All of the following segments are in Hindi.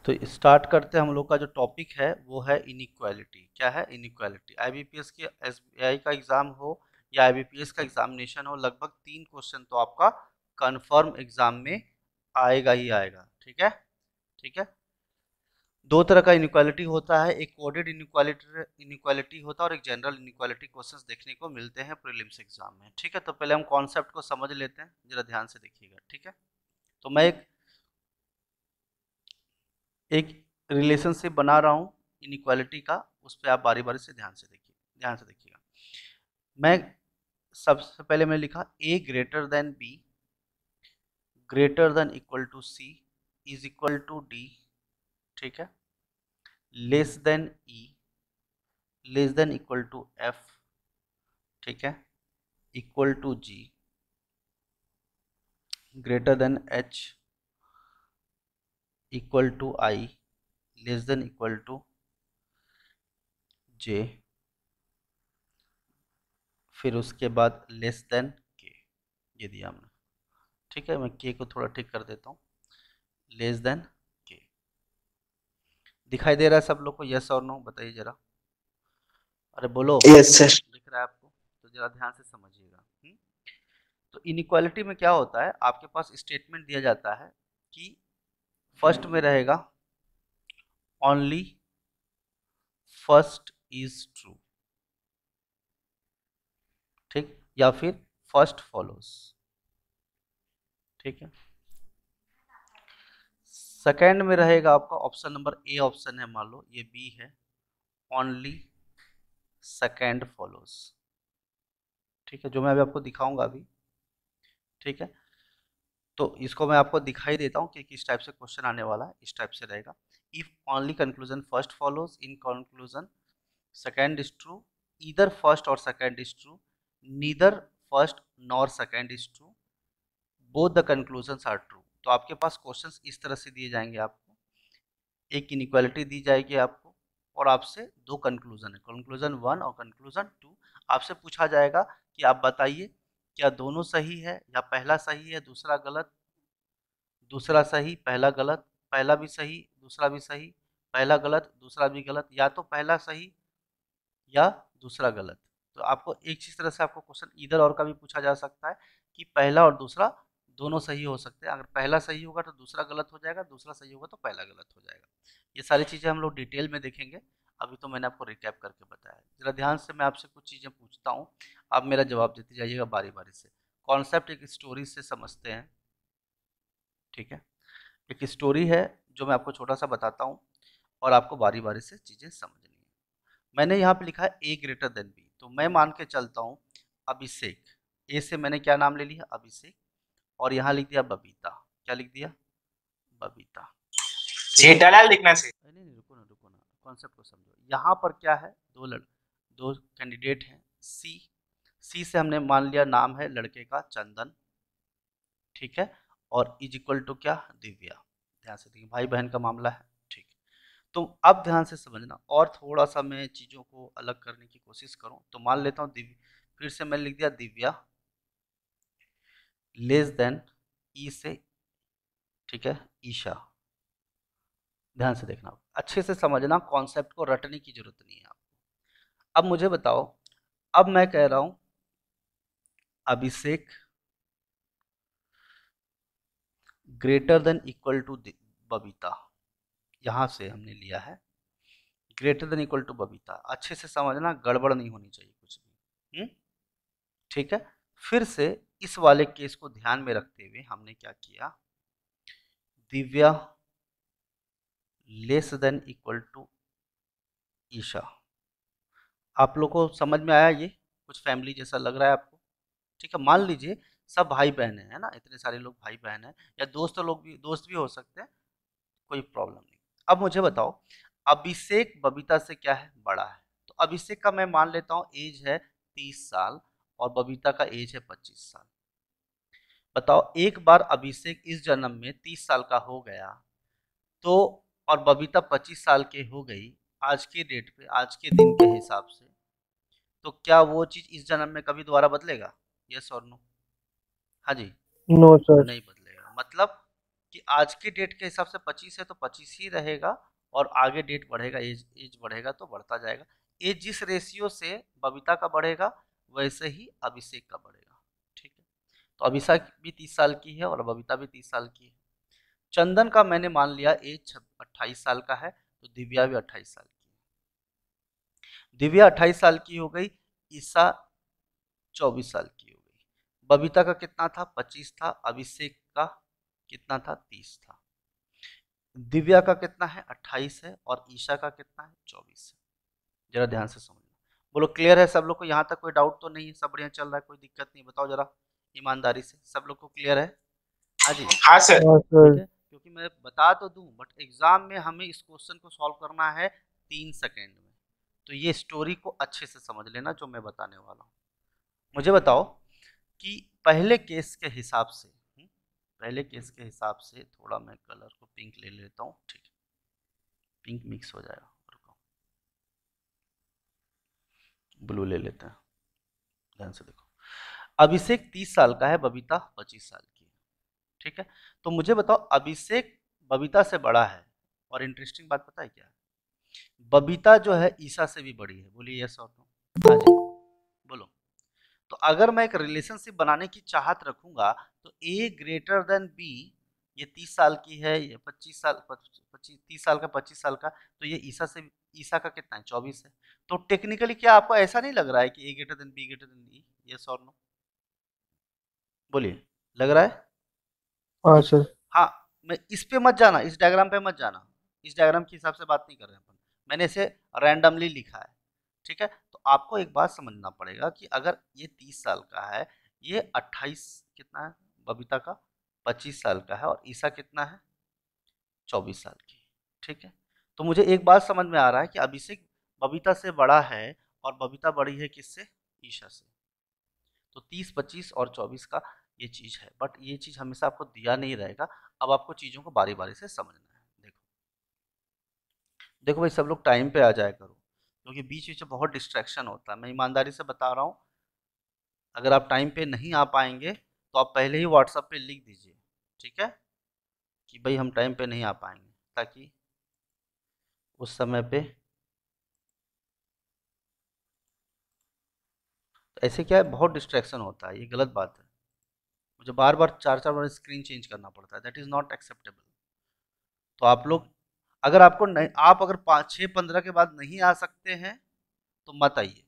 तो स्टार्ट करते हैं। हम लोग का जो टॉपिक है वो है इनइक्वालिटी। क्या है? इनइक्वालिटी। आईबीपीएस के एसबीआई का एग्जाम हो या आईबीपीएस का एग्जामिनेशन हो, लगभग 3 क्वेश्चन तो आपका कंफर्म एग्जाम में आएगा ही आएगा। ठीक है, ठीक है। दो तरह का इनइक्वालिटी होता है, एक कोडेड इनइक्वालिटी होता है और एक जनरल इनइक्वालिटी क्वेश्चंस देखने को मिलते हैं प्रीलिम्स एग्जाम में। ठीक है, तो पहले हम कॉन्सेप्ट को समझ लेते हैं, जरा ध्यान से देखिएगा। ठीक है, तो मैं एक रिलेशनशिप बना रहा हूँ इनइक्वालिटी का, उस पर आप बारी बारी से ध्यान से देखिएगा। मैं सबसे पहले मैं लिखा A greater than B greater than equal to C is equal to D. ठीक है, less than E less than equal to F. ठीक है, equal to G greater than H equal to I less than equal to J. फिर उसके बाद लेस देन के, ये दिया हमने। ठीक है, मैं के को थोड़ा ठीक कर देता हूँ, लेस देन के। दिखाई दे रहा है सब लोग को? यस और नो बताइए जरा। अरे बोलो, यस सर। दिख रहा है आपको? तो जरा ध्यान से समझिएगा। तो इनइक्वालिटी में क्या होता है, आपके पास स्टेटमेंट दिया जाता है कि फर्स्ट में रहेगा ओनली फर्स्ट इज ट्रू। ठीक, या फिर फर्स्ट फॉलोस। ठीक है, सेकंड में रहेगा आपका ऑप्शन नंबर ए ऑप्शन है, मान लो ये बी है, ओनली सेकंड फॉलोस। ठीक है, जो मैं अभी आपको दिखाऊंगा अभी। ठीक है, तो इसको मैं आपको दिखाई देता हूँ कि किस टाइप से क्वेश्चन आने वाला है। इस टाइप से रहेगा, if only conclusion first follows in conclusion second is true, either first और second is true, neither first nor second is true, both the conclusions are true. तो आपके पास क्वेश्चंस इस तरह से दिए जाएंगे आपको, एक इनइक्वालिटी दी जाएगी आपको और आपसे दो कंक्लूजन है, कंक्लूजन 1 और कंक्लूजन 2। आपसे पूछा जाएगा कि आप बताइए क्या दोनों सही है या पहला सही है दूसरा गलत, दूसरा सही पहला गलत, पहला भी सही दूसरा भी सही, पहला गलत दूसरा भी गलत, या तो पहला सही या दूसरा गलत। तो आपको एक चीज तरह से आपको क्वेश्चन इधर और का भी पूछा जा सकता है कि पहला और दूसरा दोनों सही हो सकते हैं। अगर पहला सही होगा तो दूसरा गलत हो जाएगा, दूसरा सही होगा तो पहला गलत हो जाएगा। ये सारी चीजें हम लोग डिटेल में देखेंगे, अभी तो मैंने आपको रिकैप करके बताया। जरा ध्यान से मैं आपसे कुछ चीजें पूछता हूँ, आप मेरा जवाब देते जाइएगा बारी बारी से। कॉन्सेप्ट एक स्टोरी से समझते हैं। ठीक है, एक स्टोरी है जो मैं आपको छोटा सा बताता हूँ और आपको बारी बारी से चीजें समझनी है। मैंने यहाँ पे लिखा है ए ग्रेटर देन बी, तो मैं मान के चलता हूँ अभिषेक। ए से मैंने क्या नाम ले लिया? अभिषेक। और यहाँ लिख दिया बबीता। क्या लिख दिया? बबीता। ठीक है, जेठालाल लिखना चाहिए। नहीं नहीं, रुको ना रुको ना, कॉन्सेप्ट को समझो। यहाँ पर क्या है, दो कैंडिडेट हैं। सी, सी से हमने मान लिया नाम है लड़के का चंदन। ठीक है, और इज इक्वल टू क्या? दिव्या। ध्यान से देखिए, भाई बहन का मामला है। ठीक, तो अब ध्यान से समझना और थोड़ा सा मैं चीज़ों को अलग करने की कोशिश करूं तो मान लेता हूं दिव्य, फिर से मैं लिख दिया दिव्या लेस देन ई से। ठीक है, ईशा। ध्यान से देखना, अच्छे से समझना, कॉन्सेप्ट को रटने की जरूरत नहीं है आपको। अब मुझे बताओ, अब मैं कह रहा हूं Abhishek greater than equal to Babita. यहां से हमने लिया है greater than equal to Babita. अच्छे से समझना, गड़बड़ नहीं होनी चाहिए कुछ भी। ठीक है, फिर से इस वाले केस को ध्यान में रखते हुए हमने क्या किया, Divya less than equal to Isha. आप लोग को समझ में आया? ये कुछ फैमिली जैसा लग रहा है आपको? ठीक है, मान लीजिए सब भाई बहन है ना, इतने सारे लोग भाई बहन है, या दोस्त भी हो सकते हैं, कोई प्रॉब्लम नहीं। अब मुझे बताओ, अभिषेक बबीता से क्या है? बड़ा है। तो अभिषेक का मैं मान लेता हूँ एज है 30 साल और बबीता का एज है 25 साल। बताओ, एक बार अभिषेक इस जन्म में 30 साल का हो गया तो, और बबीता 25 साल के हो गई आज के डेट पे, आज के दिन के हिसाब से, तो क्या वो चीज इस जन्म में कभी दोबारा बदलेगा? यस और नो? हाँ जी। No sir. नहीं बदलेगा। मतलब कि आज की डेट के हिसाब से 25 है तो 25 ही रहेगा, और आगे डेट बढ़ेगा, एज बढ़ेगा तो बढ़ता जाएगा। एज जिस रेशियो से बबीता का बढ़ेगा वैसे ही अभिषेक का बढ़ेगा। ठीक है, तो अभिषेक भी 30 साल की है और बबीता भी 30 साल की है। चंदन का मैंने मान लिया एज 28 साल का है, तो दिव्या भी 28 साल की है। दिव्या 28 साल की हो गई, ईसा 24 साल की हो गई। बबीता का कितना था? 25 था। अभिषेक का कितना था? 30 था। दिव्या का कितना है? 28 है, और ईशा का कितना है? 24 है। जरा ध्यान से समझना। बोलो क्लियर है सब लोग को? यहाँ तक कोई डाउट तो नहीं है? सब बढ़िया चल रहा है, कोई दिक्कत नहीं? बताओ जरा ईमानदारी से, सब लोग को क्लियर है? हाँ जी, हाँ सर। ठीक है। क्योंकि मैं बता तो दूं, बट एग्जाम में हमें इस क्वेश्चन को सॉल्व करना है 3 सेकेंड में। तो ये स्टोरी को अच्छे से समझ लेना जो मैं बताने वाला हूँ। मुझे बताओ कि पहले केस के हिसाब से, पहले केस के हिसाब से थोड़ा मैं कलर को पिंक ले लेता हूँ। ठीक है, पिंक मिक्स हो जाएगा, रुको ब्लू ले लेते हैं। ध्यान से देखो, अभिषेक 30 साल का है, बबीता 25 साल की है। ठीक है, तो मुझे बताओ अभिषेक बबीता से बड़ा है, और इंटरेस्टिंग बात पता है क्या है? बबीता जो है ईसा से भी बड़ी है। बोलिए यस और नो। हाँ जी, बोलो। तो अगर मैं एक रिलेशनशिप बनाने की चाहत रखूंगा तो ए ग्रेटर देन बी, ये 30 साल की है, ये 25 साल, 30 साल का 25 साल का, तो ये ईसा का कितना है? 24 है। तो टेक्निकली क्या आपको ऐसा नहीं लग रहा है कि A greater than B greater than E? Yes और नो, बोलिए, लग रहा है? हाँ सर। हाँ, मैं इस पे मत जाना, इस डायग्राम पे मत जाना, इस डायग्राम के हिसाब से बात नहीं कर रहे हैं अपन। मैंने इसे रैंडमली लिखा है। ठीक है, तो आपको एक बात समझना पड़ेगा कि अगर ये 30 साल का है, ये 28 कितना है बबीता का? 25 साल का है, और ईसा कितना है? 24 साल की। ठीक है, तो मुझे एक बात समझ में आ रहा है कि अभिषेक बबीता से बड़ा है, और बबीता बड़ी है किससे? ईशा से। तो 30, 25 और 24 का ये चीज़ है, बट ये चीज़ हमेशा आपको दिया नहीं रहेगा। अब आपको चीज़ों को बारी बारी से समझना है। देखो देखो भाई, सब लोग टाइम पे आ जाया करो, क्योंकि बीच बीच में बहुत डिस्ट्रैक्शन होता है। मैं ईमानदारी से बता रहा हूँ, अगर आप टाइम पे नहीं आ पाएंगे तो आप पहले ही व्हाट्सएप पे लिख दीजिए, ठीक है, कि भाई हम टाइम पे नहीं आ पाएंगे, ताकि उस समय पे ऐसे क्या है, बहुत डिस्ट्रैक्शन होता है, ये गलत बात है। मुझे बार बार 4-4 बार स्क्रीन चेंज करना पड़ता है, दैट इज़ नॉट एक्सेप्टेबल। तो आप लोग, अगर आपको नहीं, आप अगर 5, 6, 15 के बाद नहीं आ सकते हैं तो मत आइए,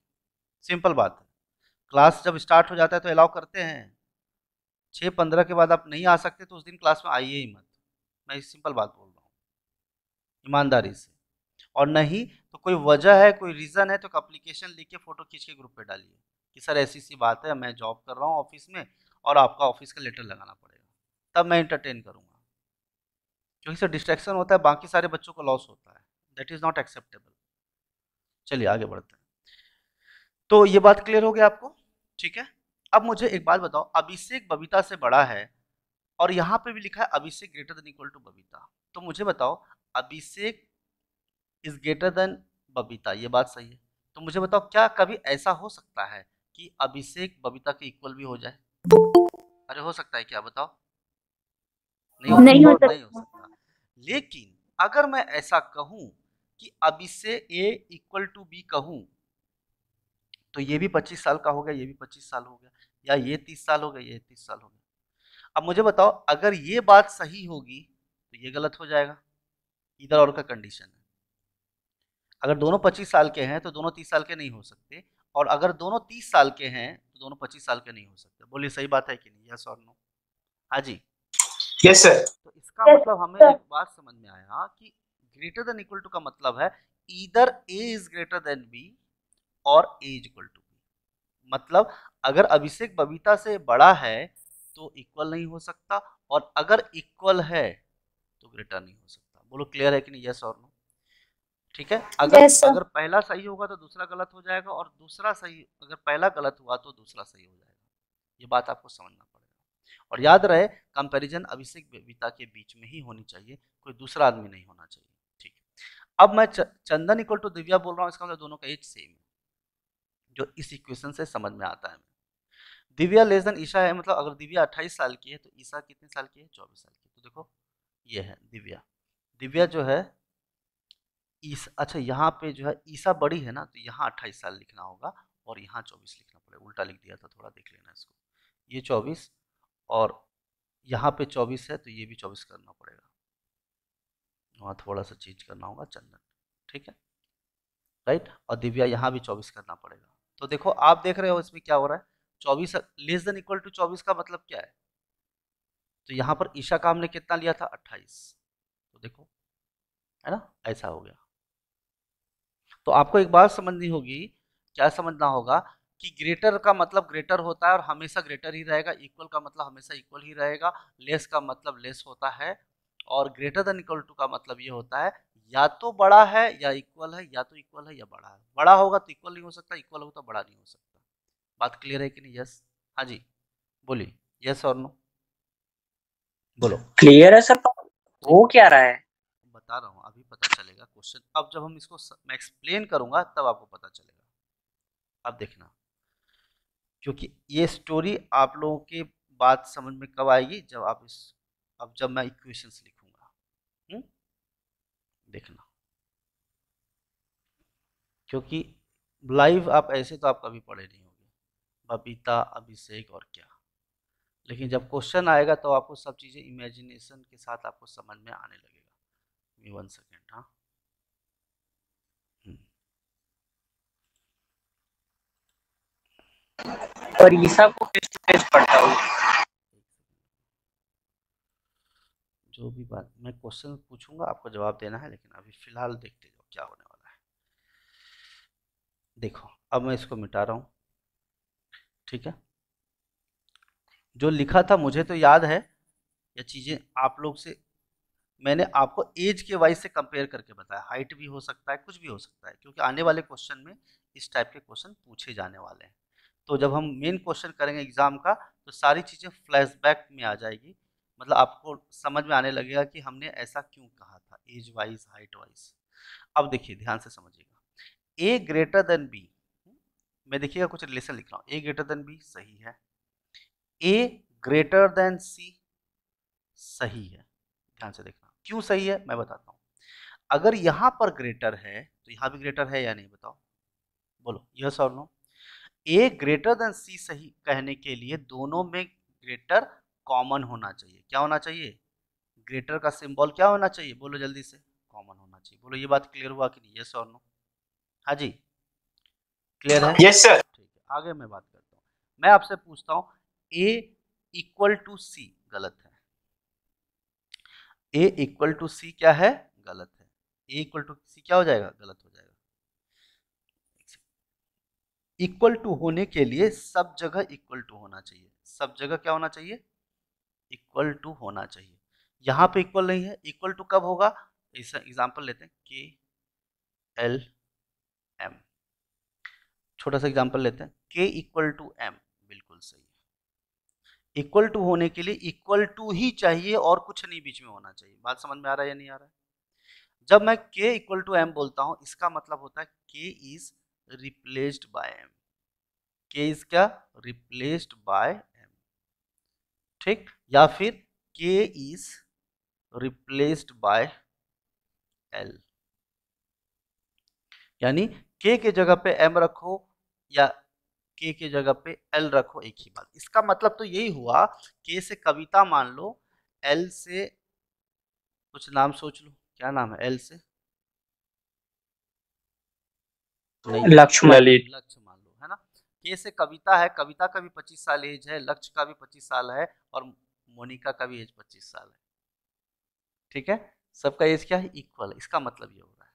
सिंपल बात है। क्लास जब स्टार्ट हो जाता है तो अलाउ करते हैं। 6-15 के बाद आप नहीं आ सकते तो उस दिन क्लास में आइए ही मत। मैं इस सिंपल बात बोल रहा हूँ ईमानदारी से। और नहीं तो कोई वजह है, कोई रीज़न है, तो एप्लीकेशन लिख के फ़ोटो खींच के ग्रुप पे डालिए कि सर ऐसी सी बात है, मैं जॉब कर रहा हूँ ऑफिस में, और आपका ऑफिस का लेटर लगाना पड़ेगा, तब मैं इंटरटेन करूँगा। क्योंकि सर डिस्ट्रैक्शन होता है, बाकी सारे बच्चों को लॉस होता है, दैट इज़ नॉट एक्सेप्टेबल। चलिए आगे बढ़ते हैं। तो ये बात क्लियर हो गया आपको? ठीक है, अब मुझे एक बात बताओ, अभिषेक बबीता से बड़ा है, और यहाँ पे भी लिखा है Abhishek greater than equal to Babita. तो मुझे बताओ Abhishek is greater than Babita, ये बात सही है? तो मुझे बताओ क्या कभी ऐसा हो सकता है कि अभिषेक बबीता के इक्वल भी हो जाए? अरे हो सकता है क्या, बताओ? नहीं हो नहीं हो सकता? नहीं हो सकता। सकता। लेकिन अगर मैं ऐसा कहूं कि अभिषेक ए इक्वल टू बी कहूं, तो ये भी 25 साल का हो गया, ये भी 25 साल हो गया, या ये 30 साल हो गया, ये 30 साल हो गया। अब मुझे बताओ अगर ये बात सही होगी तो ये गलत हो जाएगा, इधर और का कंडीशन है। अगर दोनों 25 साल के हैं तो दोनों 30 साल के नहीं हो सकते, और अगर दोनों 30 साल के हैं तो दोनों 25 साल के नहीं हो सकते। बोलिए सही बात है कि नहीं? यस और नो? हाँ जी। Yes sir. तो इसका मतलब हमें एक बात समझ में आया कि ग्रेटर देन इक्वल टू का मतलब है either A is greater than B और A is equal to B. मतलब अगर अभिषेक बबीता से बड़ा है तो इक्वल नहीं हो सकता, और अगर इक्वल है तो ग्रेटर नहीं हो सकता। बोलो क्लियर है कि नहीं? यस और नो? ठीक है, अगर यस सर। अगर पहला सही होगा तो दूसरा गलत हो जाएगा, और दूसरा सही, अगर पहला गलत हुआ तो दूसरा सही हो जाएगा। ये बात आपको समझना पड़ेगा, और याद रहे कंपैरिजन अभिषेक बबीता के बीच में ही होनी चाहिए, कोई दूसरा आदमी नहीं होना चाहिए। ठीक है, अब मैं चंदन इक्वल टू दिव्या बोल रहा हूँ, इसका मतलब दोनों का एज सेम है, जो इस इक्वेशन से समझ में आता है। दिव्या लेस देन ईशा है, मतलब अगर दिव्या 28 साल की है तो ईशा कितने साल की है? 24 साल की। तो देखो ये है दिव्या। दिव्या जो है अच्छा यहाँ पे जो है ईसा बड़ी है ना, तो यहाँ 28 साल लिखना होगा और यहाँ 24 लिखना पड़ेगा। उल्टा लिख दिया था, थोड़ा देख लेना इसको। ये 24 और यहाँ पे 24 है, तो ये भी 24 करना पड़ेगा। वहाँ थोड़ा सा चेंज करना होगा, चंदन। ठीक है, राइट। और दिव्या यहाँ भी 24 करना पड़ेगा। तो देखो, आप देख रहे हो इसमें क्या हो रहा है। 24 लेस देन इक्वल टू 24 का मतलब क्या है? तो यहाँ पर ईशा का हमने कितना लिया था? 28। तो देखो, है ना, ऐसा हो गया। तो आपको एक बात समझनी होगी, क्या समझना होगा कि ग्रेटर का मतलब ग्रेटर होता है और हमेशा ग्रेटर ही रहेगा। इक्वल का मतलब हमेशा इक्वल ही रहेगा। लेस का मतलब लेस होता है। और ग्रेटर देन इक्वल टू का मतलब ये होता है या तो बड़ा है या इक्वल है, या तो इक्वल है या बड़ा है। बड़ा होगा तो इक्वल नहीं हो सकता, इक्वल होगा तो बड़ा नहीं हो सकता। बात क्लियर है कि नहीं? यस, हाँ जी, बोलिए यस और नो, बोलो। क्लियर है सर, हो क्या रहा है? बता रहा हूँ, अभी पता चलेगा क्वेश्चन। अब जब हम इसको मैं एक्सप्लेन करूंगा तब आपको पता चलेगा। अब देखना, क्योंकि ये स्टोरी आप लोगों के बात समझ में कब आएगी, जब आप अब जब मैं इक्वेशंस लिखूंगा। देखना, क्योंकि लाइव आप ऐसे तो आप कभी पढ़े नहीं होंगे, बबीता, अभिषेक और क्या। लेकिन जब क्वेश्चन आएगा तो आपको सब चीज़ें इमेजिनेशन के साथ आपको समझ में आने लगेगा। 1 सेकेंड, हाँ। और ईसा को फेस टू फेस पढ़ता हूँ। जो भी बात, मैं क्वेश्चन पूछूंगा आपको जवाब देना है, लेकिन अभी फिलहाल देखते जाओ क्या होने वाला है। देखो, अब मैं इसको मिटा रहा हूँ। ठीक है, जो लिखा था मुझे तो याद है, ये चीज़ें आप लोग से मैंने आपको एज के वाइज से कंपेयर करके बताया। हाइट भी हो सकता है, कुछ भी हो सकता है, क्योंकि आने वाले क्वेश्चन में इस टाइप के क्वेश्चन पूछे जाने वाले हैं। तो जब हम मेन क्वेश्चन करेंगे एग्जाम का, तो सारी चीज़ें फ्लैशबैक में आ जाएगी। मतलब आपको समझ में आने लगेगा कि हमने ऐसा क्यों कहा था, एज वाइज, हाइट वाइज। अब देखिए, ध्यान से समझिएगा। ए ग्रेटर देन बी, मैं देखिएगा कुछ रिलेशन लिख रहा हूँ। ए ग्रेटर देन बी सही है। ए ग्रेटर देन सी सही है। ध्यान से देखना, क्यों सही है मैं बताता हूँ। अगर यहाँ पर ग्रेटर है तो यहाँ भी ग्रेटर है या नहीं, बताओ, बोलो यस और नो। ए ग्रेटर देन सी सही कहने के लिए दोनों में ग्रेटर कॉमन होना चाहिए। क्या होना चाहिए? ग्रेटर का सिंबल क्या होना चाहिए? बोलो जल्दी से, कॉमन होना चाहिए। बोलो, ये बात क्लियर हुआ कि नहीं? यस और नो, हाँ जी, क्लियर है? Yes sir. ठीक है, आगे मैं बात करता हूँ। मैं आपसे पूछता हूँ, ए इक्वल टू सी गलत है। ए इक्वल टू सी क्या है? गलत है। ए इक्वल टू सी क्या हो जाएगा? गलत हो जाएगा। इक्वल टू होने के लिए सब जगह इक्वल टू होना चाहिए। सब जगह क्या होना चाहिए? इक्वल टू होना चाहिए। यहाँ पे इक्वल नहीं है, इक्वल टू कब होगा? इस एग्जांपल लेते हैं, के एल एम। छोटा सा एग्जांपल लेते हैं, के इक्वल टू एम, बिल्कुल सही है। इक्वल टू होने के लिए इक्वल टू ही चाहिए और कुछ नहीं बीच में होना चाहिए। बात समझ में आ रहा है या नहीं आ रहा है? जब मैं के इक्वल टू एम बोलता हूं, इसका मतलब होता है K is replaced by M. K is क्या? Replaced by M. ठीक, या फिर के इज रिप्लेस्ड बाय एल। यानी के जगह पे एम रखो या के जगह पे एल रखो, एक ही बात। इसका मतलब तो यही हुआ, के से कविता मान लो, एल से कुछ नाम सोच लो, क्या नाम है एल से? नहीं, लक्ष्मण। ललित। लक्ष्य मान लो, है ना। के से कविता है, कविता का भी 25 साल एज है, लक्ष्य का भी 25 साल है, और मोनिका का भी एज 25 साल है। ठीक है, सबका एज क्या है? इक्वल है। इसका मतलब ये हो रहा है।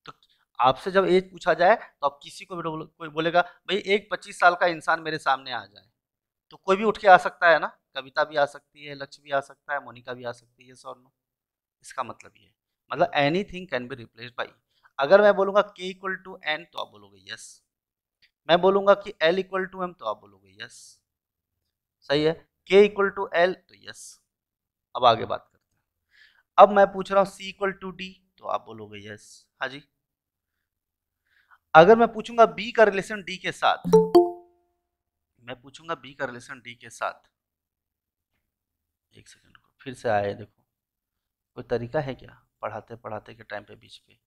तो आपसे जब एज पूछा जाए तो आप किसी को भी कोई बोलेगा भाई एक 25 साल का इंसान मेरे सामने आ जाए, तो कोई भी उठ के आ सकता है ना। कविता भी आ सकती है, लक्ष्य भी आ सकता है, मोनिका भी आ सकती है, सर नो। इसका मतलब ये है, मतलब any thing can be replaced by. अगर मैं बोलूंगा के इक्वल टू एन तो आप बोलोगे यस। मैं बोलूंगा कि एल इक्वल टू एम तो आप बोलोगे यस। सही है, के इक्वल टू एल तो यस। अब आगे बात करते हैं। अब मैं पूछ रहा हूँ सी इक्वल टू डी, तो आप बोलोगे यस, हाँ जी। अगर मैं पूछूंगा बी का रिलेशन डी के साथ, मैं पूछूंगा बी का रिलेशन डी के साथ, एक सेकंड को फिर से आए देखो, कोई तरीका है क्या पढ़ाते पढ़ाते के टाइम पे बीच पे?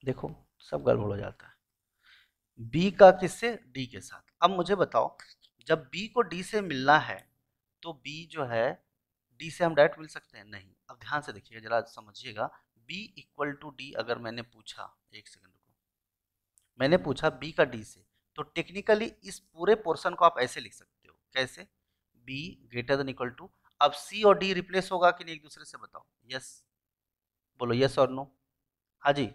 देखो सब गड़बड़ हो जाता है। बी का किससे? डी के साथ। अब मुझे बताओ, जब बी को डी से मिलना है तो बी जो है डी से हम डायरेक्ट मिल सकते हैं? नहीं। अब ध्यान से देखिएगा, जरा समझिएगा। बी इक्वल टू डी अगर मैंने पूछा, एक सेकंड रुको, मैंने पूछा बी का डी से, तो टेक्निकली इस पूरे पोर्शन को आप ऐसे लिख सकते हो। कैसे? B greater than equal to, अब सी और डी रिप्लेस होगा कि नहीं एक दूसरे से? बताओ। यस, बोलो यस और नो। हाँ जी,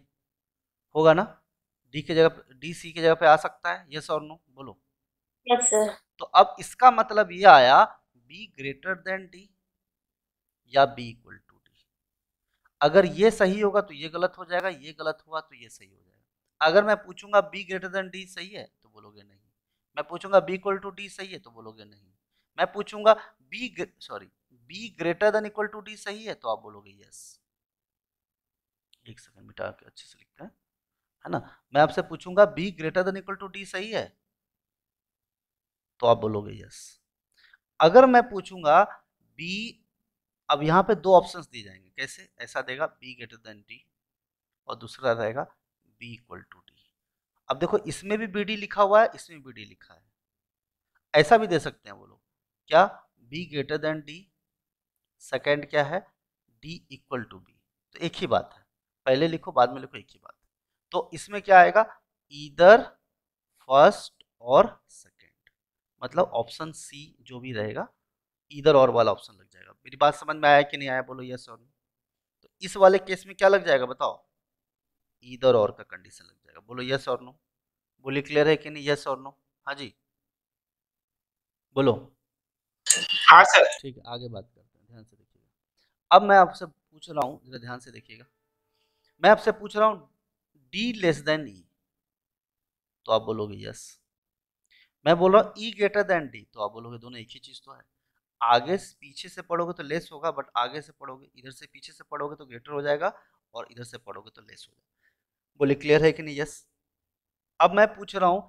होगा ना? डी की जगह, डी सी की जगह पे आ सकता है। यस और नो बोलो। Yes sir. तो अब इसका मतलब ये आया बी ग्रेटर देन डी या बी इक्वल टू डी। अगर ये सही होगा तो ये गलत हो जाएगा, ये गलत हुआ तो ये सही हो जाएगा। अगर मैं पूछूंगा बी ग्रेटर देन डी सही है तो बोलोगे नहीं। मैं पूछूंगा बी इक्वल टू डी सही है तो बोलोगे नहीं। मैं पूछूंगा B greater than equal to D सही है तो आप बोलोगे यस। एक सेकंड मिटा के अच्छे से लिखते हैं, है ना? मैं आपसे पूछूंगा B greater than equal to D सही है तो आप बोलोगे यस। अगर मैं पूछूंगा बी, अब यहाँ पे दो ऑप्शंस दिए जाएंगे। कैसे? ऐसा देगा बी ग्रेटर देन डी और दूसरा रहेगा बी इक्वल टू डी। अब देखो इसमें भी बी डी लिखा हुआ है, इसमें बी डी लिखा है। ऐसा भी दे सकते हैं वो लोग, क्या? B greater than D, second क्या है? D equal to B. तो एक ही बात है, पहले लिखो बाद में लिखो, एक ही बात है। तो इसमें क्या आएगा? ईदर फर्स्ट और सेकेंड, मतलब ऑप्शन सी जो भी रहेगा, ईदर और वाला ऑप्शन लग जाएगा। मेरी बात समझ में आया कि नहीं आया? बोलो यस और नो। तो इस वाले केस में क्या लग जाएगा बताओ? ईदर और का कंडीशन लग जाएगा। बोलो यस और नो। बोलिए क्लियर है कि नहीं? यस और नो। हाँ जी बोलो। हाँ सर। ठीक है, आगे बात करते हैं, ध्यान से देखिएगा। अब मैं आपसे पूछ रहा हूँ, जरा ध्यान से देखिएगा। मैं आपसे पूछ रहा हूँ डी लेस देन ई, तो आप बोलोगे यस। मैं बोल रहा हूँ ई ग्रेटर देन डी, तो आप बोलोगे दोनों एक ही चीज तो है। आगे पीछे से पढ़ोगे तो लेस होगा, बट आगे से पढ़ोगे, इधर से पीछे से पढ़ोगे तो ग्रेटर हो जाएगा और इधर से पढ़ोगे तो लेस हो जाएगा। बोले क्लियर है कि नहीं? यस। अब मैं पूछ रहा हूँ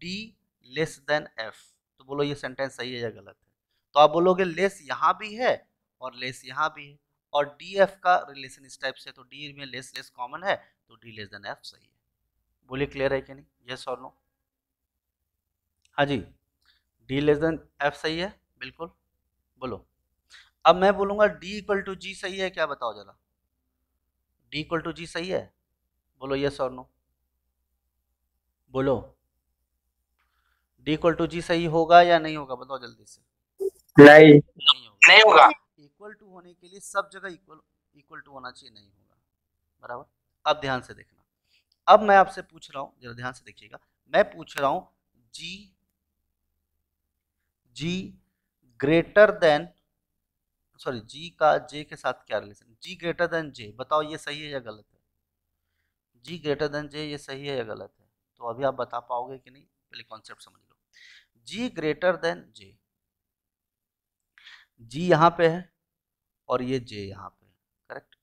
डी लेस देन एफ, तो बोलो ये सेंटेंस सही है या गलत है? तो आप बोलोगे लेस यहाँ भी है और लेस यहाँ भी है, और डी एफ का रिलेशन इस टाइप से, तो डी में लेस लेस कॉमन है, तो डी लेस देन एफ सही है। बोलिए क्लियर है कि नहीं? यस और नो। हाँ जी, डी लेस देन एफ सही है बिल्कुल। बोलो। अब मैं बोलूंगा डी इक्वल टू जी सही है क्या? बताओ जरा, डी इक्वल टू जी सही है? बोलो यस और नो। बोलो, डी इक्वल टू जी सही होगा या नहीं होगा? बताओ जल्दी से। नहीं नहीं होगा। नहीं होगा। इक्वल टू होने के लिए सब जगह इक्वल इक्वल टू होना चाहिए, नहीं होगा। बराबर। अब ध्यान से देखना, अब मैं आपसे पूछ रहा हूं, जरा ध्यान से देखिएगा। मैं पूछ रहा हूं जी जी ग्रेटर देन, सॉरी जी का जे के साथ क्या रिलेशन? जी ग्रेटर देन जे, बताओ ये सही है या गलत है? जी ग्रेटर देन जे, ये सही है या गलत है? तो अभी आप बता पाओगे कि नहीं? पहले कॉन्सेप्ट समझ लो। जी ग्रेटर देन जे, जी यहाँ पे है और ये जे यहाँ पे है, करेक्ट?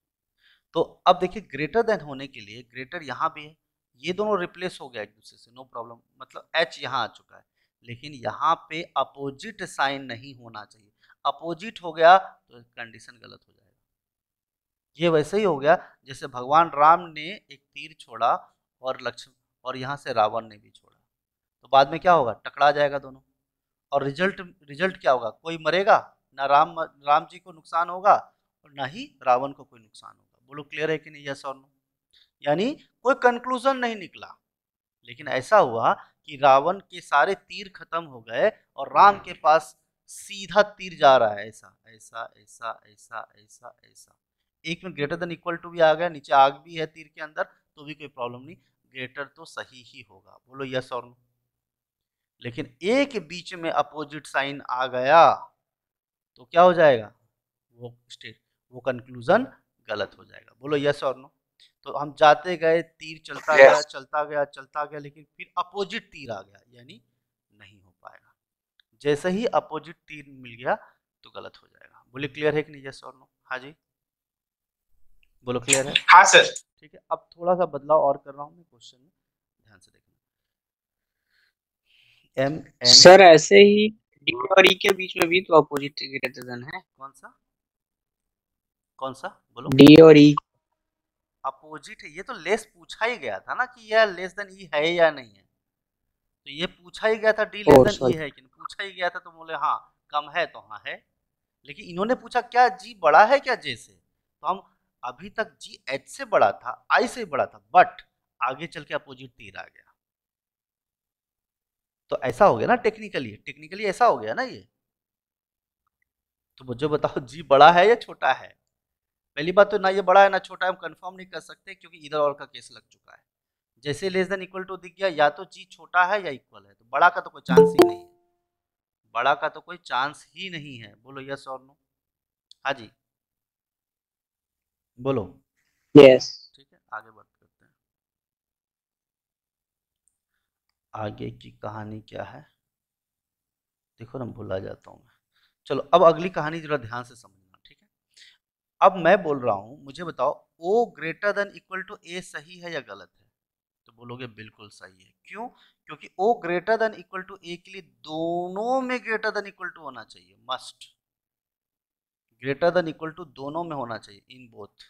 तो अब देखिए ग्रेटर देन होने के लिए ग्रेटर यहाँ भी है, ये दोनों रिप्लेस हो गया एक दूसरे से, नो प्रॉब्लम, मतलब एच यहाँ आ चुका है। लेकिन यहाँ पे अपोजिट साइन नहीं होना चाहिए। अपोजिट हो गया तो कंडीशन गलत हो जाएगा। ये वैसे ही हो गया जैसे भगवान राम ने एक तीर छोड़ा और लक्ष्मण, और यहाँ से रावण ने भी छोड़ा, तो बाद में क्या होगा? टकरा जाएगा दोनों, और रिजल्ट रिजल्ट क्या होगा? कोई मरेगा ना, राम जी को नुकसान होगा और ना ही रावण को कोई नुकसान होगा। बोलो क्लियर है कि नहीं? यस और नो। यानी कोई कंक्लूजन नहीं निकला, लेकिन ऐसा हुआ कि रावण के सारे तीर खत्म हो गए और राम के पास सीधा तीर जा रहा है, ऐसा ऐसा ऐसा ऐसा ऐसा ऐसा। एक में ग्रेटर देन इक्वल टू भी आ गया, नीचे आग भी है तीर के अंदर, तो भी कोई प्रॉब्लम नहीं, ग्रेटर तो सही ही होगा। बोलो यस और नो। लेकिन एक बीच में अपोजिट साइन आ गया तो क्या हो जाएगा? वो स्टेट, वो कंक्लूजन गलत हो जाएगा। बोलो यस और नो। तो हम जाते गए, तीर चलता गया चलता गया चलता गया, लेकिन फिर अपोजिट तीर आ गया, यानी नहीं हो पाएगा। जैसे ही अपोजिट तीर मिल गया तो गलत हो जाएगा। बोले क्लियर है कि नहीं? यस और नो। हाँ जी बोलो क्लियर है? हाँ सर। ठीक है, अब थोड़ा सा बदलाव और कर रहा हूँ मैं क्वेश्चन में, ध्यान से देखना। M N. सर ऐसे ही डी और ई के बीच में भी तो अपोजिट ग्रेटर देन है। कौन सा कौन सा बोलो। डी और ई। अपोजिट है, ये तो लेस पूछा ही गया था ना कि यह लेस देन ई है या नहीं है। तो ये पूछा ही गया था डी लेस ओ देन ई सॉरी। है कि नहीं, पूछा ही गया था तो बोले हाँ कम है तो हाँ है। लेकिन इन्होंने पूछा क्या जी बड़ा है क्या जे से, तो हम अभी तक जी एच से बड़ा था, आई से बड़ा था, बट आगे चल के अपोजिट तीर आ गया। तो ऐसा हो गया ना, टेक्निकली टेक्निकली ऐसा हो गया ना ये। तो मुझे बताओ जी बड़ा है या छोटा है। पहली बात तो ना ये बड़ा है ना छोटा है, हम कंफर्म नहीं कर सकते क्योंकि इधर और का केस लग चुका है। जैसे लेस देन इक्वल टू दिख गया, या तो जी छोटा है या इक्वल है, तो बड़ा का तो कोई चांस ही नहीं है। बड़ा का तो कोई चांस ही नहीं है। बोलो यस और नो। हाँ जी बोलो। यस। ठीक है आगे बात करते हैं। आगे की कहानी क्या है, देखो ना भुला जाता हूँ मैं। चलो अब अगली कहानी जरा ध्यान से समझना, ठीक है। अब मैं बोल रहा हूँ, मुझे बताओ ओ ग्रेटर देन इक्वल टू ए सही है या गलत है। तो बोलोगे बिल्कुल सही है। क्यों? क्योंकि ओ greater than equal to A के लिए दोनों में ग्रेटर देन इक्वल टू होना चाहिए, must. Greater than equal to दोनों में होना चाहिए, इन बोथ,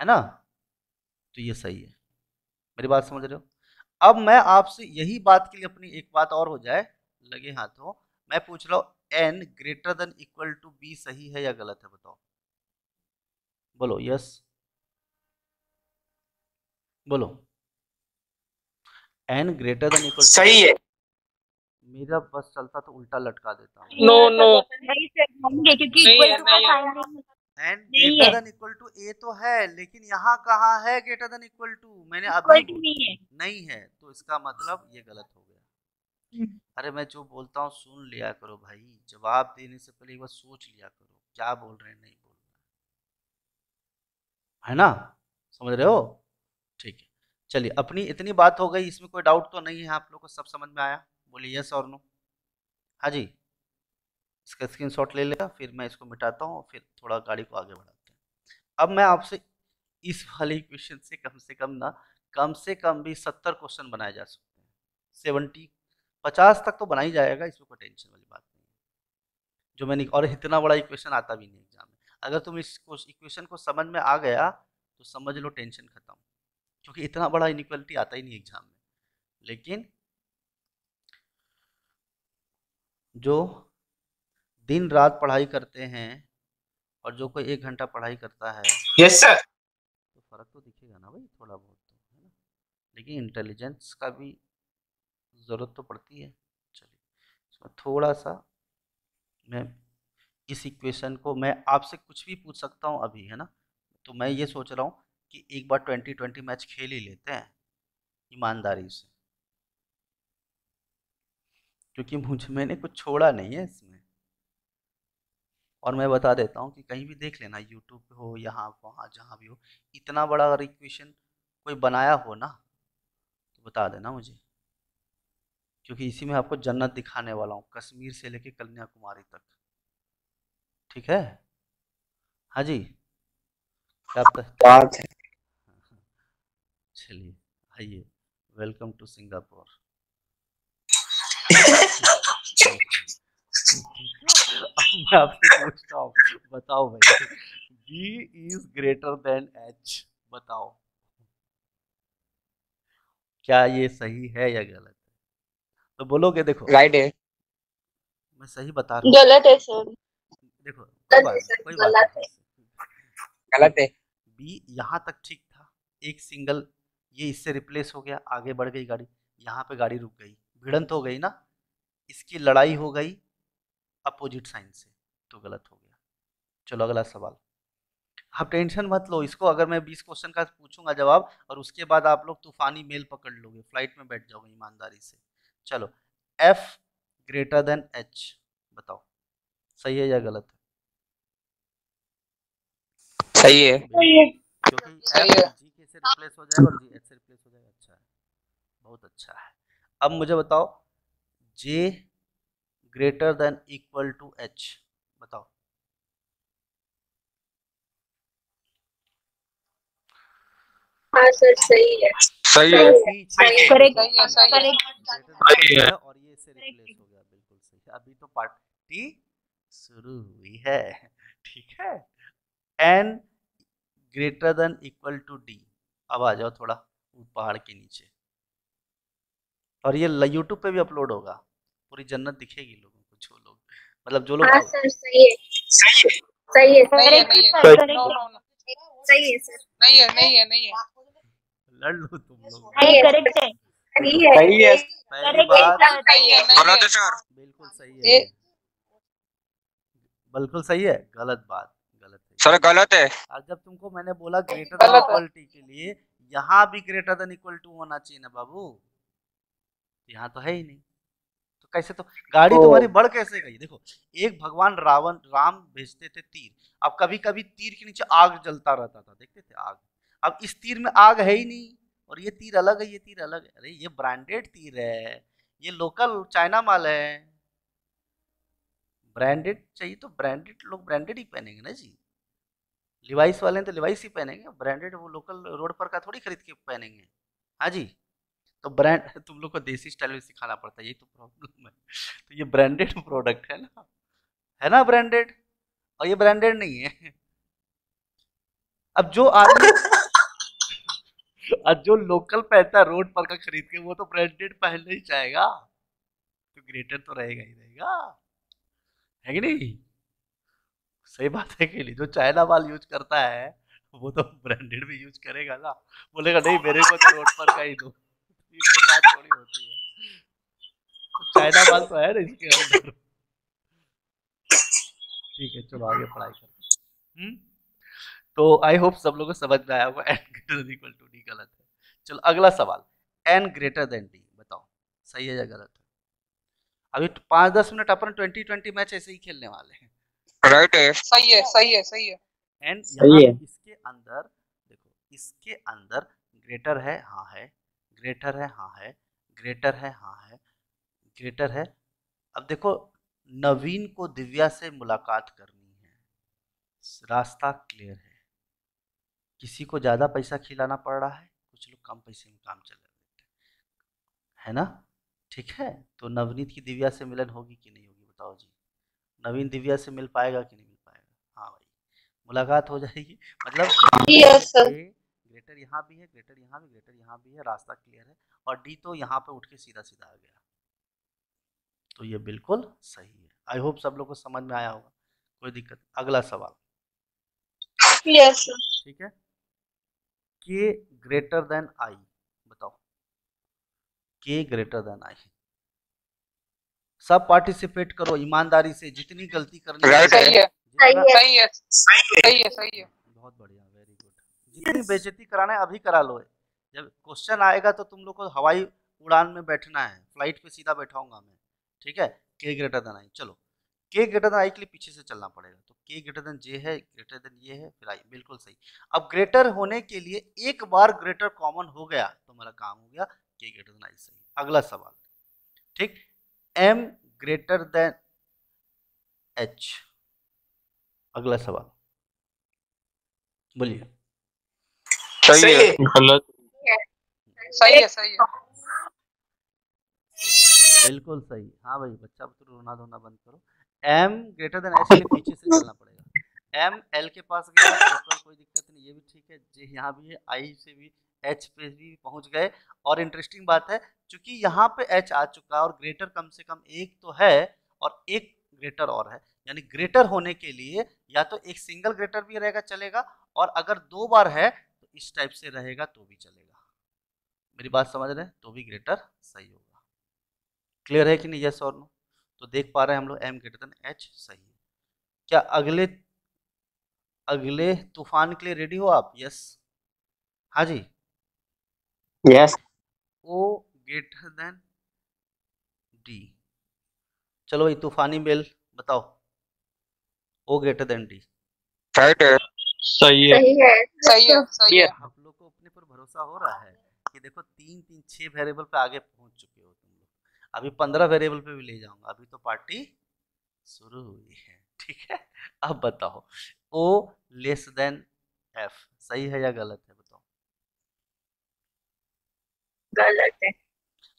है ना। तो ये सही है। मेरी बात समझ रहे हो। अब मैं आपसे यही बात के लिए अपनी एक बात और हो जाए लगे हाथों, मैं पूछ रहा हूं N greater than equal to B सही है या गलत है, बताओ। बोलो यस। बोलो N greater than equal to. सही है। मेरा बस चलता तो उल्टा लटका देता हूँ। No no. नहीं सर होंगे क्योंकि नहीं इक्वल है टू का नहीं है। साइन एन नहीं ग्रेटर है, देन इक्वल टू ए तो है, लेकिन यहाँ कहाँ है ग्रेटर देन इक्वल टू, मैंने अभी इक्वल टू नहीं है। नहीं है, तो इसका मतलब ये गलत हो गया। हम्म, अरे मैं जो बोलता हूँ सुन लिया करो भाई, जवाब देने से पहले एक बार सोच लिया करो क्या बोल रहे हैं नहीं बोल रहे हैं, है ना। समझ रहे हो। ठीक है चलिए, अपनी इतनी बात हो गई, इसमें कोई डाउट तो नहीं है, आप लोग को सब समझ में आया। बोलिए यस और नो। हाँ जी, इसका स्क्रीनशॉट ले लेगा, फिर मैं इसको मिटाता हूँ, फिर थोड़ा गाड़ी को आगे बढ़ाते हैं। अब मैं आपसे इस वाले क्वेश्चन से कम से कम भी 70 क्वेश्चन बनाए जा सकते हैं। 70 50 तक तो बना ही जाएगा, इसमें कोई टेंशन वाली बात नहीं है। जो मैंने, और इतना बड़ा इक्वेशन आता भी नहीं एग्जाम में। अगर तुम इस इक्वेशन को समझ में आ गया तो समझ लो टेंशन खत्म, क्योंकि इतना बड़ा इनइक्वालिटी आता ही नहीं एग्जाम में। लेकिन जो दिन रात पढ़ाई करते हैं और जो कोई 1 घंटा पढ़ाई करता है, यस सर। तो फर्क तो दिखेगा ना भाई थोड़ा बहुत तो, है ना। लेकिन इंटेलिजेंस का भी ज़रूरत तो पड़ती है। चलिए इसमें थोड़ा सा मैं इस इक्वेशन को, मैं आपसे कुछ भी पूछ सकता हूँ अभी, है ना। तो मैं ये सोच रहा हूँ कि एक बार 20-20 मैच खेल ही लेते हैं ईमानदारी से, क्योंकि मैंने कुछ छोड़ा नहीं है इसमें। और मैं बता देता हूँ कि कहीं भी देख लेना, यूट्यूब पे हो यहाँ वहाँ जहाँ भी हो, इतना बड़ा अगर इक्वेशन कोई बनाया हो ना तो बता देना मुझे, क्योंकि इसी में आपको जन्नत दिखाने वाला हूँ, कश्मीर से लेके कन्याकुमारी तक। ठीक है। हाँ जी, क्या आपका। बात है। चलिए आइए, वेलकम टू सिंगापुर। अब मैं आपसे पूछता हूँ, बताओ भाई, B is greater than H, बताओ क्या ये सही है या गलत है। तो बोलोगे, देखो राइट है। मैं सही बता रहा हूँ। गलत है सर। देखो कोई बात नहीं, कोई बात गलत है। नहीं। गलत है। बी यहाँ तक ठीक था, एक सिंगल, ये इससे रिप्लेस हो गया, आगे बढ़ गई गाड़ी, यहाँ पे गाड़ी रुक गई, भिड़ंत हो गई ना, इसकी लड़ाई हो गई अपोजिट साइन से, तो गलत हो गया। चलो अगला सवाल। आप टेंशन मत लो, इसको अगर मैं 20 क्वेश्चन का पूछूंगा जवाब, और उसके बाद आप लोग तूफानी मेल पकड़ लोगे, फ्लाइट में बैठ जाओगे ईमानदारी से। चलो एफ ग्रेटर देन एच, बताओ सही है या गलत है। सही है। सही है। क्योंकि एफ जी के से रिप्लेस हो जाएगा और जी एच से रिप्लेस हो जाएगा। अच्छा है, बहुत अच्छा है। अब मुझे बताओ J greater than equal to H, बताओ। हाँ सर सही है। सही है। करेक्ट सही है, सही है। करेक्ट सही है। और ये से रिप्लेस हो गया, बिल्कुल सही है। अभी तो पार्टी शुरू हुई है। ठीक है। N greater than equal to D. अब आ जाओ थोड़ा पहाड़ के नीचे, और ये यूट्यूब पे भी अपलोड होगा, पूरी जन्नत दिखेगी लोगों को, जो लोग मतलब जो लोग हाँ सर सही है सही है नहीं है, करेक्ट नहीं है। Sir no, correct no, no. सही है सर नहीं है, नहीं है, नहीं है। लड़ लो तुम लोग। सही है करेक्ट है सही है। पहली बात नहीं है, नहीं गलत है। है सर। बिल्कुल सही है, ए, ये बिल्कुल सही है। गलत बात, गलत है। सर गलत है। और जब तुमको मैंने बोला ग्रेटर देन गलत है। इक्वल टी के लिए, यहाँ भी ग्रेटर देन इक्वल टू होना चाहिए ना बाबू, यहाँ तो है ही नहीं। तो कैसे, तो गाड़ी तुम्हारी बढ़ कैसे गई? देखो, एक भगवान रावण राम भेजते थे तीर, अब कभी कभी तीर के नीचे आग जलता रहता था, देखते थे आग। अब इस तीर में आग है ही नहीं, और ये तीर अलग है, ये तीर अलग है। अरे ये ब्रांडेड तीर है, ये लोकल चाइना माल है। ब्रांडेड चाहिए तो ब्रांडेड, लोग ब्रांडेड ही पहनेंगे ना जी। लिवाइस वाले तो लिवाइस ही पहनेंगे, ब्रांडेड वो लोकल रोड पर का थोड़ी खरीद के पहनेंगे। हाँ जी। तो ब्रांड तुम लोग को देसी स्टाइल में सिखाना पड़ता है, यही तो प्रॉब्लम है। तो ये ब्रांडेड प्रोडक्ट है ना ब्रांडेड, और ये ब्रांडेड नहीं है। अब जो आदमी अब जो लोकल पहनता है रोड पर का खरीद के, वो तो ब्रांडेड पहनना ही चाहेगा, तो ग्रेटर तो रहेगा ही रहेगा, है कि नहीं? सही बात है कि नहीं? जो चाइना माल यूज करता है वो तो ब्रांडेड भी यूज करेगा ना, बोलेगा नहीं मेरे को तो रोड पर का ही दो। ये कोई बात थोड़ी होती है, तो चाइना माल तो है ना इसके अंदर। ठीक है, चलो आगे पढ़ाई करते हैं। तो आई होप सब लोगों को समझ में आया होगा, N greater than equal to D गलत है। चलो अगला सवाल, एन ग्रेटर देन डी, बताओ सही है या गलत है? अभी 5-10 मिनट अपन 20-20 मैच ऐसे ही खेलने वाले हैं। राइट है। सही है, सही है, सही है। एंड सही यहाँ है। इसके अंदर देखो, इसके अंदर ग्रेटर है, हाँ है, ग्रेटर है, हाँ है, ग्रेटर है, हाँ है, ग्रेटर है। अब देखो, नवीन को दिव्या से मुलाकात करनी है, रास्ता क्लियर है, किसी को ज्यादा पैसा खिलाना पड़ रहा है, कुछ लोग कम पैसे में काम चला लेते हैं, है ना? ठीक है, तो नवनीत की दिव्या से मिलन होगी कि नहीं होगी, बताओ जी। नवीन दिव्या से मिल पाएगा कि नहीं मिल पाएगा? हाँ भाई, मुलाकात हो जाएगी। मतलब यस सर ग्रेटर यहाँ भी है, ग्रेटर यहाँ भी, ग्रेटर यहाँ भी है, रास्ता क्लियर है, और डी तो यहाँ पे उठ के सीधा सीधा आ गया, तो ये बिल्कुल सही है। आई होप सब लोग को समझ में आया होगा, कोई दिक्कत। अगला सवाल, यस सर ठीक है, के ग्रेटर देन आई, बताओ के ग्रेटर देन आई। सब पार्टिसिपेट करो ईमानदारी से, जितनी गलती करनी है, राइट है। सही है, जितना सही है, सही है, सही है। बहुत बढ़िया, वेरी गुड। जितनी बेइज्जती कराना है अभी करा लो। जब क्वेश्चन आएगा तो तुम लोग को हवाई उड़ान में बैठना है, फ्लाइट पे सीधा बैठाऊंगा मैं, ठीक है? के ग्रेटर देन आई, चलो के ग्रेटर देन आई के लिए पीछे से चलना पड़ेगा, तो के ग्रेटर देन जे है, ग्रेटर देन ये है, फिर आई, बिल्कुल सही। अब ग्रेटर होने के लिए एक बार ग्रेटर कॉमन हो गया तो मेरा काम हो गया, के ग्रेटर देन आई सही। अगला सवाल, ठीक, एम ग्रेटर देन एच, अगला सवाल बोलिए। सही है। गलत। सही है, सही है। बिल्कुल सही, हाँ भाई, बच्चा तो रोना धोना बंद करो। एम ग्रेटर देन एच के लिए पीछे से चलना पड़ेगा। एम एल के पास गया, टोटल कोई दिक्कत नहीं, ये भी ठीक है, जे यहाँ भी है, आई से भी, एच पे भी पहुंच गए। और इंटरेस्टिंग बात है, क्योंकि यहाँ पे एच आ चुका है और ग्रेटर कम से कम एक तो है और एक ग्रेटर और है, यानी ग्रेटर होने के लिए या तो एक सिंगल ग्रेटर भी रहेगा चलेगा, और अगर 2 बार है तो इस टाइप से रहेगा तो भी चलेगा। मेरी बात समझ रहे हैं? तो भी ग्रेटर सही होगा। क्लियर है कि नहीं, यस और नो? तो देख पा रहे हैं हम लोग एम ग्रेटर देन एच सही है। क्या अगले अगले तूफान के लिए रेडी हो आप? यस, हाँ जी। यस। ओ ग्रेटर देन डी, चलो ये तूफानी बेल बताओ, ओ ग्रेटर देन डी। राइट है। सही है, सही है, सही है। आप लोग को अपने पर भरोसा हो रहा है कि देखो 3-3-6 वेरिएबल पे आगे पहुंच चुके हो तुम लोग, अभी 15 वेरिएबल पे भी ले जाऊंगा, अभी तो पार्टी शुरू हुई है, ठीक है? अब बताओ, ओ लेस देन एफ सही है या गलत है, बताओ। गलत है।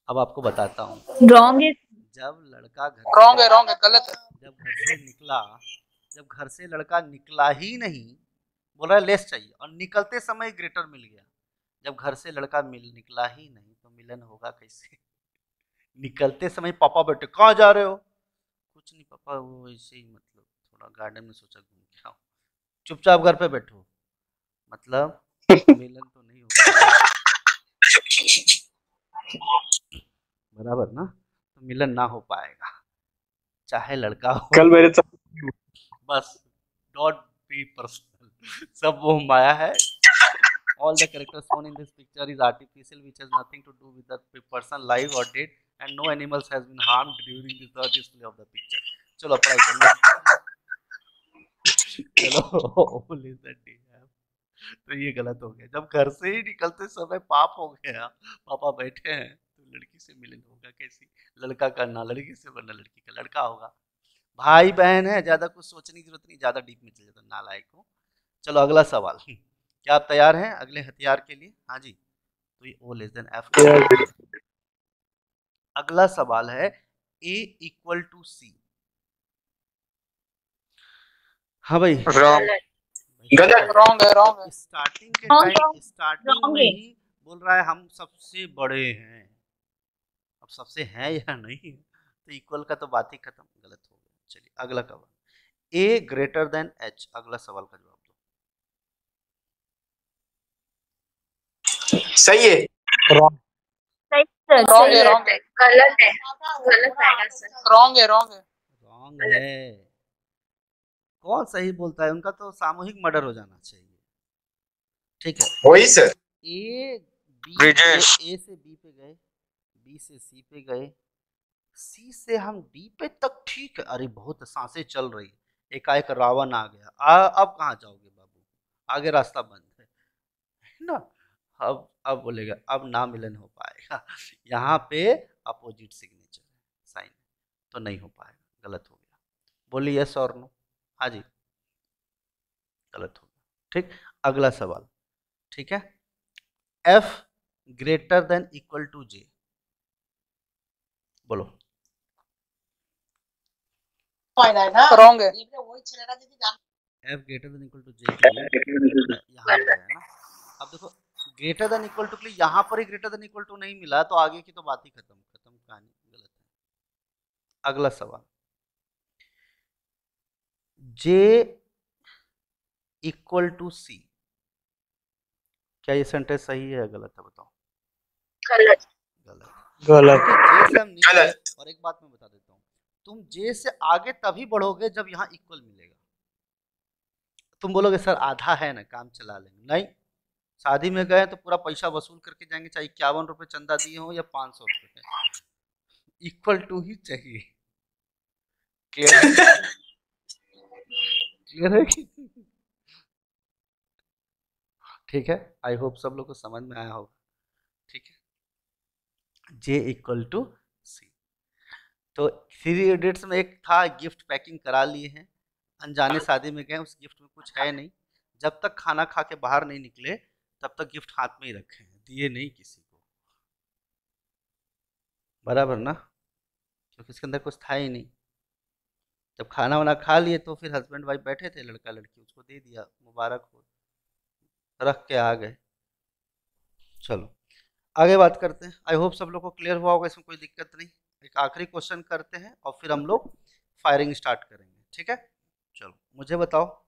अब आपको बताता हूँ, रॉन्ग है। जब लड़का घर रॉन्ग है, गलत है। जब घर से निकला, जब घर से लड़का निकला ही नहीं, बोल रहा है लेस चाहिए, और निकलते समय ग्रेटर मिल गया। जब घर से लड़का निकला ही नहीं तो मिलन होगा कैसे? निकलते समय पापा बेटे कहाँ जा रहे हो? कुछ नहीं पापा, वो ऐसे ही, मतलब थोड़ा गार्डन में सोचा घूम के आओ। चुपचाप घर पे बैठो, मतलब मिलन तो नहीं होगा। बराबर ना? तो मिलन ना हो पाएगा, चाहे लड़का हो। कल मेरे साथ बस डॉट बी पर्सनल, सब वो माया है। All the characters shown in this picture is artificial, which has nothing to do with the person live or dead, and no animals has been harmed during the display of the picture. चलो पढ़ाई कर लो। चलो listen to him। तो ये गलत हो गया, जब घर से ही निकलते समय पाप हो गया, पापा बैठे हैं तो लड़की से मिलन होगा कैसी? लड़का का ना लड़की से वरना लड़की का लड़का होगा। भाई बहन है, ज्यादा कुछ सोचने की जरूरत नहीं, ज्यादा डीप में चले जाता नालायक हो। चलो अगला सवाल, क्या आप तैयार हैं अगले हथियार के लिए? हाँ जी, तो ये O लेस देन F। अगला सवाल है A इक्वल टू C। हाँ भाई, गलत। रॉन्ग है। स्टार्टिंग के Wrong, time, wrong, starting wrong में है। ही बोल रहा है हम सबसे बड़े हैं। अब सबसे हैं या नहीं, तो इक्वल का तो बात ही खत्म, गलत हो गया। चलिए अगला सवाल, A ग्रेटर देन H। अगला सवाल का जवाब दो। सही है। रॉन्ग सही सर, Wrong सही है, है। wrong है। गलत है। गलत आएगा सर। रॉन्ग है। रॉन्ग है। कौन सही बोलता है? उनका तो सामूहिक मर्डर हो जाना चाहिए। ठीक है, वही sir. A B Brijesh. A से बी पे गए, बी से सी पे गए, सी से हम डी पे तक ठीक है। अरे बहुत सांसें चल रही, एकाएक रावण आ गया। अब कहाँ जाओगे बाबू, आगे रास्ता बंद है ना? अब बोलेगा अब ना मिलन हो पाएगा। यहाँ पे अपोजिट सिग्नेचर है, साइन, तो नहीं हो पाएगा, गलत हो गया। बोलिए यस और नो। हाँ जी, गलत हो गया। ठीक, अगला सवाल, ठीक है, F greater than equal to J। बोलो। रॉन्ग है। F greater than equal to J के लिए यहाँ पे है ना। अब देखो, ग्रेटर देन इक्वल टू के लिए यहाँ पर ही ग्रेटर देन इक्वल टू नहीं मिला, तो आगे की तो बात ही खत्म कहानी, गलत है। अगला सवाल, J इक्वल टू C। क्या ये सेंटेंस सही है या गलत है? बताओ। गलत। गलत। J से हम निकले, गलत। और एक बात मैं बता देता हूँ, तुम J से आगे तभी बढ़ोगे जब यहाँ इक्वल मिलेगा। तुम बोलोगे सर आधा है ना, काम चला लेंगे, नहीं। शादी में गए तो पूरा पैसा वसूल करके जाएंगे, चाहे 51 रुपए चंदा दिए हो या 500 रुपए, इक्वल टू ही चाहिए। क्लियर? क्लियर है कि? ठीक है, आई होप सब लोग को समझ में आया होगा। ठीक है, J इक्वल टू C। तो 3 इडियट्स में एक था, गिफ्ट पैकिंग करा लिए हैं, अनजाने शादी में गए, उस गिफ्ट में कुछ है नहीं, जब तक खाना खा के बाहर नहीं निकले तब तक गिफ्ट हाथ में ही रखे हैं, दिए नहीं किसी को। बराबर ना? क्योंकि इसके अंदर कुछ था ही नहीं। जब खाना वाना खा लिए तो फिर हस्बैंड वाइफ बैठे थे, लड़का लड़की, उसको दे दिया, मुबारक हो, रख के आ गए। चलो आगे बात करते हैं। आई होप सब लोग को क्लियर हुआ होगा, इसमें कोई दिक्कत नहीं। एक आखिरी क्वेश्चन करते हैं और फिर हम लोग फायरिंग स्टार्ट करेंगे, ठीक है? चलो मुझे बताओ,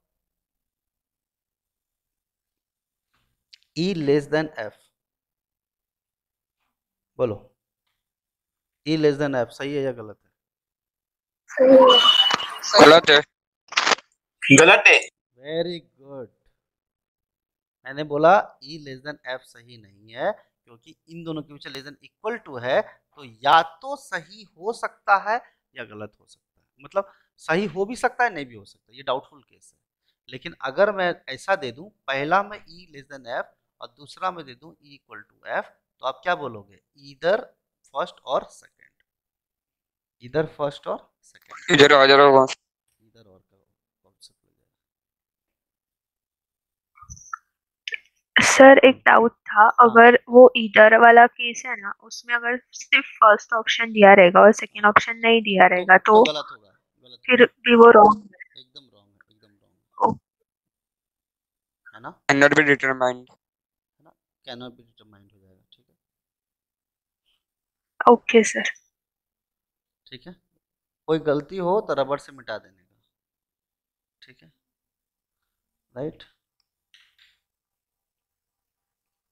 E लेस देन F। बोलो, E लेस देन F सही है या गलत है? गलत है। गलत है। Very good. मैंने बोला E लेस देन F सही नहीं है, क्योंकि इन दोनों के बीच लेस देन इक्वल टू है, तो या तो सही हो सकता है या गलत हो सकता है। मतलब सही हो भी सकता है, नहीं भी हो सकता, ये डाउटफुल केस है। लेकिन अगर मैं ऐसा दे दूं, पहला में E लेस देन F और दूसरा में दे दूं E इक्वल टू F, तो आप क्या बोलोगे? इधर फर्स्ट और सेकंड, इधर फर्स्ट और सेकंड, इधर आ जा रहा होगा। इधर और का कॉन्सेप्ट हो सर एक डाउट था, अगर वो ईदर वाला केस है ना, उसमें अगर सिर्फ फर्स्ट ऑप्शन दिया रहेगा और सेकंड ऑप्शन नहीं दिया रहेगा तो तो गलत होगा, गलत फिर होगा, भी वो रॉन्ग है। एकदम रॉन्ग है, एकदम रॉन्ग है ना, cannot be determined. है ना, कैनॉट बी डिटरमाइंड हो जाएगा। ठीक है, ओके सर। ठीक है, कोई गलती हो तो रबड़ से मिटा देने का। ठीक है, राइट,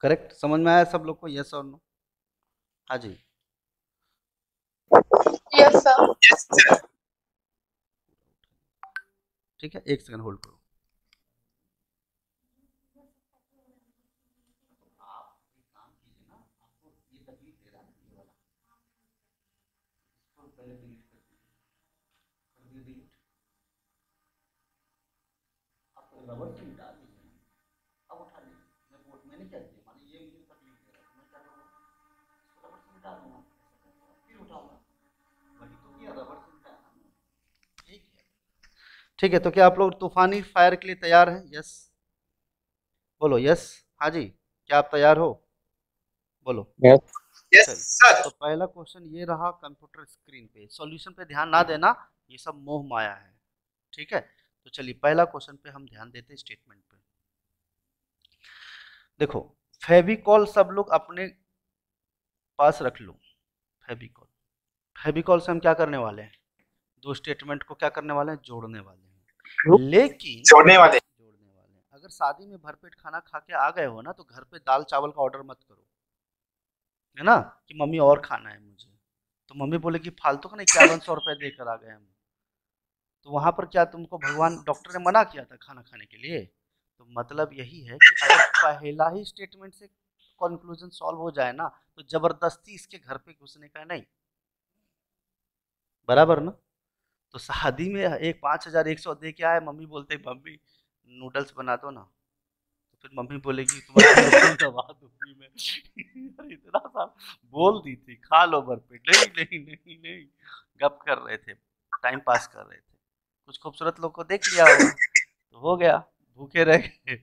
करेक्ट, समझ में आया सब लोग को, यस और नो? हाँ जी, यस सर। Yes, sir. ठीक है, एक सेकंड होल्ड करो। आप एक काम कीजिए ना, आपको ये तकलीफ दे रहा है ये वाला, इसको पहले डिलीट कर दीजिए, कर दिए डिलीट, आप रबड़ से मिटा दीजिए ना, अब उठा लीजिए। मैंने क्या किया, माने ये मुझे तकलीफ दे रहा है, तो मैं क्या करूँगा, इसको रबड़ से मिटा दूंगा, फिर उठाऊंगा, वही तो किया, रबड़ से मिटाया ना, यही किया। ठीक है, तो क्या आप लोग तूफानी फायर के लिए तैयार हैं? यस बोलो, यस। हाँ जी, क्या आप तैयार हो? बोलो। Yes. Yes, चलिए, sir. तो पहला क्वेश्चन ये रहा कंप्यूटर स्क्रीन पे, सॉल्यूशन पे ध्यान ना देना, ये सब मोह माया है। ठीक है, तो चलिए पहला क्वेश्चन पे हम ध्यान देते हैं, स्टेटमेंट पे। देखो, फेविकॉल सब लोग अपने पास रख लो, फेविकॉल, फेविकॉल से हम क्या करने वाले हैं, दो स्टेटमेंट को क्या करने वाले हैं, जोड़ने वाले हैं। लेकिन जोड़ने वाले. अगर शादी में भरपेट खाना खा के आ गए हो ना, तो घर पे दाल चावल का ऑर्डर मत करो, है ना, कि मम्मी और खाना है मुझे, तो मम्मी बोले कि फालतू का नहीं, 5100 रुपये देकर आ गए हम, तो वहां पर क्या तुमको भगवान डॉक्टर ने मना किया था खाना खाने के लिए? तो मतलब यही है कि अगर पहला ही स्टेटमेंट से कंक्लूजन सॉल्व हो जाए ना, तो जबरदस्ती इसके घर पे घुसने का नहीं, बराबर ना? तो शादी में एक 5100 दे के आए, मम्मी बोलते मम्मी नूडल्स बना दो ना, तो फिर मम्मी बोलेगी तुम्हारी गर्दन दबा दूंगी मैं। यार इतना सा बोल दी थी, खा लो भरपेट, नहीं नहीं नहीं नहीं, गप कर रहे थे, टाइम पास कर रहे थे, कुछ खूबसूरत लोग को देख लिया होगा, तो हो गया, भूखे रह गए,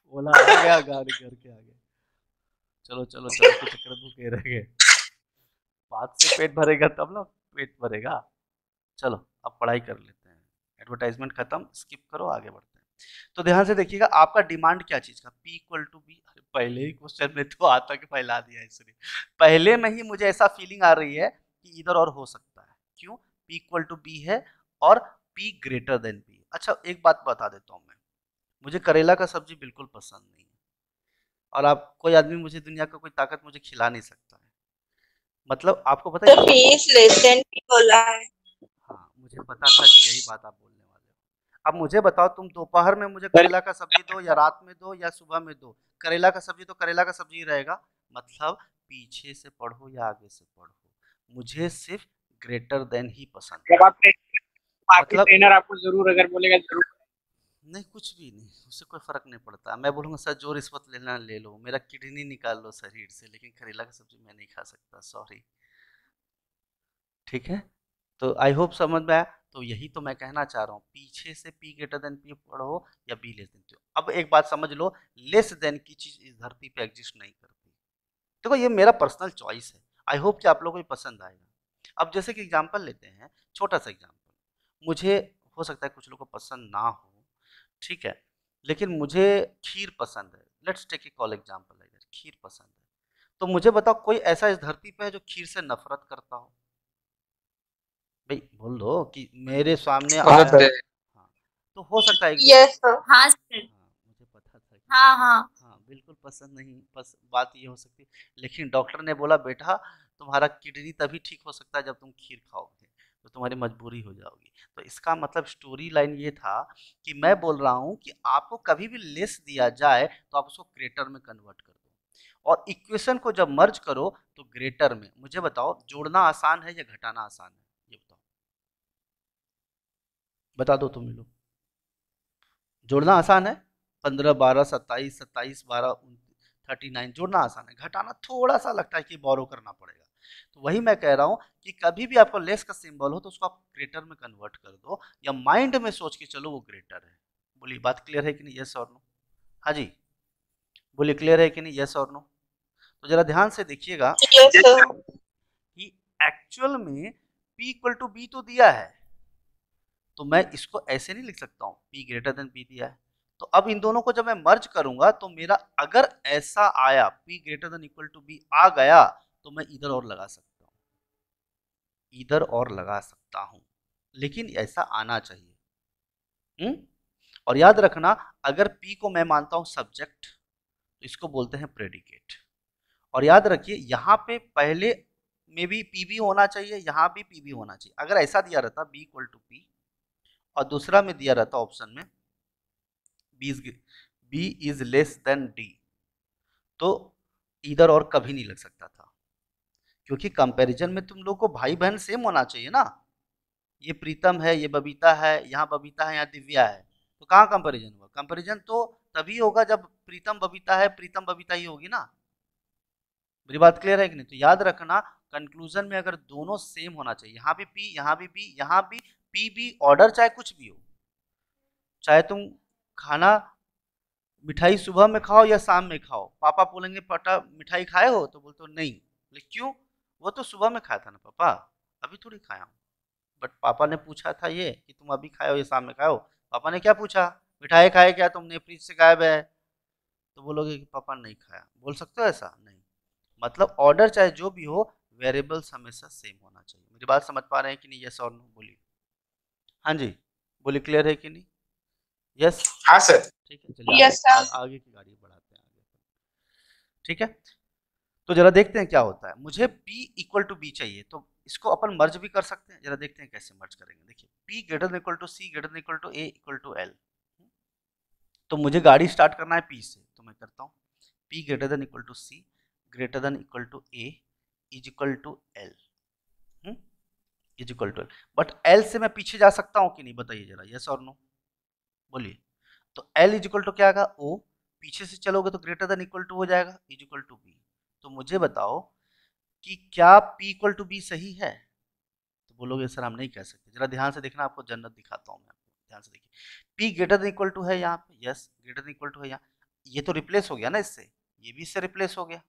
बोला आ गया गाड़ी घर के आगे, चलो चलो चलो के चक्कर में भूखे रह गए। बात से पेट भरेगा तब ना, पेट भरेगा। चलो अब पढ़ाई कर लेते हैं, एडवर्टाइजमेंट खत्म, स्किप करो, आगे बढ़ते हैं। तो ध्यान से देखिएगा, आपका डिमांड क्या चीज का, P इक्वल टू बी, पहले ही क्वेश्चन में तो आता के फैला दिया इसने, पहले में ही मुझे ऐसा फीलिंग आ रही है कि इधर और हो सकता है, क्यों, P इक्वल टू बी है और P ग्रेटर देन बी। अच्छा एक बात बता देता हूँ मैं, मुझे करेला का सब्जी बिल्कुल पसंद नहीं है, और आप कोई आदमी मुझे दुनिया का कोई ताकत मुझे खिला नहीं सकता है, मतलब आपको पता है, P is less than P बोला है। हाँ मुझे पता था कि यही बात आप बोलने वाले हो। अब मुझे बताओ, तुम दोपहर में मुझे करेला का सब्जी दो, या रात में दो, या सुबह में दो, करेला का सब्जी तो करेला का सब्जी ही रहेगा, मतलब पीछे से पढ़ो या आगे से पढ़ो, मुझे सिर्फ ग्रेटर देन ही पसंद है। जब आपके मतलब ट्रेनर आपको जरूर अगर बोलेगा जरूर, नहीं, कुछ भी नहीं, उससे कोई फर्क नहीं पड़ता, मैं बोलूँगा सर जो रिश्वत लेना ले लो, मेरा किडनी निकाल लो शरीर से, लेकिन करेला का सब्जी मैं नहीं खा सकता, सॉरी। ठीक है, तो आई होप समझ में आया। तो यही तो मैं कहना चाह रहा हूँ, पीछे से P ग्रेटर देन P पढ़ो या B लेस देन P। अब एक बात समझ लो, लेस देन की चीज इस धरती पे एग्जिस्ट नहीं करती। देखो ये मेरा पर्सनल चॉइस है, आई होप कि आप लोगों को पसंद आएगा। अब जैसे कि एग्जांपल लेते हैं, छोटा सा एग्जांपल, मुझे हो सकता है कुछ लोगों को पसंद ना हो, ठीक है, लेकिन मुझे खीर पसंद है, let's take a call example, खीर पसंद है, तो मुझे बताओ कोई ऐसा इस धरती पे है जो खीर से नफरत करता हो? भाई बोल दो कि मेरे सामने आया, गलत है. हाँ, तो हो सकता है एक दो, यस सर। हाँ सर। हाँ मुझे पता था कि हाँ हाँ। हाँ बिल्कुल पसंद नहीं, बस बात ये हो सकती है, लेकिन डॉक्टर ने बोला बेटा तुम्हारा किडनी तभी ठीक हो सकता है जब तुम खीर खाओगे, तो तुम्हारी मजबूरी हो जाओगी। तो इसका मतलब स्टोरी लाइन ये था कि मैं बोल रहा हूँ कि आपको कभी भी लेस दिया जाए तो आप उसको ग्रेटर में कन्वर्ट कर दो, और इक्वेशन को जब मर्ज करो तो ग्रेटर में। मुझे बताओ जोड़ना आसान है या घटाना आसान है, ये बताओ, बता दो तुम लोग। जोड़ना आसान है, 15 12 27 27 12 39 जोड़ना आसान है, घटाना थोड़ा सा लगता है कि बोरो करना पड़ेगा। तो वही मैं कह रहा हूँ कि कभी भी आपको लेस का सिंबल हो तो उसको आप ग्रेटर में कन्वर्ट कर दो, या माइंड में सोच के चलो वो ग्रेटर है। बोलिए बात क्लियर है कि नहीं, यस और नो? हाँ जी, बोलिए क्लियर है कि नहीं, यस और नो। तो जरा ध्यान से देखिएगा यस सर। कि एक्चुअल में P इक्वल टू बी तो दिया है, तो मैं इसको ऐसे नहीं लिख सकता हूँ P ग्रेटर देन बी दिया है। तो अब इन दोनों को जब मैं मर्ज करूंगा तो मेरा अगर ऐसा आया P greater than equal to B आ गया तो मैं इधर और लगा सकता हूँ, इधर और लगा सकता हूँ, लेकिन ऐसा आना चाहिए। और याद रखना, अगर P को मैं मानता हूँ सब्जेक्ट तो इसको बोलते हैं प्रेडिकेट। और याद रखिए यहाँ पे पहले में भी P भी होना चाहिए, यहाँ भी P भी होना चाहिए। अगर ऐसा दिया रहता B इक्वल टू P और दूसरा में दिया रहता ऑप्शन में B is less than D, तो इधर और कभी नहीं लग सकता था, क्योंकि कंपैरिजन में तुम लोग को भाई बहन सेम होना चाहिए ना। ये प्रीतम है, ये बबीता है, यहाँ बबीता है, यहाँ दिव्या है, तो कहाँ कंपैरिजन हुआ? कंपैरिजन तो तभी होगा जब प्रीतम बबीता है, प्रीतम बबीता ही होगी ना। मेरी बात क्लियर है कि नहीं? तो याद रखना, कंक्लूजन में अगर दोनों सेम होना चाहिए, यहाँ भी P, यहाँ भी P, यहाँ भी P भी ऑर्डर चाहे कुछ भी हो, चाहे तुम खाना मिठाई सुबह में खाओ या शाम में खाओ, पापा बोलेंगे पटा मिठाई खाए हो, तो बोलते हो नहीं, बोले क्यों? वो तो सुबह में खाया था ना पापा, अभी थोड़ी खाया हूँ। बट पापा ने पूछा था ये कि तुम अभी खाए हो या शाम में खाए हो, पापा ने क्या पूछा? मिठाई खाए क्या तुमने? फ्रिज से गायब है, तो बोलोगे कि पापा नहीं खाया। बोल सकते हो ऐसा? नहीं। मतलब ऑर्डर चाहे जो भी हो, वेरिएबल्स हमेशा सेम होना चाहिए। मेरी बात समझ पा रहे हैं कि नहीं? यस और नो बोलिए। हाँ जी बोलिए, क्लियर है कि नहीं? यस हाँ सर। ठीक है, चलिए यस सर। आगे की गाड़ी बढ़ाते हैं आगे। ठीक है, तो जरा देखते हैं क्या होता है। मुझे P इक्वल टू बी चाहिए, तो इसको अपन मर्ज भी कर सकते हैं। जरा देखते हैं कैसे मर्ज करेंगे। देखिए P greater than equal to C greater than equal to A equal to L। तो मुझे गाड़ी स्टार्ट करना है P से, तो मैं करता हूँ P greater than equal to C greater than equal to A is equal to L, is equal to L। But L से मैं पीछे जा सकता हूँ कि नहीं, बताइए जरा, यस और नो बोलिए। तो L इज इक्वल टू क्या आएगा? O, पीछे से चलोगे तो ग्रेटर देन इक्वल टू हो जाएगा इज इक्वल टू B। तो मुझे बताओ कि क्या P इक्वल टू बी सही है? तो बोलोगे सर हम नहीं कह सकते। जरा ध्यान से देखना, आपको जन्नत दिखाता हूँ मैं आपको, ध्यान से देखिए। P greater than equal to है यहाँ पे, yes greater than equal to है यहाँ, ये तो रिप्लेस हो गया ना इससे, ये भी इससे रिप्लेस हो गया।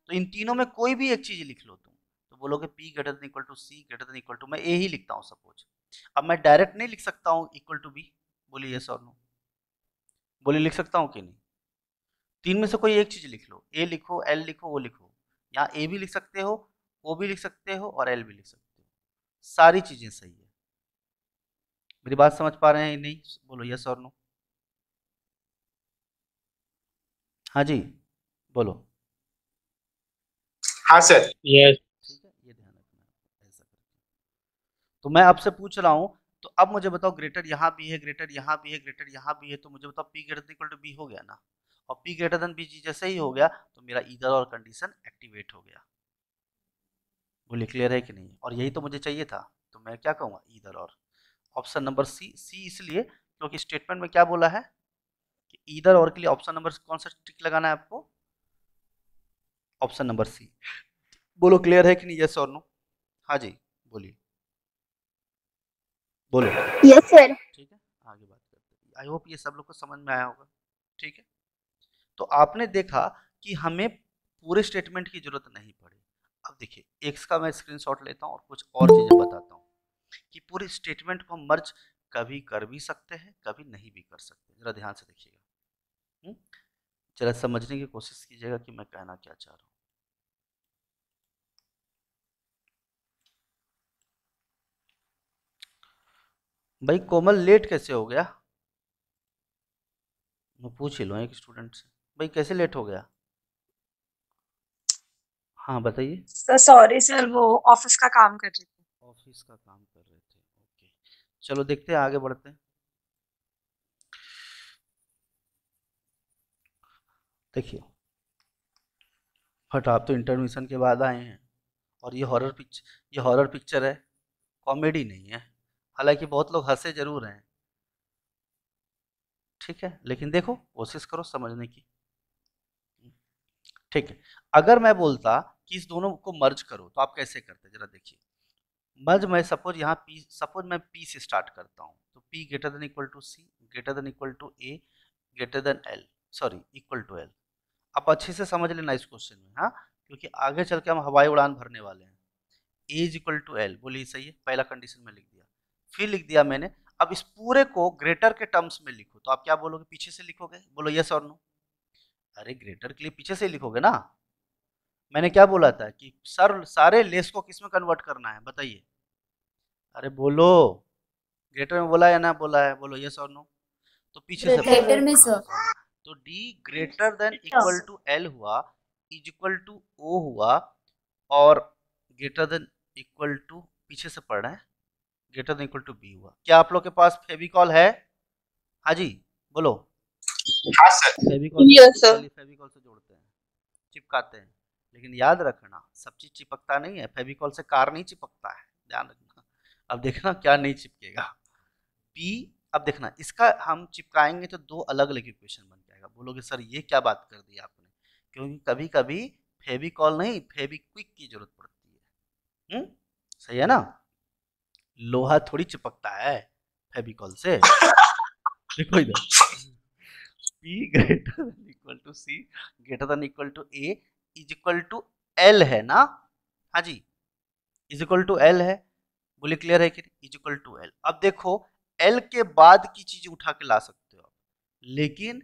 तो इन तीनों में कोई भी एक चीज लिख लो तुम, तो बोलोगे P greater than equal to C greater than equal to, मैं A ही लिखता हूँ सपोज। अब मैं डायरेक्ट नहीं लिख सकता हूँ इक्वल टू B, बोलिए यस और नो बोलिए, लिख सकता हूँ कि नहीं? तीन में से कोई एक चीज लिख लो, A लिखो, L लिखो, O लिखो। यहाँ A भी लिख सकते हो, O भी लिख सकते हो और L भी लिख सकते हो, सारी चीजें सही है। मेरी बात समझ पा रहे हैं नहीं? बोलो यस और नो। हाँ जी बोलो। हाँ सर। यस। ठीक है, ये ध्यान रखना ऐसा करके। तो मैं आपसे पूछ रहा हूँ, तो अब मुझे बताओ ग्रेटर यहाँ भी है, ग्रेटर यहाँ भी है, ग्रेटर यहाँ भी है, तो मुझे बताओ P greater than equal to B हो गया ना? और P ग्रेटर देन बी जैसे ही हो गया तो मेरा इधर और कंडीशन एक्टिवेट हो गया। बोलिए क्लियर है कि नहीं? और यही तो मुझे चाहिए था, तो मैं क्या कहूँगा? इधर और। ऑप्शन नंबर सी, सी इसलिए क्योंकि स्टेटमेंट में क्या बोला है कि इधर और के लिए ऑप्शन नंबर कौन सा टिक लगाना है आपको? Option number C. बोलो क्लियर है कि नहीं? यस और नो। हाँ जी बोलिए, बोलो। Yes sir. ठीक है, आगे बात करते हैं। आई होप ये सब लोग को समझ में आया होगा। ठीक है, तो आपने देखा कि हमें पूरे स्टेटमेंट की जरूरत नहीं पड़ी। अब देखिए एक्स का मैं स्क्रीनशॉट लेता हूँ और कुछ और चीजें बताता हूँ कि पूरे स्टेटमेंट को मर्ज कभी कर भी सकते हैं, कभी नहीं भी कर सकते। जरा ध्यान से देखिएगा, जरा समझने की कोशिश कीजिएगा कि मैं कहना क्या चाह रहा हूँ। भाई कोमल लेट कैसे हो गया? मैं पूछ ही लो एक स्टूडेंट से, भाई कैसे लेट हो गया? हाँ बताइए। सर सॉरी सर, वो ऑफिस का काम कर रही थी। ऑफिस का काम कर रहे थे, ओके। चलो देखते हैं, आगे बढ़ते हैं। देखिए बट आप तो इंटरमिशन के बाद आए हैं और ये हॉरर पिक्चर है, कॉमेडी नहीं है। हालांकि बहुत लोग हंसे जरूर हैं, ठीक है, लेकिन देखो कोशिश करो समझने की। ठीक है, अगर मैं बोलता कि इस दोनों को मर्ज करो तो आप कैसे करते? जरा देखिए, मर्ज मैं सपोज मैं P से स्टार्ट करता हूँ, तो P greater than equal to C greater than equal to A greater than L, sorry equal to L। आप अच्छे से समझ लेना इस क्वेश्चन में, हाँ, क्योंकि आगे चल के हम हवाई उड़ान भरने वाले हैं। ए इज इक्वल टू एल, बोलिए सही है, पहला कंडीशन में लिख दिया, फिर लिख दिया मैंने। अब इस पूरे को ग्रेटर के टर्म्स में लिखो, तो आप क्या बोलोगे, पीछे से लिखोगे, बोलो यस और नो। अरे ग्रेटर के लिए पीछे से लिखोगे ना, मैंने क्या बोला था कि सर सारे लेस को किस में कन्वर्ट करना है, बताइए। अरे बोलो, ग्रेटर में बोला या ना बोला है, बोलो यस और नो। तो पीछे से ग्रेटर में सर। तो D greater than equal to L हुआ, इज इक्वल टू ओ हुआ, और ग्रेटर देन इक्वल टू पीछे से पढ़ रहे हैं, greater than equal to B हुआ। क्या आप लोग के पास फेविकॉल है? हाँ जी बोलो। हाँ sir. Fevicol Yes, sir. Fevicol से जोड़ते हैं, चिपकाते हैं, लेकिन याद रखना सब चीज चिपकता नहीं है, फेविकॉल से कार नहीं चिपकता है, ध्यान रखना। अब देखना क्या नहीं चिपकेगा, पी। अब देखना इसका हम चिपकाएंगे तो दो अलग अलग इक्वेशन बन जाएगा, बोलोगे सर ये क्या बात कर दी आपने, क्योंकि कभी कभी फेविकॉल नहीं फेविक्विक की जरूरत पड़ती है। सही है ना, लोहा थोड़ी चिपकता है फेविकॉल से। देखो इधर, P greater than equal to C greater than equal to A is equal to L है ना, हाँ जी, इज इक्वल टू L है, बोले क्लियर है कि इज इक्वल टू L। अब देखो L के बाद की चीज उठा के ला सकते हो, लेकिन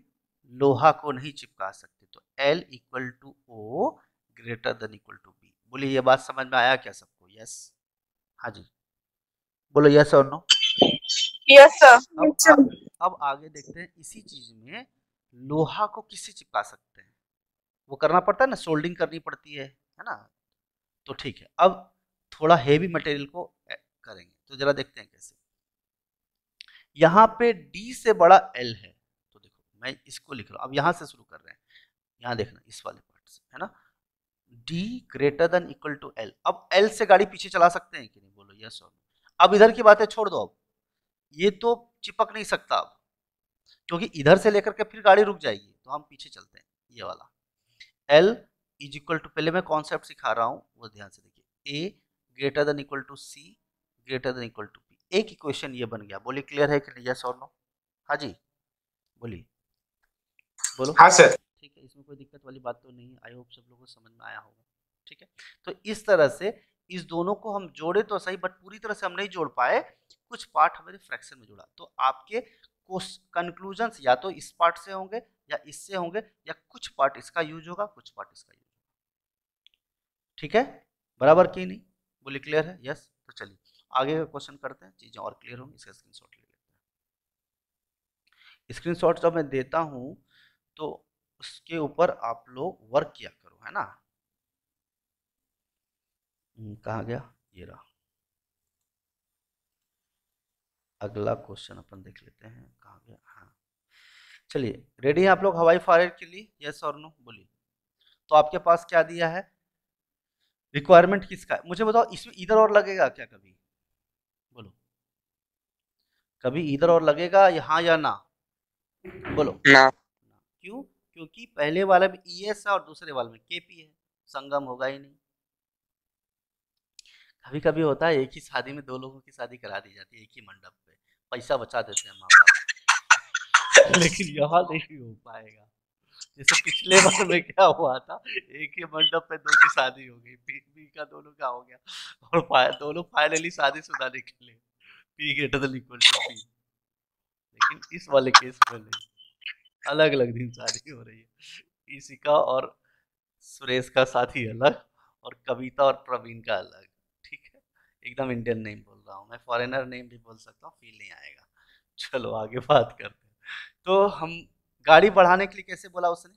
लोहा को नहीं चिपका सकते, तो L equal to O greater than equal to B। बोलिए ये बात समझ में आया क्या सबको? यस, हाँ जी, बोलो यस और नो। Yes sir. अब आगे देखते हैं, इसी चीज में लोहा को किससे चिपका सकते हैं, वो करना पड़ता है ना, सोल्डिंग करनी पड़ती है ना। तो ठीक है, अब थोड़ा हेवी मटेरियल को करेंगे, तो जरा देखते हैं कैसे। यहाँ पे D से बड़ा L है, तो देखो मैं इसको लिख रहा हूँ, अब यहाँ से शुरू कर रहे हैं, यहाँ देखना इस वाले पार्ट से, है ना, D greater than equal to L। अब L से गाड़ी पीछे चला सकते हैं कि नहीं, बोलो यस और नो। अब इधर की बातें छोड़ दो, अब ये तो चिपक नहीं सकता अब, क्योंकि इधर से लेकर के फिर गाड़ी रुक जाएगी, तो हम पीछे चलते हैं, ये वाला L इज इक्वल टू, पहले मैं कॉन्सेप्ट सिखा रहा हूँ वो ध्यान से देखिए, A greater than equal to C greater than equal to B। एक इक्वेशन ये बन गया, बोलिए क्लियर है कि नहीं, यस और नो। हाँ जी बोलिए, बोलो। हाँ सर। ठीक है, इसमें कोई दिक्कत वाली बात तो नहीं है, आई होप सब लोगों को समझ में आया होगा। ठीक है, तो इस तरह से इस दोनों को हम जोड़े तो सही, बट पूरी तरह से हम नहीं जोड़ पाए, कुछ पार्ट हमारे फ्रैक्शन में जोड़ा, तो आपके कंक्लूजन्स या तो इस पार्ट से होंगे या इससे होंगे, या कुछ पार्ट इसका यूज होगा कुछ पार्ट इसका यूज होगा। ठीक है, बराबर की नहीं, बोलिए क्लियर है, यस। तो चलिए आगे का क्वेश्चन करते हैं, चीजें और क्लियर होंगी, इसका स्क्रीनशॉट ले लेते हैं। स्क्रीनशॉट जब मैं देता हूं तो उसके ऊपर आप लोग वर्क किया करो, है ना। कहाँ गया, ये रहा। अगला क्वेश्चन अपन देख लेते हैं, कहाँ गया, हाँ चलिए, रेडी हैं आप लोग हवाई फायर के लिए, यस और नो बोलिए। तो आपके पास क्या दिया है, रिक्वायरमेंट किसका है मुझे बताओ, इसमें इधर और लगेगा क्या कभी, बोलो, कभी इधर और लगेगा यहाँ या ना, बोलो ना। क्यों, क्योंकि पहले वाले में ES है और दूसरे वाले में KP है, संगम होगा ही नहीं। कभी कभी होता है एक ही शादी में दो लोगों की शादी करा दी जाती है एक ही मंडप पे, पैसा बचा देते हैं माँ बाप, लेकिन यहाँ नहीं हो पाएगा। जैसे पिछले बार में क्या हुआ था, एक ही मंडप पे दो की शादी हो गई, बी का दोनों का हो गया, और दोनों फाइनली शादीशुदा निकले, P greater than equal to P। लेकिन इस वाले केस में नहीं, अलग अलग दिन शादी हो रही है, इशिका और सुरेश का साथी अलग, और कविता और प्रवीण का अलग। ठीक है, एकदम इंडियन नेम बोल रहा हूँ मैं, फॉरेनर नेम भी बोल सकता हूँ, फील नहीं आएगा। चलो आगे बात करते हैं। तो हम गाड़ी बढ़ाने के लिए कैसे बोला उसने,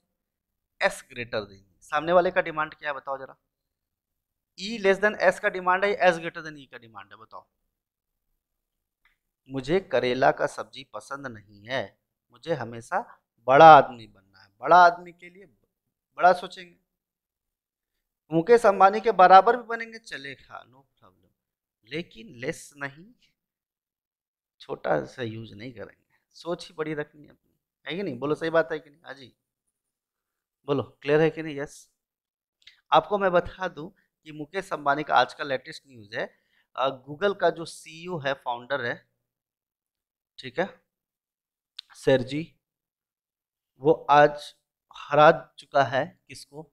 S ग्रेटर देन, सामने वाले का डिमांड क्या है बताओ जरा, E लेस देन S का डिमांड है, S ग्रेटर देन E का डिमांड है, बताओ। मुझे करेला का सब्जी पसंद नहीं है, मुझे हमेशा बड़ा आदमी बनना है, बड़ा आदमी के लिए बड़ा सोचेंगे, मुकेश अंबानी के बराबर भी बनेंगे चलेगा, नो प्रॉब्लम, लेकिन लेस नहीं, छोटा सा यूज नहीं करेंगे, सोच ही बड़ी रखनी है अपनी, है कि नहीं, बोलो सही बात है कि नहीं, हाँ जी बोलो, क्लियर है कि नहीं, यस। आपको मैं बता दूं कि मुकेश अंबानी का आज का लेटेस्ट न्यूज है, गूगल का जो CEO है, फाउंडर है, ठीक है, सर जी, वो आज हरा चुका है किसको,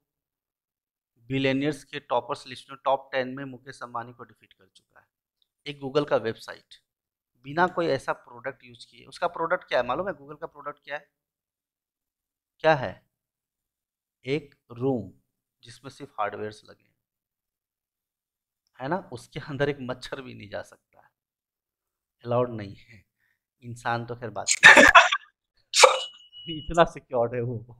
बिलियनियर्स के टॉपर्स लिस्ट में टॉप 10 में मुकेश अंबानी को डिफीट कर चुका है। एक गूगल का वेबसाइट बिना कोई ऐसा प्रोडक्ट यूज किए, उसका प्रोडक्ट क्या है मालूम है? गूगल का प्रोडक्ट क्या है? क्या है? एक रूम जिसमें सिर्फ हार्डवेयर लगे हैं, है ना, उसके अंदर एक मच्छर भी नहीं जा सकता है, अलाउड नहीं है। इंसान तो खैर बात इतना सिक्योर्ड है वो।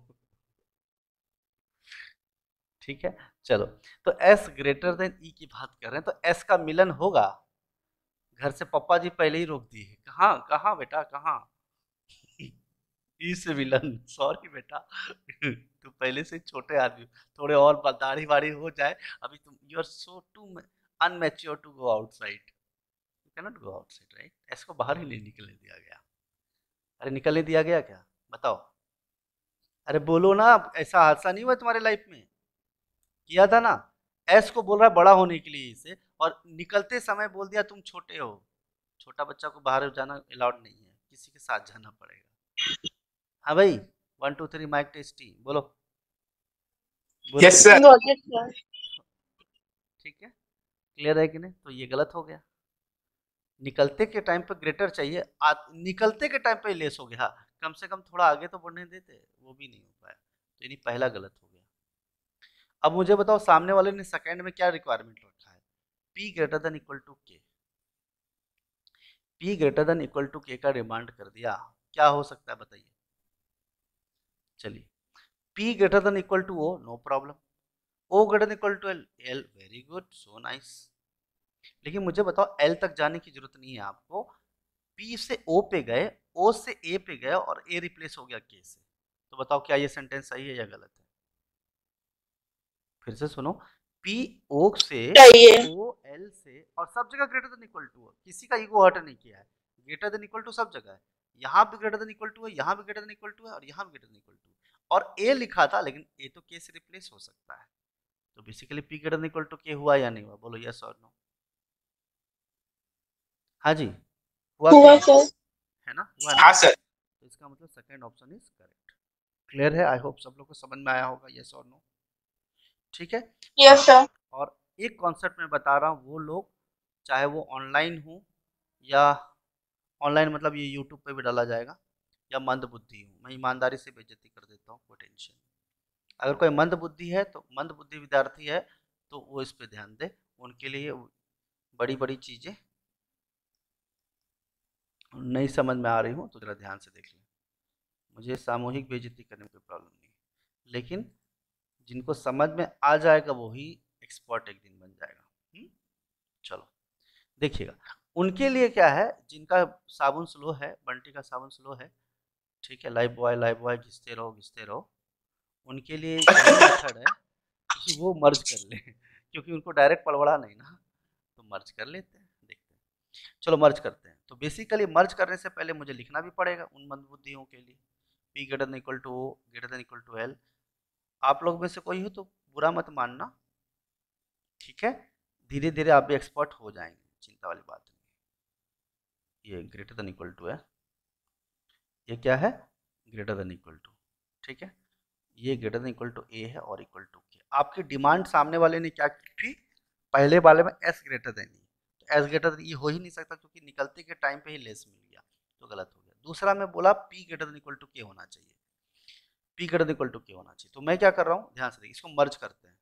ठीक है, चलो, तो s ग्रेटर देन e की बात कर रहे हैं, तो s का मिलन होगा। घर से पप्पा जी पहले ही रोक दिए, कहाँ कहाँ बेटा कहाँ, ई से विलन, सॉरी बेटा तू पहले से छोटे आदमी, थोड़े और दाढ़ी वाड़ी हो जाए, अभी तुम you are so too unmature to go outside, you can not go outside, right? एस को बाहर ही नहीं निकलने दिया गया। अरे निकलने दिया गया क्या, बताओ? अरे बोलो ना, ऐसा हादसा नहीं हुआ तुम्हारे लाइफ में? किया था ना? एस को बोल रहा है बड़ा होने के लिए इसे, और निकलते समय बोल दिया तुम छोटे हो। छोटा बच्चा को बाहर जाना अलाउड नहीं है, किसी के साथ जाना पड़ेगा। हाँ भाई, 1 2 3 माइक टेस्टी, बोलो बोलो। Yes sir. Got it, sir. ठीक है, क्लियर है कि नहीं? तो ये गलत हो गया। निकलते के टाइम पे ग्रेटर चाहिए, निकलते के टाइम पे लेस हो गया, कम से कम थोड़ा आगे तो बढ़ने देते, वो भी नहीं हो पाया, तो यानी पहला गलत हो गया। अब मुझे बताओ, सामने वाले ने सेकंड में क्या रिक्वायरमेंट रखा है? p greater than equal to k, p greater than equal to k का डिमांड कर दिया, क्या हो सकता है बताइए? चलिए, p greater than equal to o, no problem, o greater than equal to l, l very good, so nice. लेकिन मुझे बताओ, l तक जाने की जरूरत नहीं है आपको, p से o पे गए, o से a पे गए, और a रिप्लेस हो गया k से, तो बताओ क्या ये सेंटेंस सही है या गलत है? फिर से सुनो, p o से चाहिए। o l से, और सब जगह ग्रेटर देन इक्वल टू है, किसी का ईगो हर्ट नहीं किया है, ग्रेटर देन इक्वल टू सब जगह है, यहाँ भी ग्रेटर देन इक्वल टू है, यहाँ भी ग्रेटर देन इक्वल टू है, और यहाँ भी ग्रेटर देन इक्वल टू है, और a लिखा था, लेकिन a तो k से रिप्लेस हो सकता है, तो basically p greater than equal to k हुआ या नहीं हुआ, बोलो यस और नो? हाँ जी, हुआ हुआ कि नहीं? सर। है ना, हुआ ना? हाँ सर। तो इसका मतलब second option is correct. Clear है? आई होप सब लोग को समझ में आया होगा, यस और नो? ठीक है, Yes, sir. और एक कॉन्सेप्ट मैं बता रहा हूँ, वो लोग चाहे वो ऑनलाइन हो, या ऑनलाइन मतलब ये यूट्यूब पे भी डाला जाएगा, या मंद बुद्धि हो, मैं ईमानदारी से बेइज्जती कर देता हूँ, कोई टेंशन नहीं। अगर कोई मंद बुद्धि है, तो मंद बुद्धि विद्यार्थी है, तो वो इस पे ध्यान दे, उनके लिए बड़ी बड़ी चीज़ें नहीं समझ में आ रही हूँ तो जरा ध्यान से देख लें, मुझे सामूहिक बेइज्जती करने में कोई प्रॉब्लम नहीं है, लेकिन जिनको समझ में आ जाएगा वही एक्सपर्ट एक दिन बन जाएगा। चलो देखिएगा, उनके लिए क्या है, जिनका साबुन स्लो है, बंटी का साबुन स्लो है, ठीक है, लाइफ बॉय घिसते रहो, उनके लिए यही मेथड है कि वो मर्ज कर ले क्योंकि उनको डायरेक्ट पड़बड़ा नहीं ना, तो मर्ज कर लेते हैं, देखते हैं। चलो मर्ज करते हैं, तो बेसिकली मर्ज करने से पहले मुझे लिखना भी पड़ेगा उन मंदबुद्धियों के लिए, p greater than equal to o greater than equal to l। आप लोग में से कोई हो तो बुरा मत मानना, ठीक है, धीरे धीरे आप भी एक्सपर्ट हो जाएंगे, चिंता वाली बात नहीं। ये ग्रेटर देन इक्वल टू है, ये क्या है, ग्रेटर देन इक्वल टू, ठीक है, ये ग्रेटर देन इक्वल टू ए है और इक्वल टू के। आपकी डिमांड सामने वाले ने क्या की थी, पहले वाले में एस ग्रेटर देन ई, तो एस ग्रेटर देन ई हो ही नहीं सकता क्योंकि निकलते के टाइम पे ही लेस मिल गया, तो गलत हो गया। दूसरा मैं बोला P greater than equal to K होना चाहिए, P greater than equal to K होना चाहिए, तो मैं क्या कर रहा हूँ, ध्यान से देखिए, इसको मर्ज करते हैं,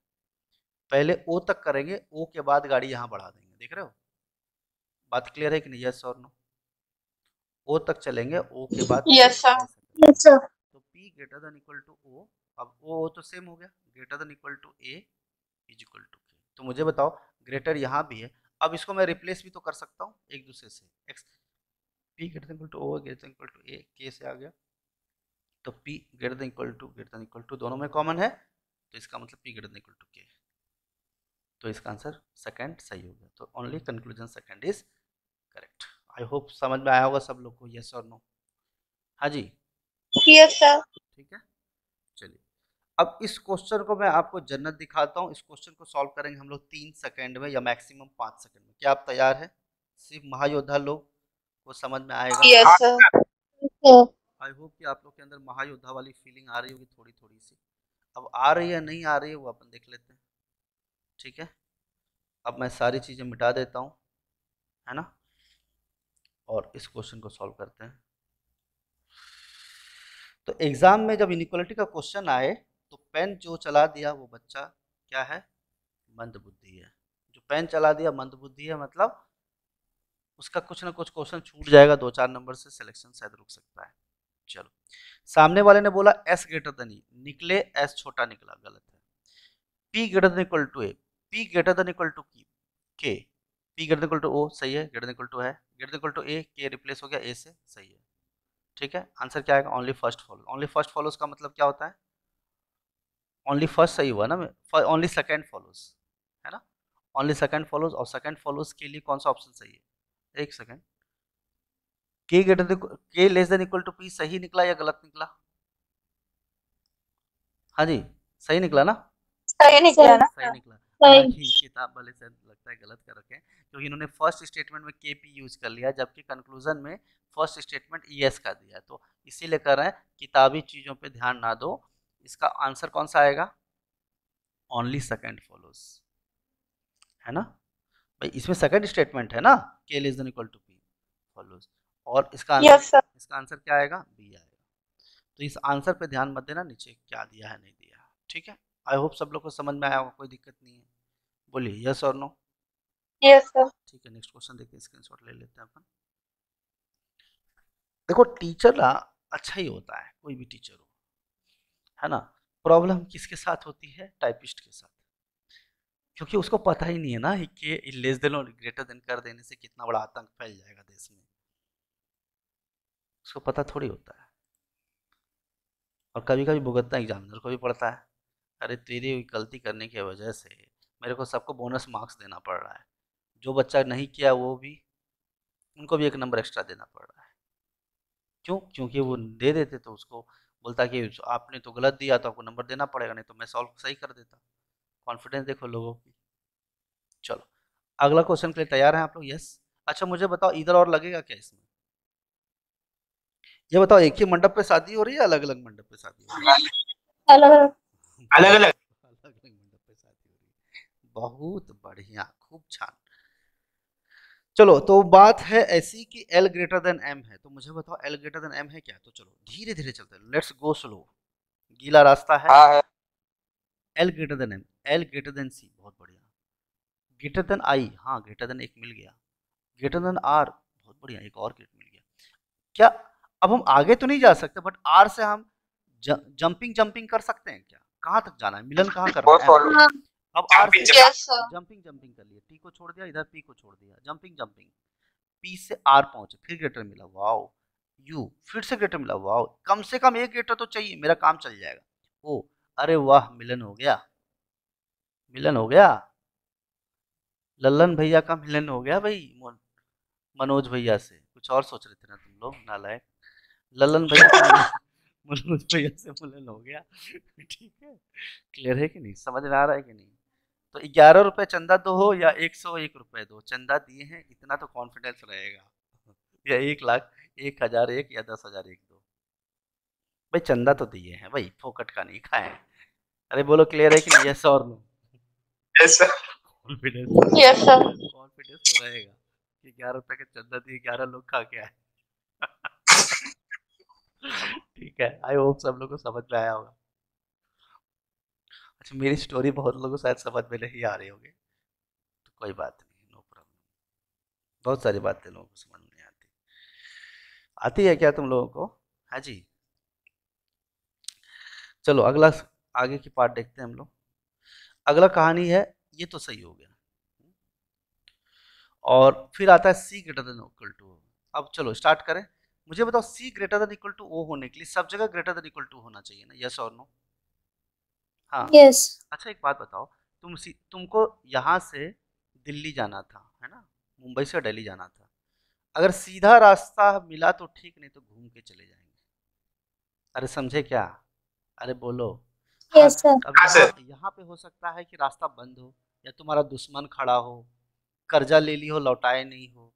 पहले ओ तक करेंगे, ओ के बाद गाड़ी यहाँ बढ़ा देंगे, देख रहे हो बात क्लियर है कि नहीं, यस और नो? ओ तक चलेंगे, ओ के बाद Yes, sir. ऐसे Yes, sir. तो p greater than equal to o, अब o तो सेम हो गया, greater than equal to a is equal to k। तो मुझे बताओ, ग्रेटर यहाँ भी है, अब इसको मैं रिप्लेस भी तो कर सकता हूँ एक दूसरे से, x p greater than equal to o greater than equal to a, k से आ गया, तो p greater than equal to दोनों में कॉमन है, तो इसका मतलब p greater than equal to k, तो इसका आंसर सेकंड सही हो गया, तो only conclusion second is correct. I hope समझ में आया होगा सब लोग को, यस और नो? हाँ जी, Yes, sir. ठीक है, चलिए अब इस क्वेश्चन को मैं आपको जन्नत दिखाता हूँ, इस क्वेश्चन को सॉल्व करेंगे हम लोग 3 सेकंड में या मैक्सिमम 5 सेकंड में, क्या आप तैयार हैं? सिर्फ महायोद्धा लोग को समझ में आएगा, Yes, sir. Yes, sir. I hope कि आप लोग के अंदर महायोद्धा वाली फीलिंग आ रही होगी थोड़ी थोड़ी सी। अब आ रही है नहीं आ रही है वो अपन देख लेते हैं, ठीक है। अब मैं सारी चीज़ें मिटा देता हूँ, है ना, और इस क्वेश्चन को सॉल्व करते हैं। तो एग्जाम में जब इनइक्वालिटी का क्वेश्चन आए तो पेन जो चला दिया वो बच्चा क्या है, मंदबुद्धि है। जो पेन चला दिया मंदबुद्धि है, मतलब उसका कुछ ना कुछ क्वेश्चन छूट जाएगा, 2-4 नंबर से सिलेक्शन शायद रुक सकता है। चलो, सामने वाले ने बोला एस ग्रेटर देन ई, निकले एस छोटा निकला, गलत है। P greater than equal to A, P greater than equal to K, P greater than equal to O, सही है, ग्रेटर देन इक्वल टू है, greater than equal to A, के रिप्लेस हो गया ए से, सही है, ठीक है। आंसर क्या आएगा, only first follow. Only first follows का मतलब क्या होता है, ओनली फर्स्ट सही हुआ ना, ओनली सेकंड फॉलोज, है ना, ओनली सेकंड फॉलोज। और सेकंड फॉलोज के लिए कौन सा ऑप्शन सही है, एक second, K greater than K less than equal to P सही निकला या गलत निकला, हाँ जी सही निकला ना, सही निकला ना? सही निकला। सही। हालांकि किताब वाले से लगता है गलत कर रखे हैं, क्योंकि इन्होंने फर्स्ट स्टेटमेंट में के पी यूज कर लिया, जबकि कंक्लूजन में फर्स्ट स्टेटमेंट ई एस का दिया है। तो इसीलिए कर रहे हैं किताबी चीजों पे ध्यान ना दो। इसका आंसर कौन सा आएगा, ओनली सेकंड फॉलोज, है ना भाई, इसमें सेकंड स्टेटमेंट है ना, K less than equal to P follows, और इसका आंसर यस सर। इसका आंसर क्या आएगा, बी आएगा। तो इस आंसर पे ध्यान मत देना, नीचे क्या दिया है नहीं दिया, ठीक है। आई होप सब लोग को समझ में आया होगा, कोई दिक्कत नहीं है, बोलिए यस और नो। Yes sir. ठीक है, नेक्स्ट क्वेश्चन देखते हैं, स्क्रीनशॉट ले लेते हैं अपन। देखो टीचर ना अच्छा ही होता है, कोई भी टीचर हो, है ना। प्रॉब्लम किसके साथ होती है, टाइपिस्ट के साथ, क्योंकि उसको पता ही नहीं है ना कि लेस देन और ग्रेटर देन कर देने से कितना बड़ा आतंक फैल जाएगा देश में, उसको पता थोड़ी होता है। और कभी कभी भुगतना एग्जामिनर को भी पड़ता है, अरे तेरी गलती करने की वजह से मेरे को सबको बोनस मार्क्स देना पड़ रहा है, जो बच्चा नहीं किया वो भी, उनको भी 1 नंबर एक्स्ट्रा देना पड़ रहा है। क्यों, क्योंकि वो दे देते तो उसको बोलता कि आपने तो गलत दिया तो आपको नंबर देना पड़ेगा, नहीं तो मैं सॉल्व सही कर देता। कॉन्फिडेंस देखो लोगों की। चलो अगला क्वेश्चन के लिए तैयार हैं आप लोग, यस। अच्छा मुझे बताओ इधर और लगेगा क्या इसमें, ये बताओ एक ही मंडप पे शादी हो रही है, अलग अलग मंडप पे शादी हो रही है, अलग अलग। अलग अलग। अलग अलग मंडप पे शादी हो रही है, बहुत बढ़िया, खूब छान। चलो तो बात है ऐसी कि L ग्रेटर देन M है, तो मुझे बताओ L ग्रेटर देन M है क्या। तो चलो धीरे धीरे चलते हैं, लेट्स गो स्लो, गीला रास्ता है। हाँ है। L greater then M, L greater then C, बहुत बढ़िया। ग्रेटर देन I, हाँ ग्रेटर देन एक मिल गया। ग्रेटर देन R, बहुत बढ़िया, एक और गेट मिल गया। क्या अब हम आगे तो नहीं जा सकते, बट R से हम जंपिंग जंपिंग कर सकते हैं क्या, कहाँ तक जाना है, मिलन कहाँ करना बहुत है, फॉलो। हाँ। अब R से यस सर। जंपिंग जंपिंग कर लिया, T को छोड़ दिया, इधर P को छोड़ दिया, जंपिंग जंपिंग, P से R पहुंचे, फिर ग्रेटर मिला, वाओ, U फिर से ग्रेटर मिला, वाओ, कम से कम एक ग्रेटर तो चाहिए, मेरा काम चल जाएगा। ओ अरे वाह, मिलन हो गया, मिलन हो गया, लल्लन भैया का मिलन हो गया भाई, मनोज भैया से। कुछ और सोच रहे थे ना तुम लोग नालायक, लल्लन भैया का मनोज भैया से मिलन हो गया, ठीक है। क्लियर है कि नहीं, समझ में आ रहा है कि नहीं। तो 11 रुपए चंदा दो हो या 101 रुपए दो, चंदा दिए हैं इतना तो कॉन्फिडेंस रहेगा, या 1 लाख 1,000 एक या 10,000 एक दो, भाई चंदा तो दिए हैं भाई, फोकट का नहीं खाए। अरे बोलो क्लियर है कि नहीं, यस और no. Yes sir. Confidence, yes sir. Confidence तो रहेगा कि 11 रुपए का चंदा दिए, 11 लोग खा के आए। ठीक है, आई होप सब लोग को समझ में आया होगा। अच्छा मेरी स्टोरी बहुत लोगों को शायद समझ में नहीं आ रही होगी, तो कोई बात नहीं, नो प्रॉब्लम। बहुत सारी बातें लोगों को समझ में नहीं आती, आती है क्या तुम लोगों को, हाँ जी। चलो अगला, आगे की पार्ट देखते हैं हम लोग। अगला कहानी है, ये तो सही हो गया, और फिर आता है C greater than equal to. अब चलो स्टार्ट करें, मुझे बताओ C greater than equal to O होने के लिए सब जगह ग्रेटर देन इक्वल टू होना चाहिए ना, यस और नो। हाँ यस। अच्छा एक बात बताओ, तुमको यहाँ से दिल्ली जाना था, है ना, मुंबई से दिल्ली जाना था, अगर सीधा रास्ता मिला तो ठीक, नहीं तो घूम के चले जाएंगे। अरे समझे क्या, अरे बोलो। हाँ, यस सर। अब हाँ सर। यहाँ पे हो सकता है कि रास्ता बंद हो, या तुम्हारा दुश्मन खड़ा हो, कर्जा ले ली हो लौटाए नहीं हो,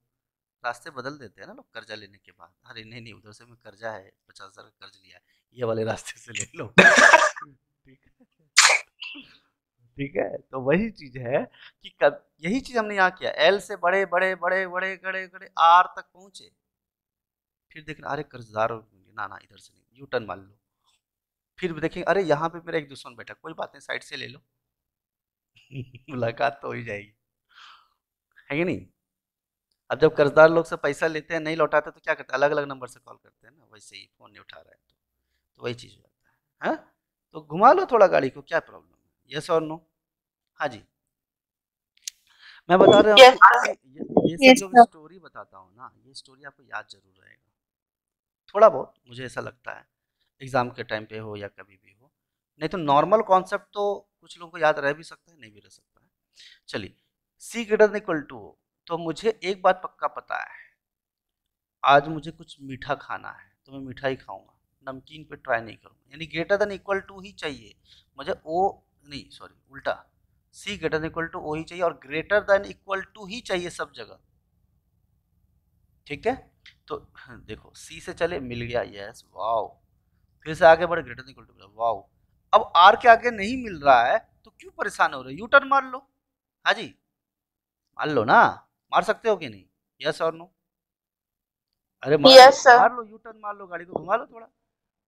रास्ते बदल देते हैं ना लोग कर्जा लेने के बाद, अरे नहीं नहीं उधर से मैं कर्जा है 50,000 का कर्ज लिया है, ये वाले रास्ते से ले लो। ठीक है, ठीक है, तो वही चीज है कि यही चीज हमने यहाँ किया, एल से बड़े बड़े बड़े बड़े बड़े बड़े आर तक पहुंचे, फिर देखना अरे कर्जदार ना ना इधर से नहीं, यू टर्न मान लो, फिर देखेंगे अरे यहाँ पे मेरा एक दुश्मन बैठा, कोई बात नहीं साइड से ले लो। मुलाकात तो हो ही जाएगी, है कि नहीं। अब जब कर्जदार लोग से पैसा लेते हैं नहीं लौटाते तो क्या करते हैं, अलग अलग नंबर से कॉल करते हैं ना, वैसे ही फोन नहीं उठा रहा है तो वही चीज हो जाता है। हाँ तो घुमा लो थोड़ा गाड़ी को, क्या प्रॉब्लम है, यस और नो। हाँ जी, मैं बता रहा हूँ Yes, ये सब जो स्टोरी बताता हूँ ना, ये स्टोरी आपको याद जरूर रहेगा थोड़ा बहुत, मुझे ऐसा लगता है एग्जाम के टाइम पे हो या कभी भी हो, नहीं तो नॉर्मल कॉन्सेप्ट तो कुछ लोगों को याद रह भी सकता है नहीं भी रह सकता है। चलिए सी ग्रेटर देन इक्वल टू हो तो मुझे एक बात पक्का पता है, आज मुझे कुछ मीठा खाना है तो मैं मीठा ही खाऊंगा, नमकीन पे ट्राई नहीं करूंगा, यानी ग्रेटर देन इक्वल टू ही चाहिए मुझे, ओ नहीं सॉरी उल्टा, C greater than equal to O ही चाहिए और ग्रेटर देन इक्वल टू ही चाहिए सब जगह। ठीक है, तो देखो सी से चले मिल गया, यस वाओ, फिर से आगे बढ़े greater than equal to Y, अब आर के आगे नहीं मिल रहा है तो क्यों परेशान हो रहे हो, यू टर्न मार लो। हाँ जी मान लो ना, मार सकते हो कि नहीं, यस और नो। अरे Yes, sir. मार लो यू टर्न मार लो, गाड़ी को घुमा लो थोड़ा,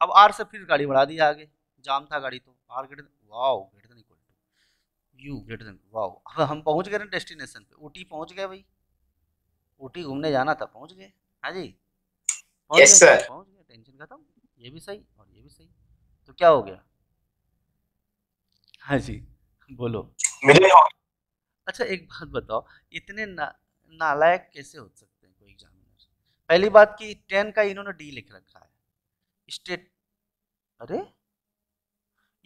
अब आर से फिर गाड़ी बढ़ा दी आगे, जाम था गाड़ी तो R greater Y greater than equal to U greater than Y, अब हम पहुंच गए ना डेस्टिनेशन पे, ऊटी पहुंच गए भाई, ऊटी घूमने जाना था पहुंच गए। हाँ जी पहुंच Yes, गए, sir. पहुंच गए, टेंशन खत्म, ये भी सही और ये भी सही, तो क्या हो गया। हाँ जी बोलो। मिले अच्छा एक बात बताओ, इतने नालायक कैसे हो सकते हैं कोई एग्जामिनर। पहली बात कि 10 का इन्होंने डी लिख रखा है स्टेट, अरे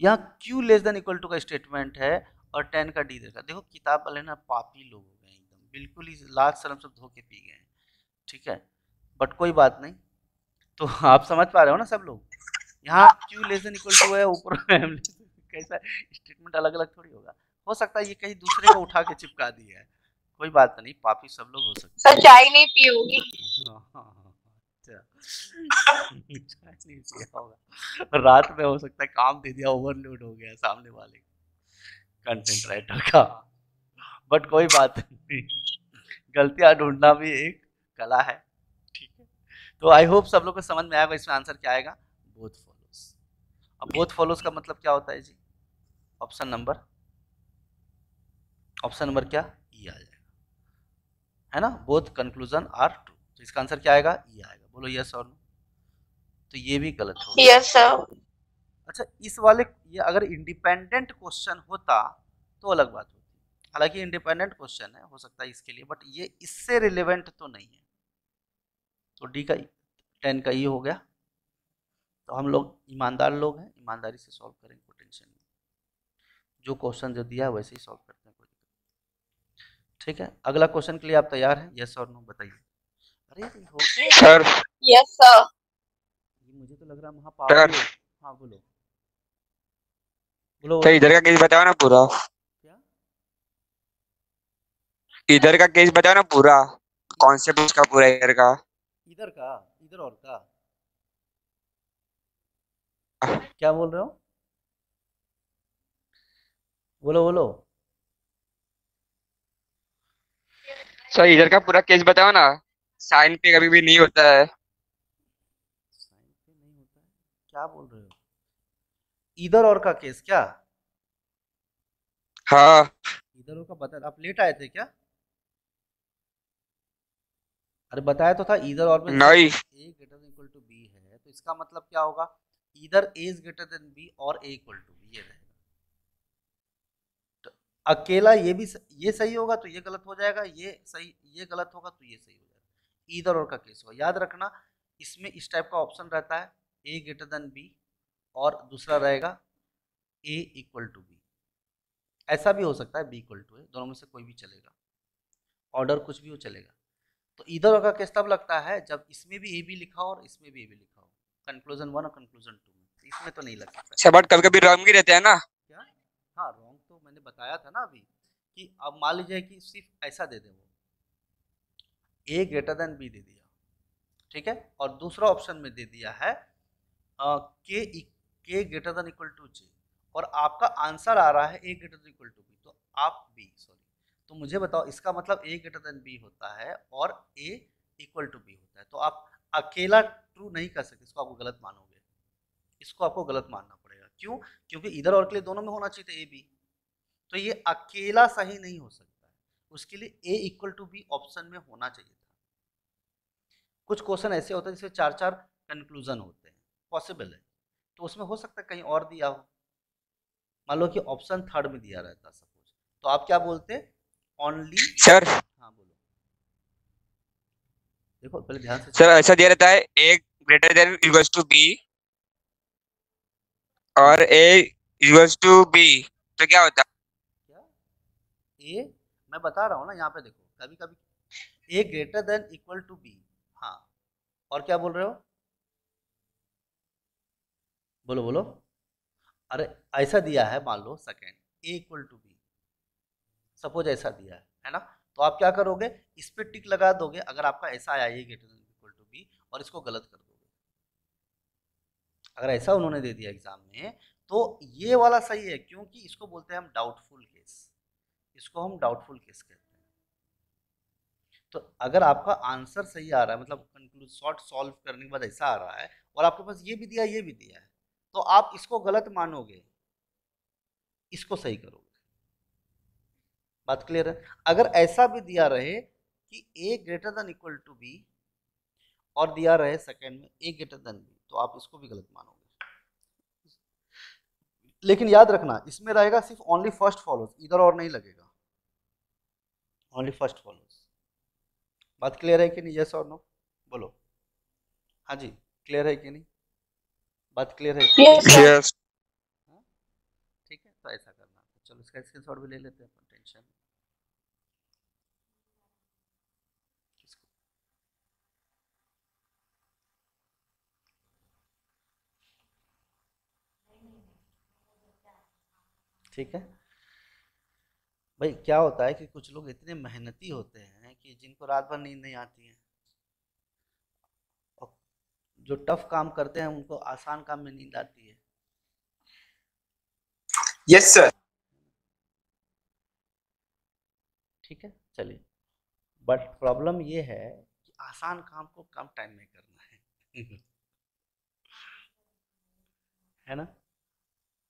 यहाँ Q less than equal to का स्टेटमेंट है और 10 का डी देखा, देखो किताब वाले ना पापी लोग हो गए एकदम, बिल्कुल ही लाज शर्म सब धो के पी गए हैं। ठीक है बट कोई बात नहीं, तो आप समझ पा रहे हो ना सब लोग, यहाँ Q less than equal to है, ऊपर कैसा स्टेटमेंट अलग अलग थोड़ी होगा, हो सकता है ये कहीं दूसरे को उठा के चिपका दिया है, कोई बात नहीं, पापी सब लोग हो सकते हैं। सर चाय नहीं पी होगी। अच्छा चाय नहीं पिया होगा, रात में हो सकता है काम दे दिया, ओवरलोड हो गया सामने वाले कंटेंट राइटर का, बट कोई बात नहीं, गलतियां ढूंढना भी एक कला है। ठीक है तो आई होप सब लोग को समझ में आएगा इसमें आंसर क्या आएगा, बोथ फॉलोस। अब बोथ फॉलोस का मतलब क्या होता है जी, ऑप्शन नंबर क्या ई आ जाएगा, है ना, बोथ कंक्लूजन आर ट्रू, तो इसका आंसर क्या आएगा ई आएगा, बोलो यस और नो। तो ये भी गलत हो गया। Yes, sir. अच्छा इस वाले ये अगर इंडिपेंडेंट क्वेश्चन होता तो अलग बात होती, हालांकि इंडिपेंडेंट क्वेश्चन है हो सकता है इसके लिए, बट ये इससे रिलेवेंट तो नहीं है, तो डी का 10 का ये हो गया, तो हम लोग ईमानदार लोग हैं, ईमानदारी से सॉल्व करेंगे, कोई टेंशन नहीं, जो क्वेश्चन जो दिया है वैसे ही सॉल्व करते हैं, कोई दिक्कत। ठीक है अगला क्वेश्चन के लिए आप तैयार हैं, यस और नो बताइए। अरे हो गया सर Yes, sir. ये, मुझे तो लग रहा है महापापी हो। हाँ बोलो बोलो सर इधर का केस बताओ ना पूरा, क्या, इधर का केस बताओ ना पूरा, कौन से बुक का पूरा इधर का। इधर का, इधर और का, क्या बोल रहे हो, बोलो बोलो। सर इधर का पूरा केस बताओ ना, साइन पे कभी भी नहीं होता है। साइन पे नहीं होता है, क्या बोल रहे हो, इधर और का केस क्या, हाँ इधर और का बता, आप लेट आए थे क्या, अरे बताया तो था इधर और में नहीं A greater than equal to B है, तो इसका मतलब क्या होगा, इधर A is greater than B और ए इक्वल टू बी, ये रहेगा, तो अकेला ये भी ये सही होगा तो ये गलत हो जाएगा, ये सही ये गलत होगा तो ये सही हो जाएगा, इधर और का केस होगा, याद रखना इसमें इस टाइप का ऑप्शन रहता है, ए ग्रेटर देन बी और दूसरा रहेगा ए इक्वल टू बी, ऐसा भी हो सकता है बी इक्वल टू है, दोनों में से कोई भी चलेगा, ऑर्डर कुछ भी हो चलेगा। तो इधर और का केस तब लगता है जब इसमें भी ए बी लिखा हो और इसमें भी ए बी लिखा हो, कंक्लूजन 1 और कंक्लूजन 2 में, इसमें तो नहीं लग सकता। सर बट कभी कभी रॉन्ग भी रहते हैं ना। क्या, हाँ रॉन्ग तो मैंने बताया था ना अभी, कि अब मान लीजिए कि सिर्फ ऐसा दे दे वो ए ग्रेटर देन बी दे दिया, ठीक है, और दूसरा ऑप्शन में दे दिया है के greater than equal to J, और आपका आंसर आ रहा है A greater than equal to B, तो आप बी सॉरी, तो मुझे बताओ इसका मतलब ए ग्रेटर देन बी होता है और ए इक्वल टू बी होता है, तो आप अकेला ट्रू नहीं कर सकते, इसको आपको गलत मानोगे, इसको आपको गलत मानना पड़ेगा। क्यों? क्योंकि इधर और के लिए दोनों में होना चाहिए था ए बी, तो ये अकेला सही नहीं हो सकता है, उसके लिए ए इक्वल टू बी ऑप्शन में होना चाहिए था। कुछ क्वेश्चन ऐसे होते हैं जिसमें 4-4 कंक्लूजन होते हैं, पॉसिबल है, तो उसमें हो सकता है कहीं और दिया हो, मान लो कि ऑप्शन थर्ड में दिया रहता सपोज, तो आप क्या बोलते? Only sir. हाँ बोलो, देखो पहले ध्यान से सर ऐसा दिया रहता है A greater than equals to B और ए इक्वल्स टू बी, तो क्या होता है? क्या ए, मैं बता रहा हूँ ना, यहाँ पे देखो कभी कभी A greater than equal to B, हाँ, और क्या बोल रहे हो, बोलो बोलो, अरे ऐसा दिया है, मान लो second A equal to B, suppose ऐसा दिया है ना, तो आप क्या करोगे, इस पे टिक लगा दोगे अगर आपका ऐसा आया A greater than equal to B, और इसको गलत कर दोगे, अगर ऐसा उन्होंने दे दिया एग्जाम में तो ये वाला सही है, क्योंकि इसको बोलते हैं हम डाउटफुल केस, इसको हम डाउटफुल केस कहते हैं। तो अगर आपका आंसर सही आ रहा है, मतलब कंक्लूड शॉर्ट सॉल्व करने के बाद ऐसा आ रहा है और आपके पास ये भी दिया ये भी दिया है, तो आप इसको गलत मानोगे, इसको सही करोगे, बात क्लियर है? अगर ऐसा भी दिया रहे कि A greater than equal to B और दिया रहे सेकंड में ए ग्रेटर देन बी, तो आप इसको भी गलत मानोगे, लेकिन याद रखना इसमें रहेगा सिर्फ ओनली फर्स्ट फॉलोज, इधर और नहीं लगेगा, ओनली फर्स्ट फॉलोज। बात क्लियर है कि नहीं? यस और नो बोलो, हाँ जी क्लियर है कि नहीं? बात क्लियर है कि Yes, sir. यस। हाँ? ठीक है, तो ऐसा करना, चलो इसका स्क्रीनशॉट भी ले लेते हैं, टेंशन ठीक है भाई। क्या होता है कि कुछ लोग इतने मेहनती होते हैं कि जिनको रात भर नींद नहीं आती है, और जो टफ काम करते हैं उनको आसान काम में नींद आती है। Yes sir. ठीक है चलिए, बट प्रॉब्लम ये है कि आसान काम को कम टाइम में करना है है ना?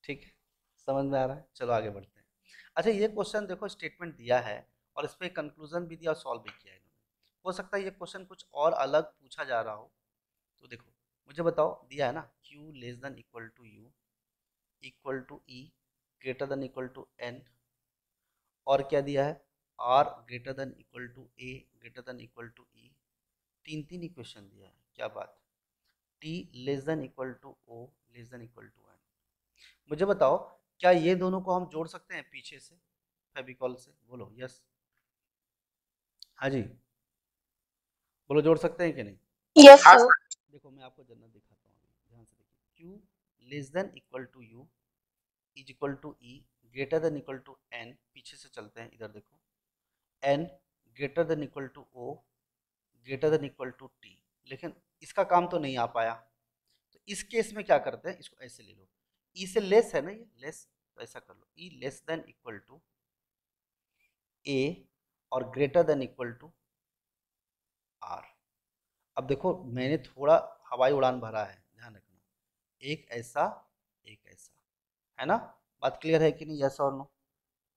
ठीक है, समझ में आ रहा है? चलो आगे बढ़ते हैं। अच्छा ये क्वेश्चन देखो, स्टेटमेंट दिया है और इस पर कंक्लूजन भी दिया और सॉल्व भी किया है इन्होंने, हो सकता है ये क्वेश्चन कुछ और अलग पूछा जा रहा हो, तो देखो मुझे बताओ, दिया है ना q less than equal to u equal to e greater than equal to n, और क्या दिया है r greater than equal to a greater than equal to e, तीन इक्वेशन दिया है, क्या बात, t less than equal to o less than equal to n। मुझे बताओ क्या ये दोनों को हम जोड़ सकते हैं पीछे से फेविकॉल से? बोलो यस, हाँ जी बोलो, जोड़ सकते हैं कि नहीं? Yes, sir. देखो मैं आपको जन्नत दिखाता हूँ, ध्यान से देखिए, q less than equal to u is equal to e greater than equal to n, पीछे से चलते हैं, इधर देखो, n greater than equal to o greater than equal to t, लेकिन इसका काम तो नहीं आ पाया, तो इस केस में क्या करते हैं, इसको ऐसे ले लो, e से लेस है ना ये, लेस, तो ऐसा कर लो, e less than equal to a और greater than equal to r। अब देखो मैंने थोड़ा हवाई उड़ान भरा है, ध्यान रखना, एक ऐसा एक ऐसा, है ना? बात क्लियर है कि नहीं? यस और नो,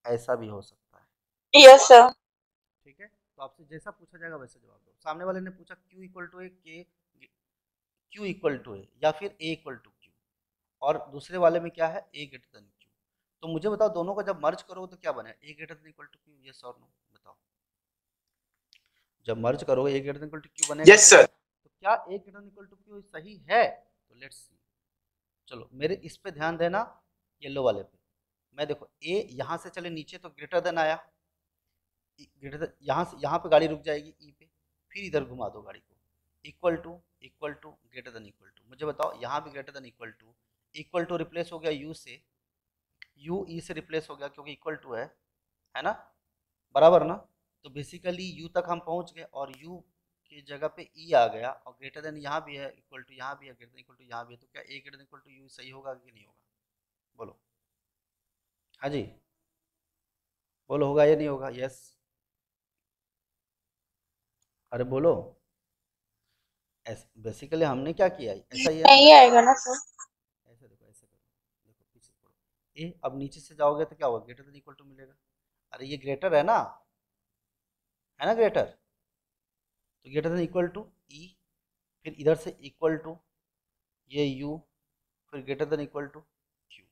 ऐसा भी हो सकता है, Yes, sir. ठीक है, तो आपसे जैसा पूछा जाएगा वैसे जवाब दो। सामने वाले ने पूछा q equal to A, q equal to A या फिर a इक्वल टू q, और दूसरे वाले में क्या है a ग्रेटर देन q, तो मुझे बताओ दोनों का जब मर्ज करोगे तो क्या बने, a greater than equal to q, yes और नो बताओ, जब मर्ज करोगे a greater than equal to q बनेगा? Yes sir. तो क्या a greater than equal to q सही है? तो लेट्स सी, चलो मेरे इस पे ध्यान देना, येलो वाले पे, मैं देखो a यहाँ से चले नीचे तो ग्रेटर देन आया, ग्रेटर देन यहाँ से, यहाँ पे गाड़ी रुक जाएगी e पे, फिर इधर घुमा दो गाड़ी को, equal to greater than equal to, मुझे बताओ यहाँ भी greater than equal to replace हो गया u से, u e से रिप्लेस हो गया क्योंकि इक्वल टू है ना, बराबर ना, तो बेसिकली u तक हम पहुँच गए और u की जगह पे ई आ गया और ग्रेटर देन यहाँ भी है, इक्वल टू यहाँ भी है, ग्रेटर देन इक्वल टू यहाँ भी है, तो क्या A greater than equal to U सही होगा कि नहीं होगा? बोलो। हाँ जी, बोलो, होगा या नहीं होगा? यस, अरे बोलो। बेसिकली हमने क्या किया, ऐसा ही है ना, नहीं आएगा ना सर? ऐसे देखो, ऐसे करो, देखो पीछे पढ़ो, ए अब नीचे से जाओगे तो क्या होगा, ग्रेटर देन इक्वल टू मिलेगा। अरे ये ग्रेटर है ना ग्रेटर, तो greater than equal to E, फिर इधर से इक्वल टू ये यू, फिर greater than equal to Q,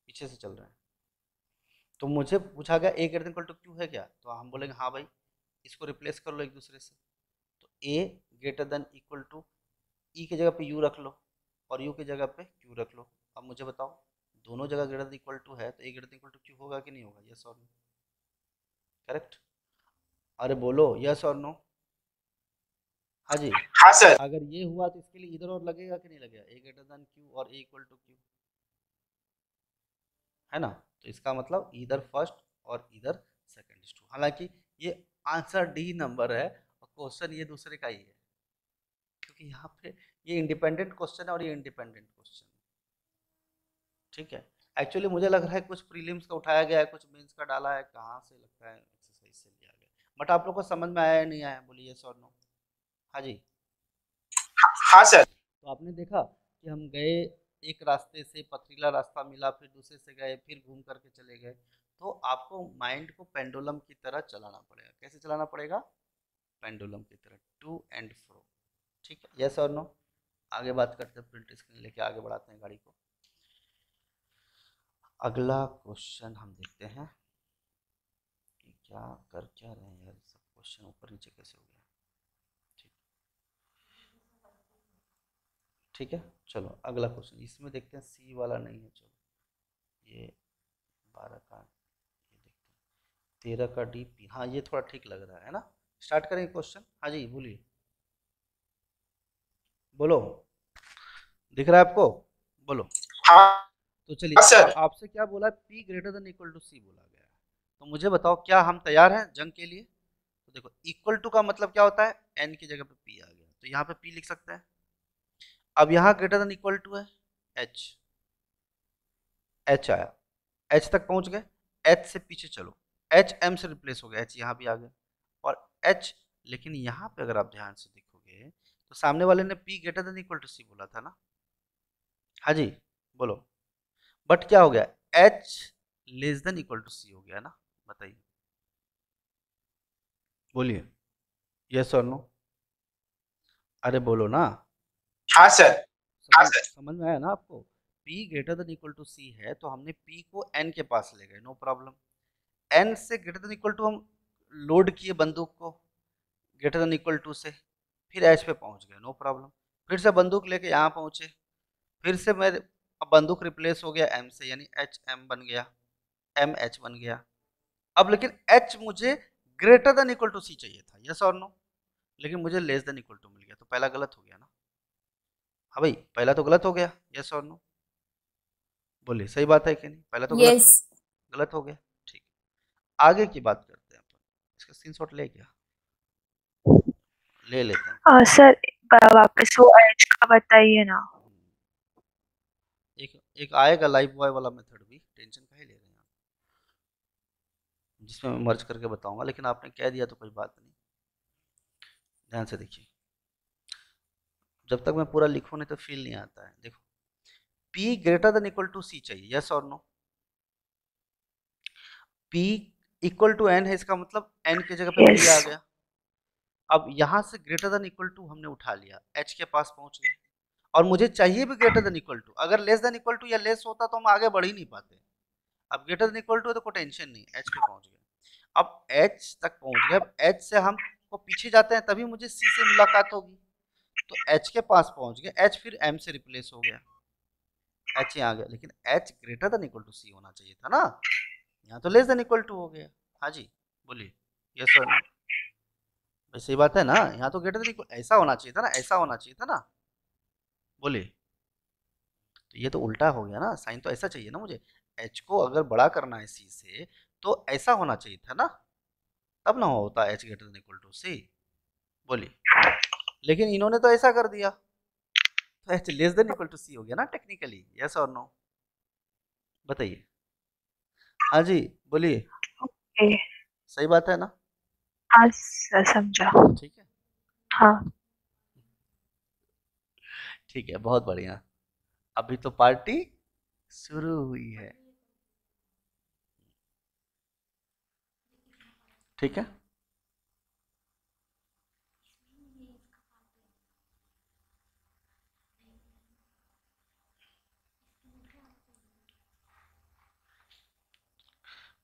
पीछे से चल रहे हैं। तो मुझे पूछा गया A greater than equal to Q है क्या, तो हम बोलेंगे हाँ भाई, इसको रिप्लेस कर लो एक दूसरे से, तो A greater than equal to ई की जगह पे यू रख लो और यू की जगह पे क्यू रख लो। अब मुझे बताओ, दोनों जगह ग्रेटर देन इक्वल टू है तो A greater than equal to Q होगा कि नहीं होगा? यस और नो? करेक्ट? अरे बोलो यस और नो। हाँ जी, हाँ सर। अगर ये हुआ तो इसके लिए इधर और लगेगा कि नहीं लगेगा, ए ग्रेटर देन क्यू और ए इक्वल टू क्यू, है ना? तो इसका मतलब इधर फर्स्ट और इधर सेकंड इज ट्रू। हालांकि ये आंसर डी नंबर है और क्वेश्चन ये दूसरे का ही है, क्योंकि यहाँ पे ये इंडिपेंडेंट क्वेश्चन है और ये इंडिपेंडेंट क्वेश्चन है। ठीक है, एक्चुअली मुझे लग रहा है कुछ प्रीलिम्स का उठाया गया है, कुछ मेंस का डाला है, कहाँ से लगता है एक्सरसाइज से लिया गया, बट आप लोग को समझ में आया या नहीं आया? बोलिए यस और नो। हाँ जी, हाँ सर। तो आपने देखा कि हम गए एक रास्ते से, पथरीला रास्ता मिला, फिर दूसरे से गए, फिर घूम करके चले गए। तो आपको माइंड को पेंडुलम की तरह चलाना पड़ेगा। कैसे चलाना पड़ेगा? पेंडुलम की तरह, टू एंड फ्रो। ठीक है, यस और नो? आगे बात करते हैं, प्रिंट स्क्रीन लेके आगे बढ़ाते हैं गाड़ी को। अगला क्वेश्चन हम देखते हैं कि क्या कर क्या रहे हैं यार, सब क्वेश्चन ऊपर नीचे कैसे हो गया। ठीक है, चलो अगला क्वेश्चन इसमें देखते हैं, सी वाला नहीं है, चलो ये 12 का ये देखते हैं, 13 का डी पी, हाँ ये थोड़ा ठीक लग रहा है ना। स्टार्ट करेंगे क्वेश्चन। हाँ जी बोलिए, बोलो, दिख रहा है आपको? बोलो। हाँ तो चलिए, हाँ सर। आपसे क्या बोला, P greater than equal to C बोला गया है, तो मुझे बताओ क्या हम तैयार हैं जंग के लिए? तो देखो, इक्वल टू का मतलब क्या होता है, एन की जगह पे पी आ गया, तो यहाँ पे पी लिख सकते हैं। अब यहाँ ग्रेटर देन इक्वल टू है एच, एच आया, एच तक पहुंच गए, एच से पीछे चलो, एच एम से रिप्लेस हो गया, एच यहाँ भी आ गया और एच, लेकिन यहाँ पे अगर आप ध्यान से देखोगे तो सामने वाले ने P greater than equal to C बोला था ना। हाँ जी बोलो, बट क्या हो गया, H less than equal to C हो गया ना। बताइए, बोलिए यस और नो। अरे बोलो ना। हाँ सर। हाँ सर। समझ में आया ना आपको? P greater than equal to C है तो हमने P को N के पास ले गए, नो प्रॉब्लम। N से ग्रेटर देन इक्वल टू हम लोड किए बंदूक को ग्रेटर देन इक्वल टू से, फिर H पे पहुंच गए, नो प्रॉब्लम। फिर से बंदूक लेके यहाँ पहुंचे, फिर से मैं, अब बंदूक रिप्लेस हो गया M से, यानी HM बन गया, MH बन गया। अब लेकिन H मुझे greater than equal to C चाहिए था, यस और नो, लेकिन मुझे लेस देन इक्वल टू मिल गया, तो पहला गलत हो गया ना। हाँ भाई, पहला तो गलत हो गया, यस और नो? बोलिए सही बात है कि नहीं? पहला तो गलत गलत हो गया। ठीक, आगे की बात करते हैं अपन। इसका स्क्रीनशॉट ले क्या, ले लेते हैं। सर वापस वो एज का बताइए ना। एक एक आएगा लाइव बॉय वाला मेथड भी, टेंशन काहे ले रहे हैं आप, जिसमें मैं मर्ज करके बताऊंगा, लेकिन आपने कह दिया तो कोई बात नहीं। ध्यान से देखिए, जब तक मैं पूरा लिखूँ नहीं तो फील नहीं आता है। देखो, P greater than equal to C चाहिए, यस और no? P equal to N है, इसका मतलब N की जगह पे P आ गया। अब यहाँ से ग्रेटर देन इक्वल टू हमने उठा लिया, H के पास पहुंच गए, और मुझे चाहिए भी ग्रेटर देन इक्वल टू। अगर लेस देन इक्वल टू या लेस होता तो हम आगे बढ़ ही नहीं पाते। अब ग्रेटर देन इक्वल टू है तो कोई टेंशन नहीं, H पे पहुंच गए। अब H तक पहुंच गए, अब H से हम को पीछे जाते हैं तभी मुझे C से मुलाकात होगी, तो H के पास पहुंच गए, H फिर M से रिप्लेस हो गया, H यहाँ आ गया, लेकिन H greater than equal to C होना चाहिए था ना, यहाँ तो लेस देन इक्वल टू हो गया। हाँ जी बोलिए यस और नो? सही बात है ना, यहाँ तो ग्रेटर देन इक्वल ऐसा होना चाहिए था ना, ऐसा होना चाहिए था ना। बोलिए, तो ये तो उल्टा हो गया ना, साइन तो ऐसा चाहिए ना मुझे, H को अगर बड़ा करना है C से तो ऐसा होना चाहिए था ना, तब ना होता H greater than equal to C। बोलिए लेकिन इन्होंने तो ऐसा कर दिया, तो H less than equal to C हो गया ना टेक्निकली, यस और नो? बताइए। हाँ जी बोलिए, ओके, सही बात है ना? हाँ सर, समझा। ठीक है, हाँ, ठीक है, बहुत बढ़िया। अभी तो पार्टी शुरू हुई है, ठीक है।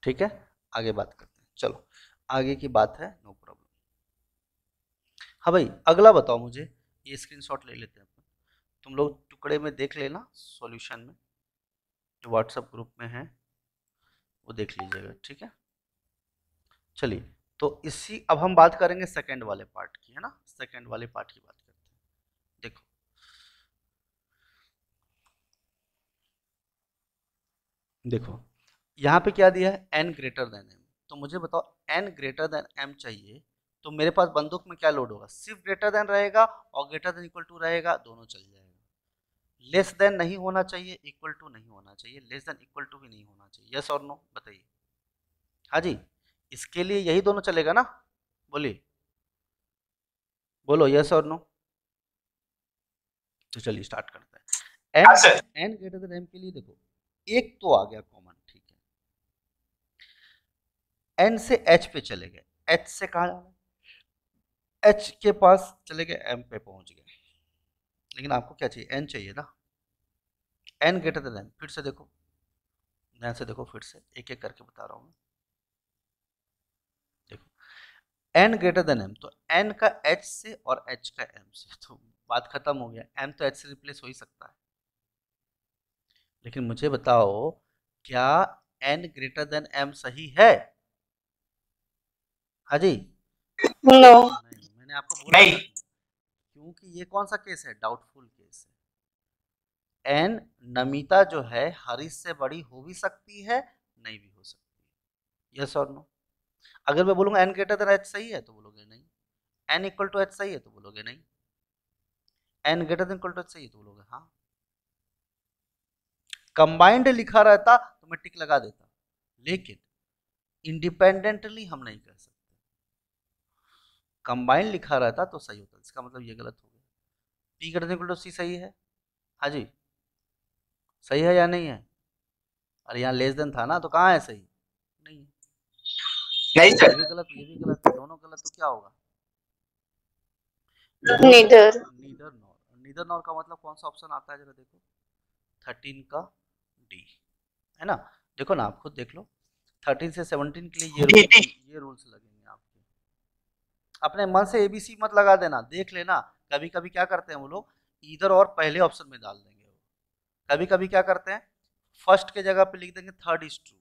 ठीक है, आगे बात करते हैं, चलो आगे की बात है, नो प्रॉब्लम। हाँ भाई, अगला बताओ मुझे, ये स्क्रीनशॉट ले लेते हैं अपन, तुम लोग टुकड़े में देख लेना, सॉल्यूशन में जो व्हाट्सएप ग्रुप में है वो देख लीजिएगा, ठीक है। चलिए, तो इसी अब हम बात करेंगे सेकंड वाले पार्ट की, है ना, सेकंड वाले पार्ट की बात करते हैं। देखो देखो यहाँ पे क्या दिया है, n ग्रेटर देन m, तो मुझे बताओ n ग्रेटर देन m चाहिए, तो मेरे पास बंदूक में क्या लोड होगा, सिर्फ ग्रेटर देन रहेगा और ग्रेटर देन इक्वल टू रहेगा, दोनों चल जाएगा। लेस देन नहीं होना चाहिए, इक्वल टू नहीं होना चाहिए, लेस देन इक्वल टू भी नहीं होना चाहिए, यस और नो? बताइए। हाँ जी, इसके लिए यही दोनों चलेगा ना, बोलिए, बोलो यस और नो। तो चलिए स्टार्ट करते हैं। हाँ sir. n greater then m के लिए देखो, एक तो आ गया कॉमन, ठीक है, n से h पे चले गए, h से कहाँ जाना, h के पास चले गए, m पे पहुंच गए, लेकिन आपको क्या चाहिए, n चाहिए ना, n ग्रेटर देन m। फिर से देखो, ध्यान से देखो, फिर से एक एक करके बता रहा हूँ मैं, देखो n ग्रेटर देन m, तो n का h से और h का m से, तो बात खत्म हो गया, m तो h से रिप्लेस हो ही सकता है, लेकिन मुझे बताओ क्या n ग्रेटर देन m सही है? हाँ जी, नो। नहीं, मैंने आपको बोला नहीं। था, क्योंकि ये कौन सा केस है, डाउटफुल केस है। n नमिता जो है हरीश से बड़ी हो भी सकती है, नहीं भी हो सकती है, यस और नो? अगर मैं बोलूंगा n ग्रेटर देन h सही है तो बोलोगे नहीं, n इक्वल टू h सही है तो बोलोगे नहीं, n greater than equal to h सही है तो बोलोगे हाँ। कंबाइंड लिखा रहता तो मैं टिक लगा देता, लेकिन इंडिपेंडेंटली हम नहीं कर सकते, कंबाइंड लिखा रहता तो सही होता, इसका मतलब ये गलत हो गया। p greater than equal to c सही है, हाँ जी, सही है या नहीं है? अरे यहाँ लेस देन था ना, तो कहाँ है सही, नहीं है, नहीं ये सर। भी गलत, ये भी गलत है, दोनों गलत, तो क्या होगा, neither. Neither nor. Neither nor का मतलब कौन सा ऑप्शन आता है, जरा देखो, 13 का डी, है ना? देखो ना, आप खुद देख लो, 13 से 17 के लिए ये रूल्स लगेंगे आपके, अपने मन से एबीसी मत लगा देना, देख लेना, कभी कभी क्या करते हैं वो लोग, इधर और पहले ऑप्शन में डाल देंगे वो, कभी कभी क्या करते हैं, फर्स्ट के जगह पे लिख देंगे थर्ड इज ट्रू।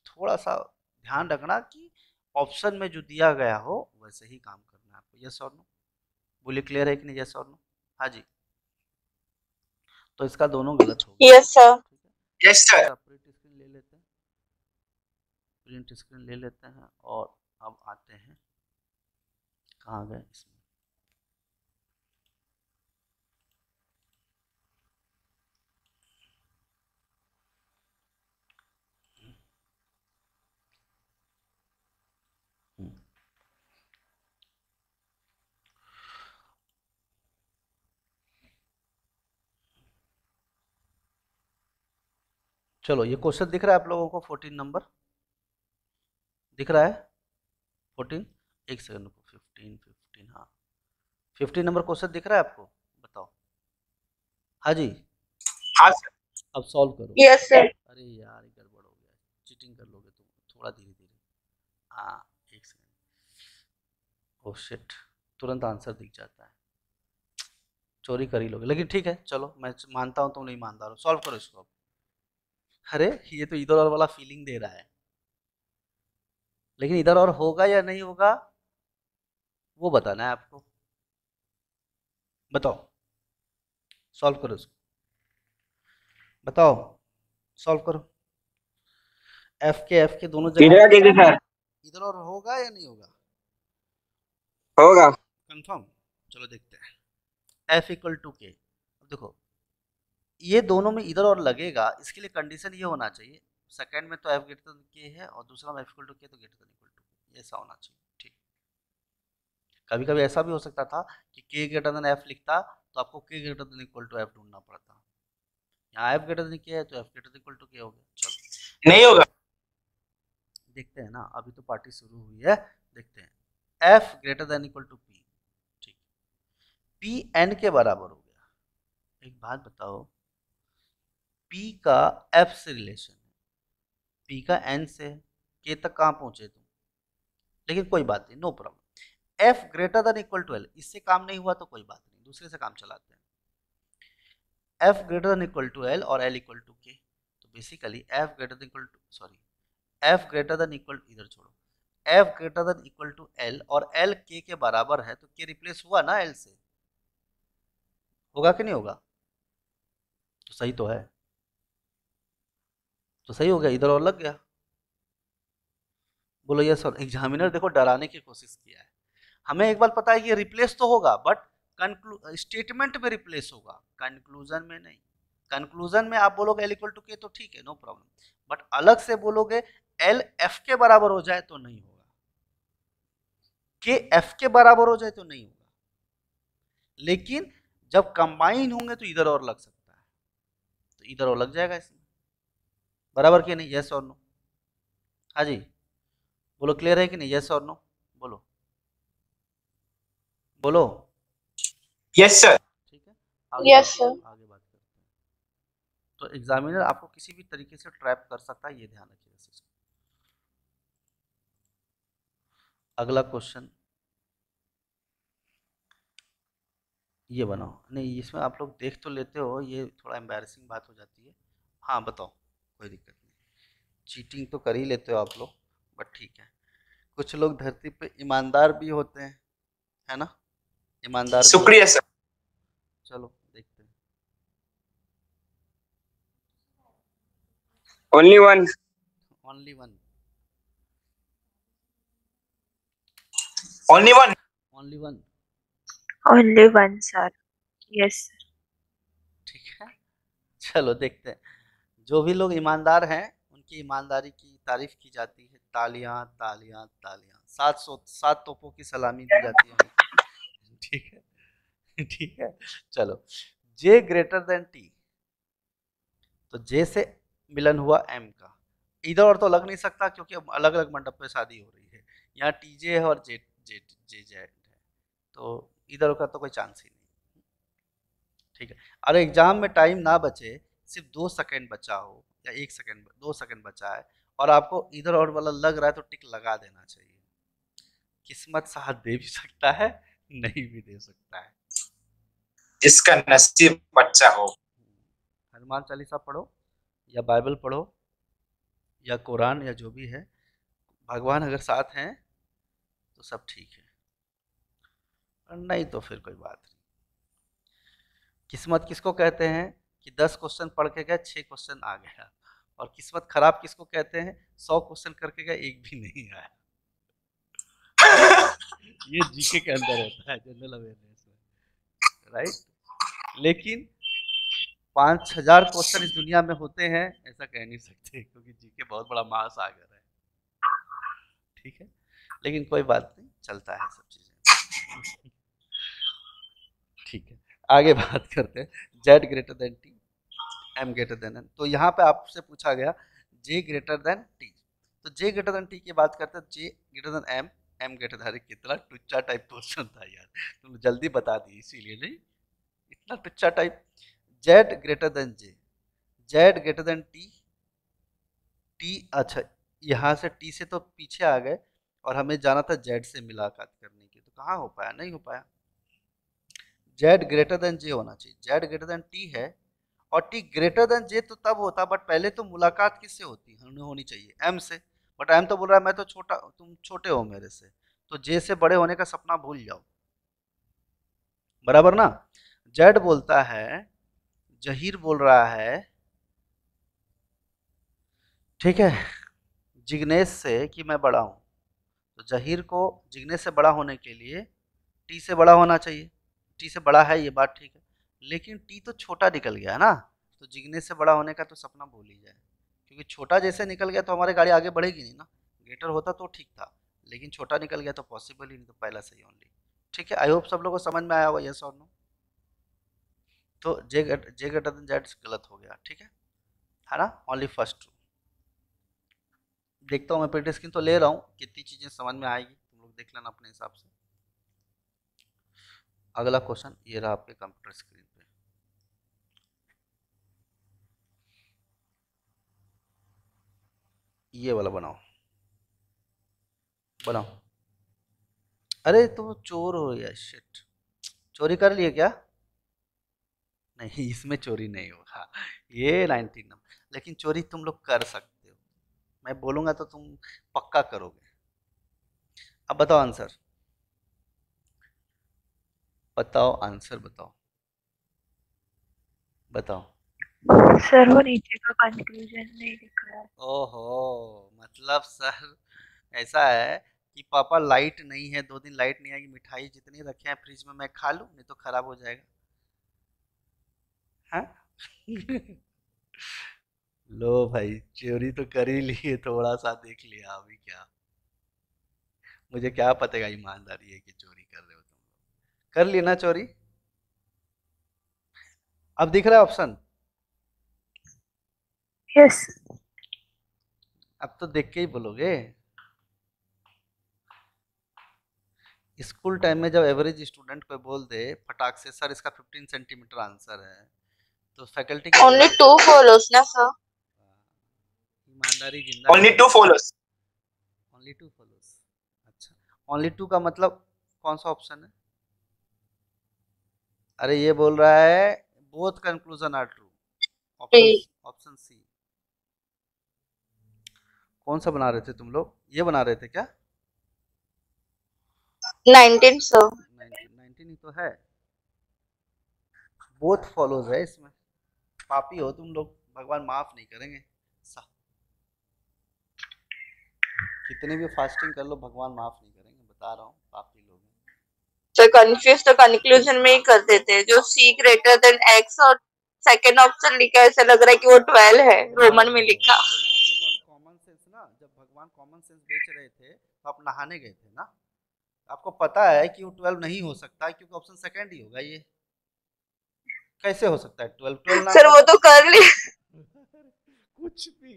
थोड़ा सा ध्यान रखना कि ऑप्शन में जो दिया गया हो वैसे ही काम करना है आपको, यस और नो? बोलिए, क्लियर है कि नहीं, यस और नो? हाँ जी, तो इसका दोनों गलत हो गया, यस सर। ठीक है। Yes sir. प्रिंट स्क्रीन ले लेते हैं, प्रिंट स्क्रीन ले लेते हैं, और अब आते हैं, कहाँ गए इसमें, चलो ये क्वेश्चन दिख रहा है आप लोगों को, 14 नंबर दिख रहा है, 14, एक सेकंड को, 15, हाँ 15 नंबर क्वेश्चन दिख रहा है आपको, बताओ। हाँ जी, हाँ सर। अब सॉल्व करो। Yes sir. अरे यार ये गड़बड़ हो गया, चीटिंग कर लोगे तुम, थोड़ा धीरे धीरे, हाँ एक सेकंड, ओह शिट, तुरंत आंसर दिख जाता है, चोरी कर ही लोगे, लेकिन ठीक है, चलो मैं मानता हूँ तुम नहीं ईमानदार हो, सॉल्व करो इसको अब। अरे ये तो इधर और वाला फीलिंग दे रहा है, लेकिन इधर और होगा या नहीं होगा वो बताना है आपको, बताओ, सॉल्व करो इसको, बताओ, सॉल्व करो, एफ के दोनों जगह सर इधर और होगा या नहीं होगा, होगा। कंफर्म? चलो देखते हैं f इक्वल टू के। अब देखो ये दोनों में इधर और लगेगा, इसके लिए कंडीशन ये होना चाहिए, सेकंड में तो f ग्रेटर देन के है और दूसरा में f इक्वल टू के तो ग्रेटर देन इक्वल टू, ऐसा होना चाहिए। ठीक, कभी कभी ऐसा भी हो सकता था कि k ग्रेटर देन f लिखता तो आपको k greater than equal to f ढूंढना पड़ता। यहाँ f ग्रेटर देन के है तो f greater than equal to K हो गया। चलो नहीं होगा। देखते हैं ना, अभी तो पार्टी शुरू हुई है, देखते हैं f greater than equal to p। ठीक, p n के बराबर हो गया। एक बात बताओ, p का f से रिलेशन है, p का n से k तक कहाँ पहुंचे तुम, लेकिन कोई बात नहीं, no problem. f greater than equal to l, इससे काम नहीं हुआ तो कोई बात नहीं, दूसरे से काम चलाते हैं। f greater than equal to l और l इक्वल टू k, तो basically f greater than equal to f greater than equal, इधर छोड़ो, f greater than equal to l और l k के बराबर है तो k रिप्लेस हुआ ना l से, होगा कि नहीं होगा? तो सही तो है, तो सही हो गया, इधर और लग गया। बोलो यस सर। एग्जामिनर देखो डराने की कोशिश किया है, हमें एक बार पता है कि रिप्लेस तो होगा बट स्टेटमेंट में रिप्लेस होगा, कंक्लूजन में नहीं। कंक्लूजन में आप बोलोगे l इक्वल टू के तो ठीक है, नो प्रॉब्लम, बट अलग से बोलोगे l f के बराबर हो जाए तो नहीं होगा, k f के बराबर हो जाए तो नहीं होगा, लेकिन जब कंबाइन होंगे तो इधर और लग सकता है, तो इधर और लग जाएगा इसमें, बराबर कि नहीं? यस और नो? हाँ जी बोलो, क्लियर है कि नहीं? यस और नो बोलो, बोलो। Yes sir. ठीक है, आगे Yes, sir. आगे बात करते हैं। तो एग्जामिनर आपको किसी भी तरीके से ट्रैप कर सकता है, ये ध्यान रखिएगा। अगला क्वेश्चन ये बनाओ, नहीं इसमें आप लोग देख तो लेते हो, ये थोड़ा एम्बैरेसिंग बात हो जाती है। हाँ बताओ, कोई दिक्कत नहीं, चीटिंग तो कर ही लेते हो आप लोग, बट ठीक है। कुछ लोग धरती पे ईमानदार भी होते हैं, है ना? ईमानदार भी शुक्रिया सर। चलो देखते हैं। Only one. Only one, only one. Only one, Only one, sir. Yes, sir. ठीक है। चलो देखते हैं, जो भी लोग ईमानदार हैं उनकी ईमानदारी की तारीफ की जाती है, तालियां तालियां तालियां, 7 तोपों की सलामी दी जाती है उनको। ठीक है ठीक है। चलो J ग्रेटर देन T, तो J से मिलन हुआ M का, इधर और तो लग नहीं सकता क्योंकि अलग अलग मंडप पे शादी हो रही है, यहाँ TJ है और J है, तो इधर का तो कोई चांस ही नहीं। ठीक है, अरे एग्जाम में टाइम ना बचे, सिर्फ 2 सेकंड बचा हो या 1 सेकंड, 2 सेकंड बचा है और आपको इधर और वाला लग रहा है तो टिक लगा देना चाहिए। किस्मत साथ दे भी सकता है, नहीं भी दे सकता है। जिसका नसीब बच्चा हो। हनुमान चालीसा पढ़ो या बाइबल पढ़ो या कुरान या जो भी है, भगवान अगर साथ हैं तो सब ठीक है, और नहीं तो फिर कोई बात नहीं। किस्मत किसको कहते हैं कि 10 क्वेश्चन पढ़ के गए 6 क्वेश्चन आ गया, और किस्मत खराब किसको कहते हैं 100 क्वेश्चन करके गए 1 भी नहीं आया। ये जीके के अंदर होता है, जनरल अवेयरनेस में, राइट? लेकिन 5000 क्वेश्चन इस दुनिया में होते हैं ऐसा कह नहीं सकते, क्योंकि जीके बहुत बड़ा महासागर है। ठीक है, लेकिन कोई बात नहीं, चलता है सब चीजें। ठीक है, आगे बात करते हैं। Z greater than T, M greater than N, तो यहाँ पे आपसे पूछा गया J ग्रेटर देन T, तो J ग्रेटर देन T की बात करते हैं, J greater than M, M greater than, कितना टुच्चा टाइप क्वेश्चन था यार, तुम जल्दी बता दी इसीलिए, नहीं इतना टुच्चा type. Z greater than J, Z greater than T, T, अच्छा यहाँ से T से तो पीछे आ गए और हमें जाना था Z से मुलाकात करने की, तो कहाँ हो पाया, नहीं हो पाया। Z ग्रेटर देन J होना चाहिए, Z ग्रेटर देन T है और T ग्रेटर देन J तो तब होता, बट पहले तो मुलाकात किससे होनी चाहिए, M से, बट M तो बोल रहा है मैं तो छोटा, तुम छोटे हो मेरे से, तो J से बड़े होने का सपना भूल जाओ, बराबर ना। Z बोलता है, जहीर बोल रहा है, ठीक है, जिग्नेश से कि मैं बड़ा हूं, तो जहीर को जिग्नेश से बड़ा होने के लिए T से बड़ा होना चाहिए, टी से बड़ा है, ये बात ठीक है, लेकिन टी तो छोटा निकल गया ना, तो जिग्ने से बड़ा होने का तो सपना भूल ही जाए, क्योंकि छोटा जैसे निकल गया तो हमारी गाड़ी आगे बढ़ेगी नहीं ना। ग्रेटर होता तो ठीक था, लेकिन छोटा निकल गया तो पॉसिबल ही नहीं, तो पहला सही ओनली। ठीक है, आई होप सब लोगों को समझ में आया होगा, यस और नो। तो जे ग्रेटर देन जेड गलत हो गया, ठीक है ना, ओनली फर्स्ट ट्रू। देखता हूँ मैं प्रिंट स्क्रीन तो ले रहा हूँ, कितनी चीजें समझ में आएगी तुम लोग देख लेना अपने हिसाब से। अगला क्वेश्चन ये रहा आपके कंप्यूटर स्क्रीन पे। ये वाला बनाओ, बनाओ। अरे तुम चोर हो या शिट, चोरी कर लिए क्या? नहीं, इसमें चोरी नहीं होगा, ये 19 नंबर, लेकिन चोरी तुम लोग कर सकते हो, मैं बोलूंगा तो तुम पक्का करोगे। अब बताओ आंसर, बताओ आंसर, बताओ बताओ। सर वो नीचे का कंक्लूजन नहीं दिख रहा है। ओहो, मतलब सर ऐसा है कि पापा लाइट नहीं है, 2 दिन लाइट नहीं आएगी, मिठाई जितनी रखे हैं फ्रिज में मैं खा लूं, नहीं तो खराब हो जाएगा। हाँ लो भाई, चोरी तो कर ही लिए, थोड़ा सा देख लिया, अभी क्या, मुझे क्या पता ईमानदारी है कि चोरी कर रहे हो तुम लोग, कर ली ना चोरी। अब दिख रहा है ऑप्शन, यस। अब तो देख के ही बोलोगे। स्कूल टाइम में जब एवरेज स्टूडेंट को बोल दे फटाक से सर इसका 15 सेंटीमीटर आंसर है, तो फैकल्टी की Only 2 follows ना सर। ईमानदारी जिंदा Only 2 follows. Only 2 follows. अच्छा, ओनली 2 का मतलब कौन सा ऑप्शन है? अरे ये बोल रहा है both conclusion are true, option C. कौन सा बना रहे थे तुम लोग, ये बना रहे थे क्या? 19 सर। 19 ही तो है, बोथ फॉलोज है इसमें। पापी हो तुम लोग, भगवान माफ नहीं करेंगे। कितनी भी फास्टिंग कर लो भगवान माफ नहीं करेंगे, बता रहा हूँ, पापी लोग हैं। सर कंफ्यूज तो कंक्लूजन में ही कर देते हैं, जो सी ग्रेटर देन एक्स और सेकंड ऑप्शन लिखा है, ऐसा लग रहा है कि वो 12 है, रोमन में लिखा। आपके पास कॉमन सेंस ना, जब भगवान कॉमन सेंस बेच रहे थे तो आप नहाने गए थे ना, आपको पता है कि वो 12 नहीं हो सकता, क्योंकि ऑप्शन सेकंड ही होगा, ये कैसे हो सकता है 12 ना सर वो तो कर ली। कुछ भी।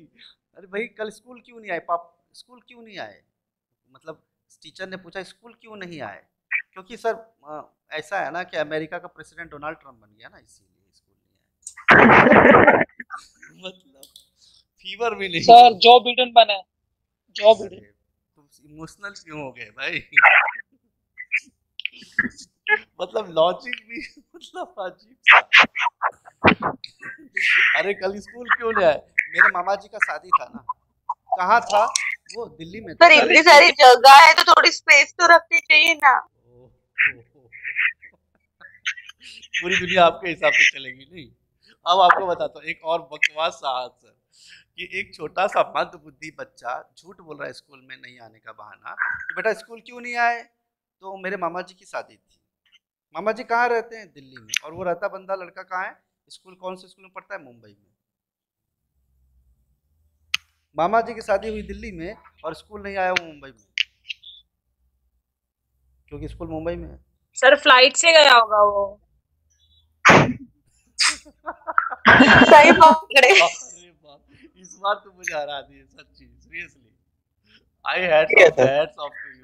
अरे भाई कल स्कूल क्यों नहीं आए पाप, स्कूल क्यों नहीं आए, मतलब टीचर ने पूछा स्कूल क्यों नहीं आए, क्योंकि सर ऐसा है ना कि अमेरिका का प्रेसिडेंट डोनाल्ड ट्रम्प बन गया ना, इसीलिए स्कूल नहीं आए। मतलब फीवर भी नहीं सर जो बिडेन बना है, जो बिडेन। तुम इमोशनल क्यों हो गए भाई? मतलब लॉजिक भी मतलब अजीब। अरे कल स्कूल क्यों नहीं आए? मेरे मामा जी का शादी था ना, कहाँ था वो? दिल्ली में था। सर इतनी सारी जगह है तो थोड़ी स्पेस तो रखनी चाहिए ना। पूरी दुनिया आपके हिसाब से चलेगी नहीं। अब आपको बताता हूँ एक और बकवास सा आंसर, कि एक छोटा सा मंदबुद्धि बच्चा झूठ बोल रहा है स्कूल में नहीं आने का बहाना, कि बेटा स्कूल क्यों नहीं आए, तो मेरे मामा जी की शादी थी। मामा जी कहाँ रहते हैं? दिल्ली में। और वो रहता बंदा लड़का कहाँ है? स्कूल कौन से स्कूल में पढ़ता है? मुंबई में। मामा जी की शादी हुई दिल्ली में और स्कूल नहीं आया वो मुंबई में, क्योंकि स्कूल मुंबई में है। सर फ्लाइट से गया होगा वो। सही पकड़े। अरे बाप, इस बार तो मुझे हरा दिए सच्ची, seriously. I had some hats off to you.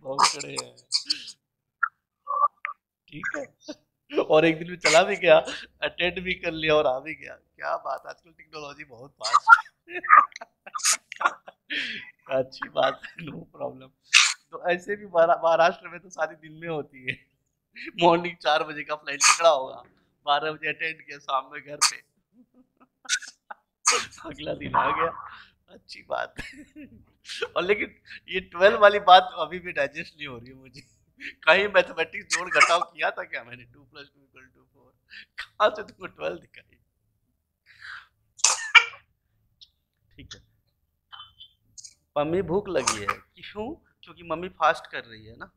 बहुत खड़े हैं, ठीक है। और एक दिन में चला भी गया, अटेंड भी कर लिया और आ भी गया। क्या बात, आजकल टेक्नोलॉजी बहुत फास्ट है। अच्छी बात है, नो प्रॉब्लम। तो ऐसे भी महाराष्ट्र में तो सारी दिन में होती है। मॉर्निंग 4 बजे का फ्लाइट पकड़ा होगा, 12 बजे अटेंड किया, शाम में घर पे, अगला दिन आ गया। अच्छी बात है। और लेकिन ये 12 वाली बात अभी भी डाइजेस्ट नहीं हो रही है मुझे। कहीं मैथमेटिक्स जोड़ घटाव किया था क्या मैंने? 2 + 2 = 4, कहाँ से तुमको 12 दिखाई? ठीक है, मम्मी भूख लगी है। क्यों? क्योंकि मम्मी फास्ट कर रही है ना,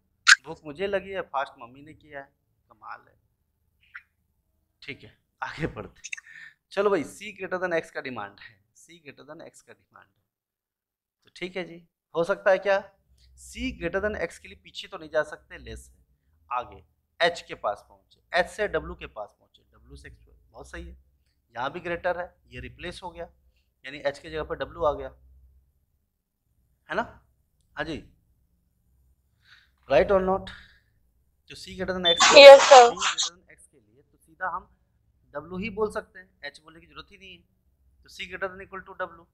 भूख मुझे लगी है, फास्ट मम्मी ने किया है, कमाल है। ठीक है, आगे बढ़ते हैं। चलो भाई, सी ग्रेटर देन एक्स का डिमांड है, सी ग्रेटर देन एक्स का डिमांड है, तो ठीक है जी, हो सकता है क्या, सी ग्रेटर देन एक्स के लिए पीछे तो नहीं जा सकते, लेस है, आगे एच के पास पहुंचे, एच से डब्ल्यू के पास पहुंचे, डब्ल्यू से एक्स, बहुत सही है, यहाँ भी ग्रेटर है, ये रिप्लेस हो गया, यानी एच की जगह पर डब्ल्यू आ गया, है ना, हाँ जी, राइट और नॉट। तो C greater than X, Yes, sir. C greater than X के लिए तो सीधा हम डब्ल्यू ही बोल सकते हैं, एच बोलने की जरूरत ही नहीं है, तो C greater than equal to W.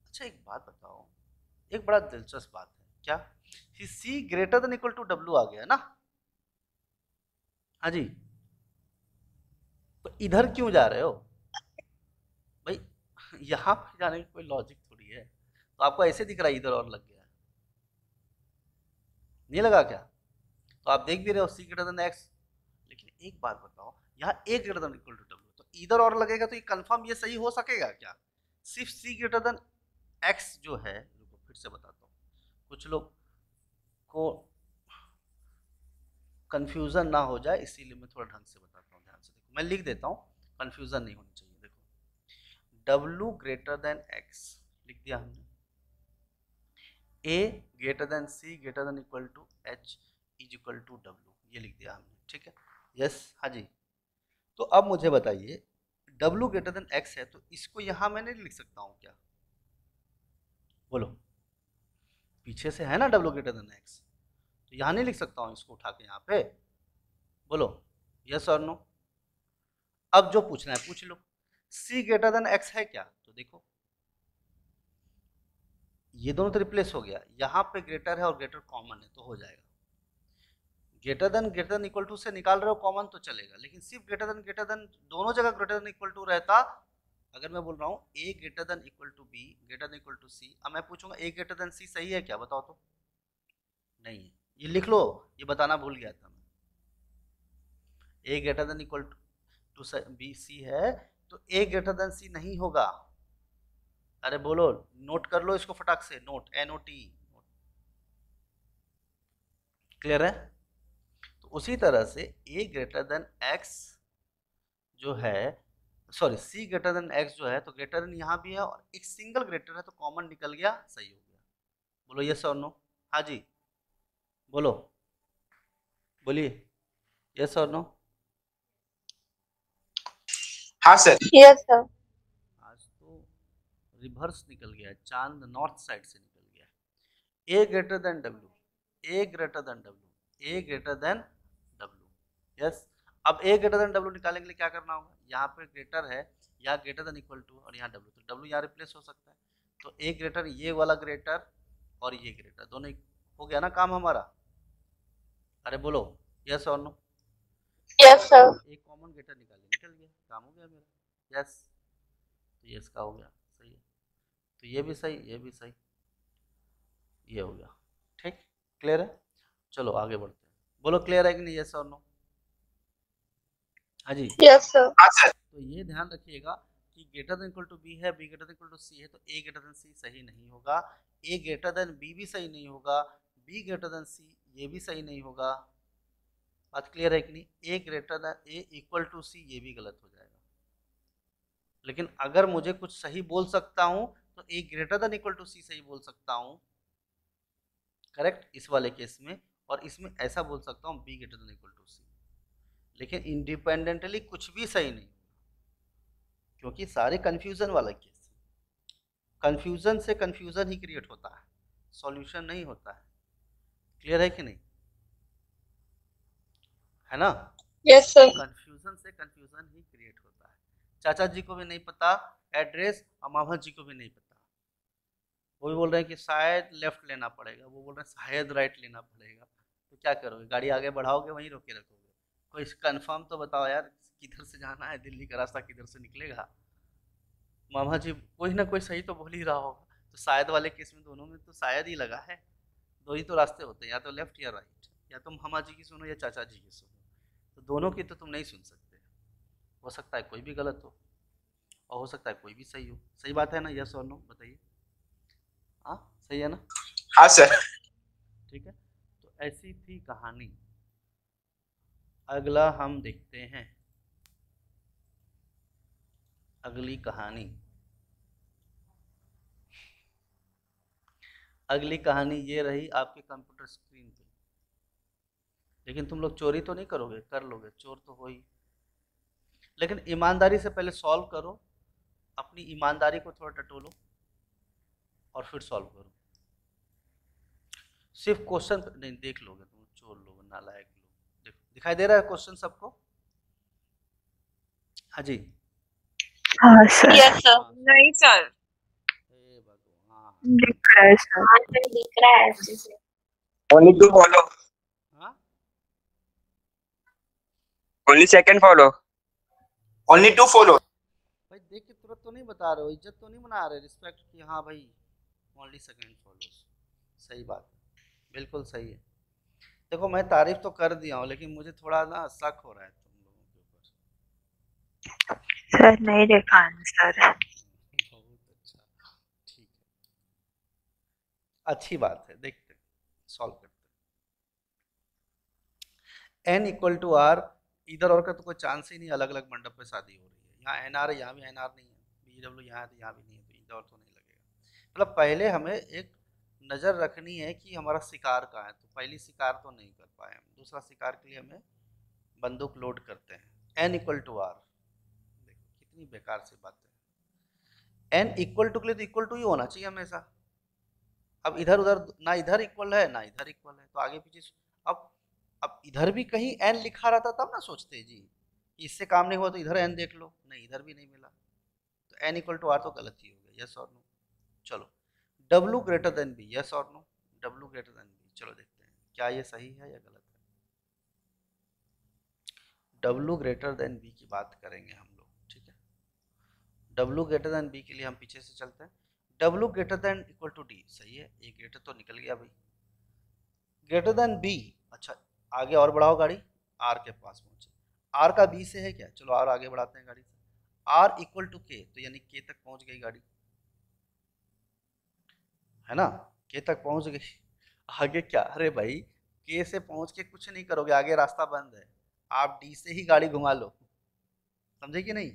अच्छा एक बात बताओ, एक बड़ा दिलचस्प बात है, क्या C greater than equal to W आ गया ना, हाँ जी, तो इधर क्यों जा रहे हो भाई, यहाँ पे जाने की कोई लॉजिक थोड़ी है, तो आपको ऐसे दिख रहा है इधर और लग गया, नहीं लगा क्या, तो आप देख भी रहे हो सी ग्रेटर देन एक्स, लेकिन एक बात बताओ, यहाँ A greater than equal to W, तो इधर और लगेगा, तो ये कंफर्म ये सही हो सकेगा क्या, सिर्फ सी ग्रेटर देन एक्स जो है, रुको फिर से बताता हूँ, कुछ लोग को कंफ्यूजन ना हो जाए, इसीलिए मैं थोड़ा ढंग से बताता हूँ, ध्यान से देखो, मैं लिख देता हूँ, कंफ्यूजन नहीं होनी चाहिए, देखो डब्ल्यू ग्रेटर देन एक्स लिख दिया हमने, A greater than C greater than equal to H is equal to W, ये लिख दिया हमने, ठीक है, यस, हाँ जी, तो अब मुझे बताइए डब्ल्यू ग्रेटर देन एक्स है, तो इसको यहाँ मैं नहीं लिख सकता हूँ क्या, बोलो, पीछे से है ना डब्ल्यू ग्रेटर देन एक्स, तो यहाँ नहीं लिख सकता हूँ इसको उठा के यहाँ पे, बोलो यस और नो। अब जो पूछना है पूछ लो, सी ग्रेटर देन एक्स है क्या, तो देखो ये दोनों तो रिप्लेस हो गया, यहाँ पे ग्रेटर है और ग्रेटर कॉमन है, तो हो जाएगा, ग्रेटर देन इक्वल टू से निकाल रहे हो कॉमन तो चलेगा, लेकिन सिर्फ ग्रेटर देन दोनों जगह ग्रेटर देन इक्वल टू रहता, अगर मैं बोल रहा हूँ A greater than equal to B greater than equal to C, अब मैं पूछूंगा ए ग्रेटर देन सी सही है क्या, बताओ तो, नहीं है, ये लिख लो, ये बताना भूल गया था मैं, A greater than equal to B C है, तो ए ग्रेटर देन सी नहीं होगा, अरे बोलो, नोट कर लो इसको फटाक से, नोट NOT, क्लियर है, तो उसी तरह से ए ग्रेटर देन एक्स जो है, sorry C greater than X जो है, तो ग्रेटर देन यहाँ भी है और एक सिंगल ग्रेटर है, तो कॉमन निकल गया, सही हो गया, बोलो यस और नो, हाँ जी बोलो, बोलिए यस और नो, हाँ सर। Yes, sir. आज तो रिवर्स निकल गया, चांद नॉर्थ साइड से निकल गया, A greater then W, A greater then W, A greater then W, yes, अब ए ग्रेटर देन डब्ल्यू निकालने के लिए क्या करना होगा, यहाँ पे ग्रेटर है, यहाँ ग्रेटर देन इक्वल टू और यहाँ डब्ल्यू, तो डब्ल्यू यहाँ रिप्लेस हो सकता है, तो ए ग्रेटर ये वाला ग्रेटर और ये ग्रेटर दोनों हो गया ना काम हमारा, अरे बोलो यस और नो, Yes, sir. एक कॉमन ग्रेटर निकल गया, काम हो गया मेरा, यस, तो यस का हो गया, सही है, तो ये भी सही, ये भी सही, ये हो गया, ठीक, क्लियर है, चलो आगे बढ़ते हैं, बोलो क्लियर है कि नहीं, यस और नो, हाँ जी, Yes, sir. हाँ सर। तो ये ध्यान रखिएगा कि greater than equal to B है, B greater than equal to C है, तो ए ग्रेटर देन सी सही नहीं होगा, ए ग्रेटर देन बी भी सही नहीं होगा, बी ग्रेटर देन सी ये भी सही नहीं होगा, बात क्लियर है कि नहीं, A greater than A equal to C ये भी गलत हो जाएगा, लेकिन अगर मुझे कुछ सही बोल सकता हूं तो A greater than equal to सी सही बोल सकता हूं, करेक्ट, इस वाले केस में, और इसमें ऐसा बोल सकता हूं B greater than equal to C, लेकिन इंडिपेंडेंटली कुछ भी सही नहीं, क्योंकि सारे कंफ्यूजन वाला केस, कंफ्यूजन से कंफ्यूजन ही क्रिएट होता है, सॉल्यूशन नहीं होता है, क्लियर है कि नहीं, है ना, Yes, sir. कंफ्यूजन से कंफ्यूजन ही क्रिएट होता है, चाचा जी को भी नहीं पता एड्रेस और मामा जी को भी नहीं पता, वो भी बोल रहे हैं कि शायद लेफ्ट लेना पड़ेगा, वो बोल रहे हैं शायद राइट लेना पड़ेगा, तो क्या करोगे, गाड़ी आगे बढ़ाओगे वहीं रोके रखोगे, कोई कंफर्म तो बताओ यार, किधर से जाना है, दिल्ली का रास्ता किधर से निकलेगा, मामा जी कोई ना कोई सही तो बोल ही रहा होगा, तो शायद वाले केस में दोनों में तो शायद ही लगा है, दो ही तो रास्ते होते हैं, या तो लेफ्ट या राइट, या तुम मामा जी की सुनो या चाचा जी की सुनो, तो दोनों की तो तुम नहीं सुन सकते, हो सकता है कोई भी गलत हो और हो सकता है कोई भी सही हो, सही बात है ना, यस और नो बताइए, हाँ सही है ना, हाँ सर। ठीक है, तो ऐसी थी कहानी। अगला हम देखते हैं अगली कहानी। अगली कहानी ये रही आपके कंप्यूटर स्क्रीन पे, लेकिन तुम लोग चोरी तो नहीं करोगे, कर लोगे, चोर तो हो ही, लेकिन ईमानदारी से पहले सॉल्व करो, अपनी ईमानदारी को थोड़ा टटोलो और फिर सॉल्व करो। सिर्फ क्वेश्चन नहीं देख लोगे तुम, चोर लोग, नालायक लोग। देखो दिखाई दे रहा है क्वेश्चन सबको? हाँ जी, हाँ सर, यस सर। नहीं सर। हे भगवान, दिख रहा है सर। आंसर दिख रहा है अच्छे से। ओनली टू फॉलो, हाँ only second follow. Only to follow. भाई देख के तुरंत तो नहीं बता रहे हो, इज्जत तो नहीं बना रहे, रिस्पेक्ट की, हाँ भाई ओनली सेकंड फॉलोस, सही बात है, बिल्कुल सही है। देखो मैं तारीफ तो कर दिया हूँ, लेकिन मुझे थोड़ा ना शक हो रहा है तुम लोगों के ऊपर। सर नहीं देखा आंसर। बहुत अच्छा, ठीक है, अच्छी बात है, देखते हैं, सॉल्व करते हैं। n इक्वल टू आर, इधर और का तो कोई चांस ही नहीं, अलग अलग मंडप पे शादी हो रही है, यहाँ एन आर है, यहाँ भी एन आर नहीं है, बी डब्ल्यू यहाँ है तो यहाँ भी नहीं है, तो इधर तो नहीं लगेगा। मतलब पहले हमें एक नज़र रखनी है कि हमारा शिकार कहाँ है, तो पहली शिकार तो नहीं कर पाए हम, दूसरा शिकार के लिए हमें बंदूक लोड करते हैं। n इक्वल टू आर, देखो कितनी बेकार सी बात है। n इक्वल टू के लिए तो इक्वल टू ही होना चाहिए हमेशा। अब इधर उधर ना, इधर इक्वल है ना इधर इक्वल है, तो आगे पीछे अब इधर भी कहीं n लिखा रहता तब ना सोचते जी कि इससे काम नहीं हुआ तो इधर n देख लो, नहीं इधर भी नहीं मिला, तो n इक्वल टू आर तो गलत ही हो गया, यस और नो। चलो w greater than b, yes और no, w greater than b, चलो देखते हैं क्या ये सही है या गलत है। w ग्रेटर देन b की बात करेंगे हम लोग, ठीक है, w ग्रेटर देन b के लिए हम पीछे से चलते हैं। w greater than equal to d, सही है, ये ग्रेटर तो निकल गया भाई, ग्रेटर देन b, अच्छा आगे और बढ़ाओ गाड़ी, r के पास पहुंचे, r का b से है क्या, चलो r आगे बढ़ाते हैं गाड़ी से, r इक्वल टू k, तो यानी k तक पहुंच गई गाड़ी, है ना, k तक पहुंच गई, आगे क्या, अरे भाई k से पहुंच के कुछ नहीं करोगे, आगे रास्ता बंद है, आप d से ही गाड़ी घुमा लो, समझे कि नहीं?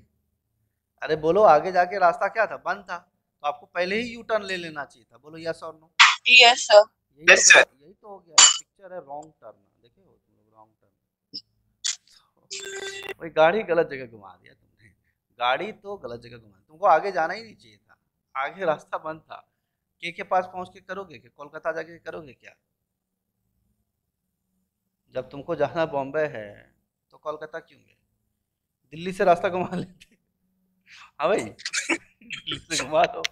अरे बोलो, आगे जाके रास्ता क्या था, बंद था, तो आपको पहले ही यू टर्न ले लेना चाहिए था, बोलो यस और no. Yes sir. Yes, sir. यही तो हो गया, पिक्चर है रॉन्ग टर्न, देखे हो तुम लोग रॉन्ग टर्न, वही गाड़ी गलत जगह घुमा दिया तुमने, गाड़ी तो गलत जगह घुमा, तुमको आगे जाना ही नहीं चाहिए था, आगे रास्ता बंद था, के पास पहुंच के करोगे क्या, कोलकाता जाके करोगे क्या? जब तुमको जाना बॉम्बे है तो कोलकाता क्यों गए, दिल्ली से रास्ता घुमा लेते। हाँ भाई दिल्ली से घुमा लो,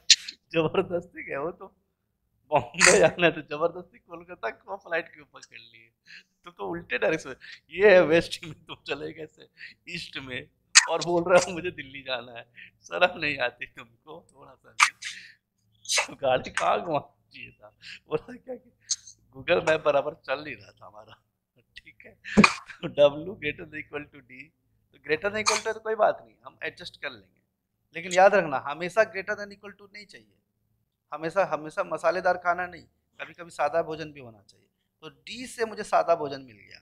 जबरदस्ती गए हो तो, बॉम्बे जाना है तो जबरदस्ती कोलकाता को फ्लाइट क्यों पकड़ लिए, तो उल्टे डायरेक्शन, ये है वेस्ट में, तुम चले गए से ईस्ट में और बोल रहे हो मुझे दिल्ली जाना है, शर्म नहीं आती तुमको थोड़ा सा भी? तो गाड़ी कहाँ घुमा चाहिए था, बोला क्या कि गूगल मैप बराबर चल नहीं रहा था हमारा, ठीक है, तो W greater than equal to D, तो ग्रेटर देन इक्वल टू तो कोई बात नहीं, हम एडजस्ट कर लेंगे, लेकिन याद रखना हमेशा ग्रेटर देन इक्वल टू नहीं चाहिए, हमेशा हमेशा मसालेदार खाना नहीं, कभी कभी सादा भोजन भी होना चाहिए, तो डी से मुझे सादा भोजन मिल गया,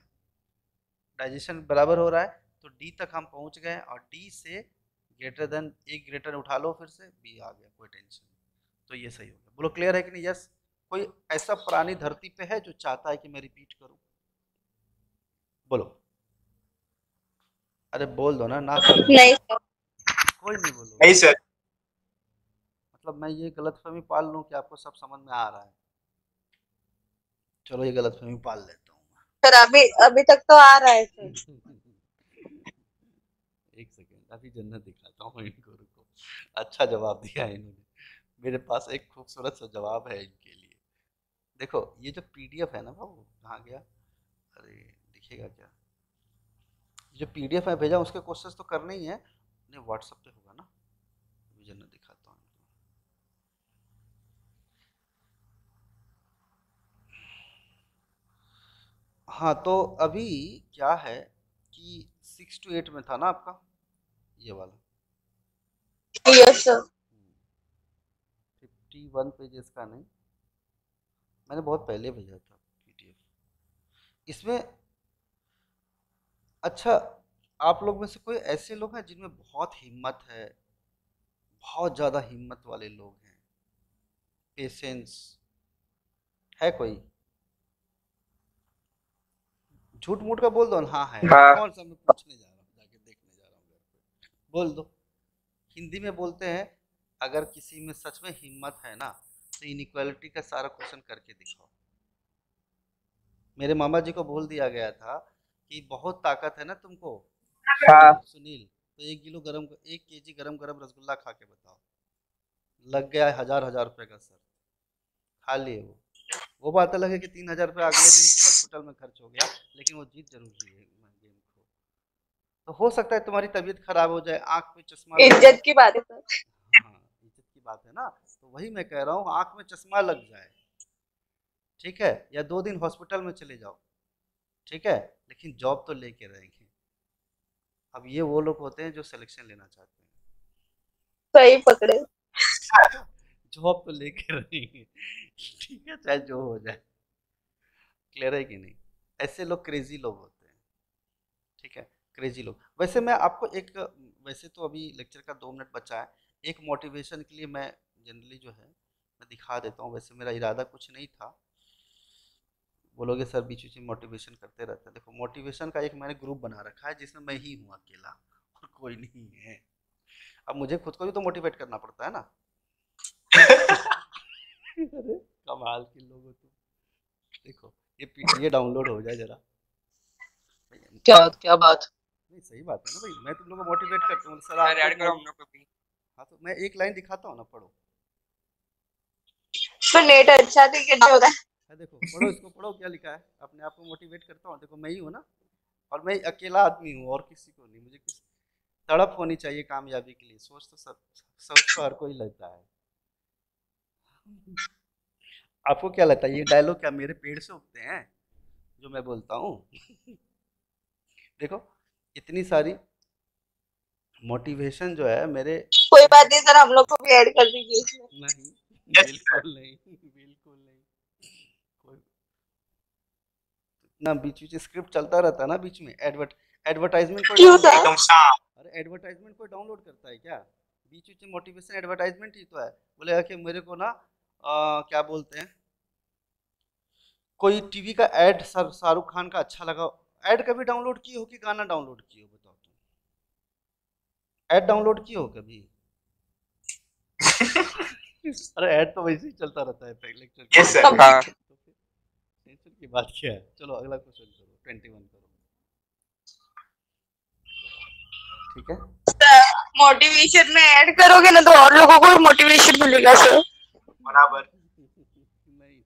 डाइजेशन बराबर हो रहा है, तो डी तक हम पहुंच गए, और डी से ग्रेटर देन, एक ग्रेटर उठा लो फिर से, बी आ गया, कोई टेंशन नहीं, तो ये सही हो गया, बोलो क्लियर है कि नहीं? यस, कोई ऐसा प्राणी धरती पे है जो चाहता है कि मैं रिपीट करूं, बोलो, अरे बोल दो ना, ना सर नहीं सर। कोई नहीं बोलो, नहीं सर। मतलब मैं ये गलतफहमी पाल लूं कि आपको सब समझ में आ रहा है, चलो ये गलतफहमी पाल लेता हूँ सर अभी अभी तक तो आ रहा है सर। एक सेकेंड, अभी जन्नत दिखाता हूँ इनको, रुको, अच्छा जवाब दिया है इन्होंने, मेरे पास एक खूबसूरत सा जवाब है इनके लिए, देखो ये जो पीडीएफ है ना बाबू, कहाँ गया, अरे दिखेगा क्या, ये जो पीडीएफ है भेजा उसके क्वेश्चंस तो करने ही है, नहीं व्हाट्सएप पे होगा ना, अभी जन्नत दिखाता हूँ इनको, हाँ तो अभी क्या है कि 6 to 8 में था ना आपका ये वाला, यस सर। 51 पेजेस का नहीं, मैंने बहुत पहले भेजा था, इसमें अच्छा, आप लोग में से कोई ऐसे लोग हैं जिनमें बहुत हिम्मत है, बहुत ज़्यादा हिम्मत वाले लोग हैं, पेशेंस है कोई? झूठ मूठ का बोल दो ना, हाँ है। हाँ। कौन सा, मैं पूछने जा रहा हूँ, जाके देखने जा रहा हूँ घर पे। बोल दो। हिंदी में बोलते हैं, अगर किसी में सच में हिम्मत है ना, तो इनइक्वालिटी का सारा क्वेश्चन करके दिखाओ। मेरे मामा जी को बोल दिया गया था कि बहुत ताकत है ना तुमको, हाँ। सुनील, तो 1 केजी गरम गरम रसगुल्ला खा के बताओ। लग गया 1000 रुपए का सर, खा लिए वो बात अलग है कि 3000 रुपये अगले दिन हॉस्पिटल में खर्च हो गया, लेकिन वो जीत जरूर लिए गेम को। तो हो सकता है तुम्हारी तबीयत खराब हो जाए, आंख पे चश्मा लग जाए। इज्जत की बात है सर। हाँ, इज्जत की बात है ना, तो वही मैं कह रहा हूँ, आंख में चश्मा लग जाए, ठीक है, या 2 दिन हॉस्पिटल में चले जाओ, ठीक है, लेकिन जॉब तो लेके रहेंगे। अब ये वो लोग होते हैं जो सिलेक्शन लेना चाहते हैं, सही पकड़े। जॉब तो लेके रहेंगे, ठीक है, चाहे जो हो जाए। क्लियर है कि नहीं? ऐसे लोग क्रेजी लोग होते हैं, ठीक है, क्रेजी लोग। वैसे मैं आपको एक, वैसे तो अभी लेक्चर का 2 मिनट बचा है, एक मोटिवेशन के लिए मैं जनरली जो है मैं दिखा देता हूँ। वैसे मेरा इरादा कुछ नहीं था, बोलोगे सर बीच बीच में मोटिवेशन करते रहते हैं। देखो, मोटिवेशन का एक मैंने ग्रुप बना रखा है जिसमें मैं ही हूँ अकेला, और कोई नहीं है। अब मुझे खुद को भी तो मोटिवेट करना पड़ता है ना। अरे कमाल के लोग हो तुम। देखो ये डाउनलोड हो जाए जरा। क्या बात? नहीं, सही बात है ना भाई, मैं तुम लोग को मोटिवेट करता हूँ सर, सर आपको ऐड करो हम लोग को भी। हाँ, तो मैं एक लाइन दिखाता हूँ ना, पढ़ो। तो नेट अच्छा थी कैसे होगा? है, देखो पढ़ो, इसको पढ़ो, क्या लिखा है। अपने आप को मोटिवेट करता हूँ, देखो मैं ही हूँ ना, और मैं अकेला आदमी हूँ और किसी को नहीं। मुझे किसी तड़प होनी चाहिए कामयाबी के लिए, सोच तो सोच तो हर कोई लेता है। आपको क्या लगता है, ये डायलॉग क्या मेरे पेड़ से उगते हैं जो मैं बोलता हूँ? देखो, इतनी सारी मोटिवेशन जो है मेरे, कोई बात नहीं सर, हम लोग को भी ऐड कर दीजिए इसमें। नहीं, Yes, बिल्कुल नहीं, बिल्कुल नहीं। कोई ना, बीच बीच स्क्रिप्ट चलता रहता है ना, बीच में एडवर्टाइजमेंट कोई क्यों डाउनलोड, सर? एकदम शांत। अरे एडवर्टाइजमेंट कोई डाउनलोड करता है क्या? बीच बीच में मोटिवेशन एडवर्टाइजमेंट ही तो है। बोलेगा कि मेरे को ना क्या बोलते हैं, कोई टीवी का ऐड शाहरुख खान का अच्छा लगा। ऐड कभी डाउनलोड किए हो कि गाना डाउनलोड किए हो, बताओ तुम। ऐड डाउनलोड किए हो कभी? अरे ऐड तो वैसे ही चलता रहता है पहले लेक्चर Yes, sir. हाँ। टेंशन की बात क्या है। चलो अगला क्वेश्चन करो, 21 करो, ठीक है। मोटिवेशन में ऐड करोगे ना तो और लोगों को भी मोटिवेशन मिलेगा सर। बराबर। नहीं,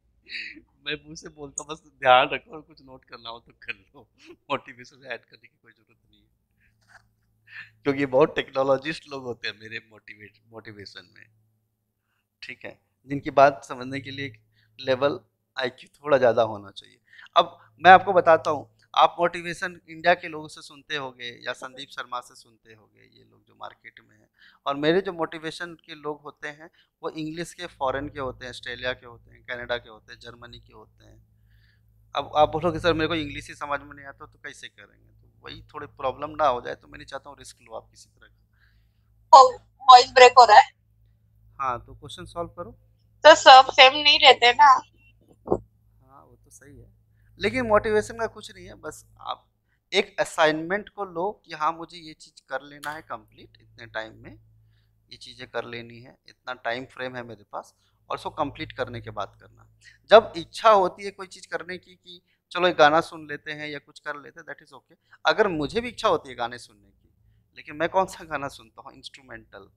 मैं मुंह से बोलता, बस ध्यान रखो, और कुछ नोट करना हो तो कर लो। मोटिवेशन ऐड करने की कोई जरूरत नहीं है, क्योंकि बहुत टेक्नोलॉजिस्ट लोग होते हैं मेरे मोटिवेशन में, ठीक है, जिनकी बात समझने के लिए लेवल आईक्यू थोड़ा ज़्यादा होना चाहिए। अब मैं आपको बताता हूँ, आप मोटिवेशन इंडिया के लोगों से सुनते होंगे या संदीप शर्मा से सुनते होंगे, ये लोग जो मार्केट में हैं। और मेरे जो मोटिवेशन के लोग होते हैं वो इंग्लिश के, फॉरेन के होते हैं, ऑस्ट्रेलिया के होते हैं, कनाडा के होते हैं, जर्मनी के होते हैं। अब आप बोलोगे सर मेरे को इंग्लिश ही समझ में नहीं आता, तो कैसे करेंगे? तो वही थोड़ी प्रॉब्लम ना हो जाए, तो मैं नहीं चाहता हूँ रिस्क लो आप किसी तरह का। वॉइस ब्रेक हो रहा है हाँ, तो क्वेश्चन सॉल्व करो। तो सब सेम नहीं रहते ना। हाँ, वो तो सही है, लेकिन मोटिवेशन का कुछ नहीं है, बस आप एक असाइनमेंट को लो कि हाँ मुझे ये चीज़ कर लेना है कंप्लीट, इतने टाइम में ये चीज़ें कर लेनी है, इतना टाइम फ्रेम है मेरे पास, और उसको कंप्लीट करने के बाद करना। जब इच्छा होती है कोई चीज़ करने की कि चलो एक गाना सुन लेते हैं या कुछ कर लेते हैं, दैट इज़ ओके। अगर मुझे भी इच्छा होती है गाने सुनने की, लेकिन मैं कौन सा गाना सुनता हूँ, इंस्ट्रूमेंटल,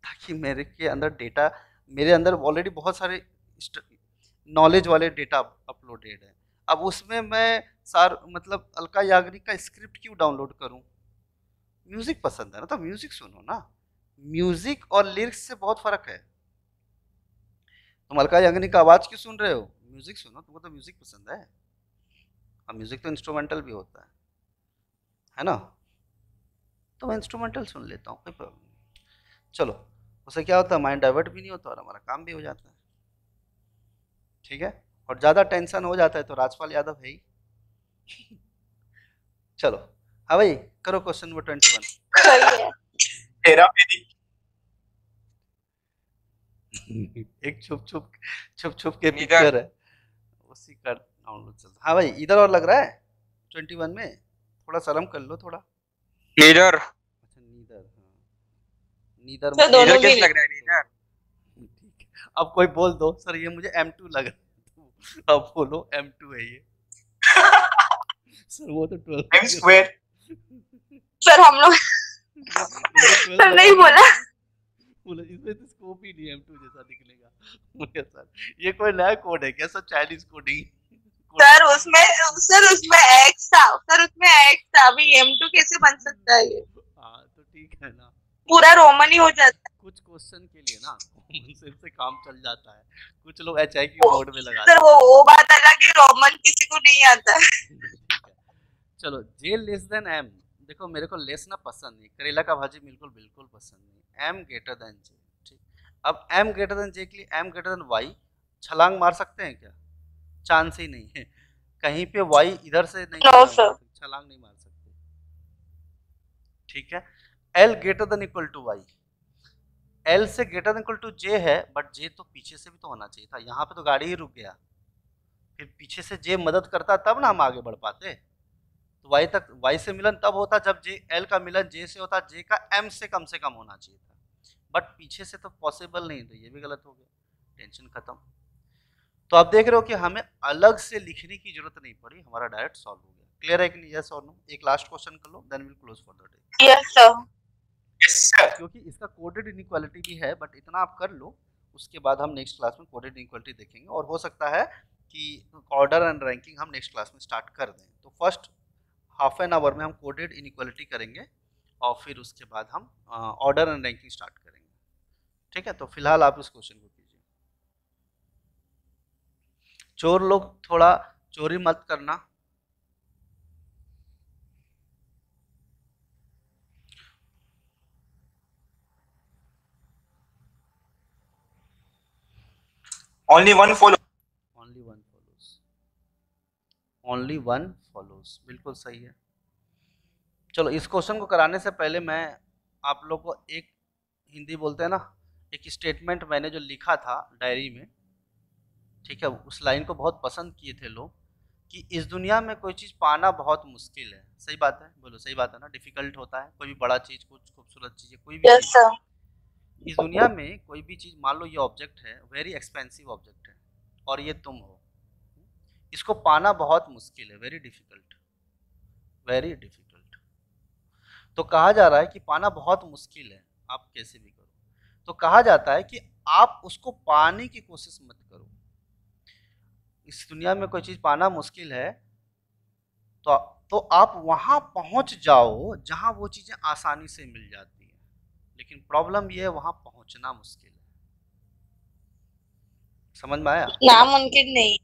ताकि मेरे के अंदर डेटा, मेरे अंदर ऑलरेडी बहुत सारे नॉलेज वाले डेटा अपलोडेड है। अब उसमें मैं मतलब अलका याग्निक का स्क्रिप्ट क्यों डाउनलोड करूं? म्यूजिक पसंद है ना, तो म्यूजिक सुनो ना। म्यूजिक और लिरिक्स से बहुत फर्क है। तुम अलका याग्निक का आवाज क्यों सुन रहे हो? म्यूजिक सुनो, तुमको तो म्यूजिक पसंद है। और म्यूजिक तो इंस्ट्रूमेंटल भी होता है ना, तो मैं इंस्ट्रूमेंटल सुन लेता हूँ, कोई प्रॉब्लम नहीं। चलो, उससे क्या होता है, माइंड डाइवर्ट भी नहीं होता और हमारा काम भी हो जाता है, ठीक है। और ज़्यादा टेंशन हो जाता है तो राजपाल यादव है ही। चलो हाँ भाई, करो क्वेश्चन नंबर 21। सही है। हेरा फेरी। एक छुप छुप के Neither. पिक्चर है, उसी का डाउनलोड चलता। हाँ भाई, इधर और लग रहा है 21 में, थोड़ा शर्म कर लो थोड़ा। नीदर अच्छा नीदर, हाँ नीदर सर दोनों नीदर भी कैसे लग रहा है नीदर? ठीक है, अब कोई बोल दो सर ये मुझे M2 लग रहा है, अब बोलो M2 है ये। सर वो तो 12 M स्क्वायर। सर हम लोग सर नहीं बोला। बोला इसमें तो स्कोप ही नहीं है M2 जैसा निकलेगा। मुझे सर ये कोई नया कोड है क्या सर, चाइनीज कोडिंग? सर उसमें एक्स था, अभी M2 कैसे बन सकता है ये? हाँ तो ठीक है ना, पूरा रोमन ही हो जाता है। कुछ क्वेश्चन के लिए ना कॉमन सेंस से काम चल जाता है, कुछ लोग HIQ मोड में लगा सर वो बात अलग है, रोमन किसी को नहीं आता। ठीक है चलो, J लेस देन M। देखो मेरे को लेस ना पसंद नहीं, करेला का भाजी बिल्कुल पसंद नहीं। M ग्रेटर देन J, ठीक। अब M ग्रेटर देन J के लिए M ग्रेटर देन Y छलांग मार सकते हैं क्या? चांस ही नहीं है, कहीं पे Y इधर से नहीं No, sir. छलांग नहीं मार सकते, ठीक है। L greater than equal to Y, L से greater than equal to J है, बट J तो पीछे से भी तो होना चाहिए था, यहाँ पे तो गाड़ी ही रुक गया, फिर पीछे से J मदद करता तब ना हम आगे बढ़ पाते। तो Y से मिलन तब होता जब L का मिलन J से होता, J का M से कम होना चाहिए था, बट पीछे से तो पॉसिबल नहीं, तो ये भी गलत हो गया, टेंशन खत्म। तो आप देख रहे हो कि हमें अलग से लिखने की जरूरत नहीं पड़ी, हमारा डायरेक्ट सॉल्व हो गया। क्लियर है कि नहीं? यस और नो? एक लास्ट क्वेश्चन कर लो, then will close for the day. Yes sir. Yes sir. क्योंकि इसका कोडेड इनइक्वालिटी भी है, बट इतना आप कर लो, उसके बाद हम नेक्स्ट क्लास में कोडेड इनइक्वालिटी देखेंगे, और हो सकता है कि ऑर्डर एंड रैंकिंग हम नेक्स्ट क्लास में स्टार्ट कर दें। तो फर्स्ट हाफ एन आवर में हम कोडेड इनइक्वालिटी करेंगे, और फिर उसके बाद हम ऑर्डर एंड रैंकिंग स्टार्ट करेंगे, ठीक है। तो फिलहाल आप इस क्वेश्चन को कीजिए। चोर लोग थोड़ा चोरी मत करना। Only one follow. Only one follows, बिल्कुल सही है। चलो इस क्वेश्चन को कराने से पहले मैं आप लोग को एक, हिंदी बोलते हैं ना, एक स्टेटमेंट मैंने जो लिखा था डायरी में, ठीक है, उस लाइन को बहुत पसंद किए थे लोग, कि इस दुनिया में कोई चीज़ पाना बहुत मुश्किल है। सही बात है, बोलो सही बात है ना? डिफिकल्ट होता है कोई भी बड़ा चीज़, कुछ खूबसूरत चीज़, कोई भी यस चीज़। सर। इस दुनिया में कोई भी चीज़, मान लो ये ऑब्जेक्ट है, वेरी एक्सपेंसिव ऑब्जेक्ट है, और ये तुम हो, इसको पाना बहुत मुश्किल है, वेरी डिफिकल्ट, वेरी डिफिकल्ट। तो कहा जा रहा है कि पाना बहुत मुश्किल है, आप कैसे भी करो। तो कहा जाता है कि आप उसको पाने की कोशिश मत करो। इस दुनिया में कोई चीज़ पाना मुश्किल है, तो आप वहाँ पहुँच जाओ जहाँ वो चीज़ें आसानी से मिल जाती हैं, लेकिन प्रॉब्लम ये है वहाँ पहुँचना मुश्किल है। समझ में आया? नामुमकिन नहीं।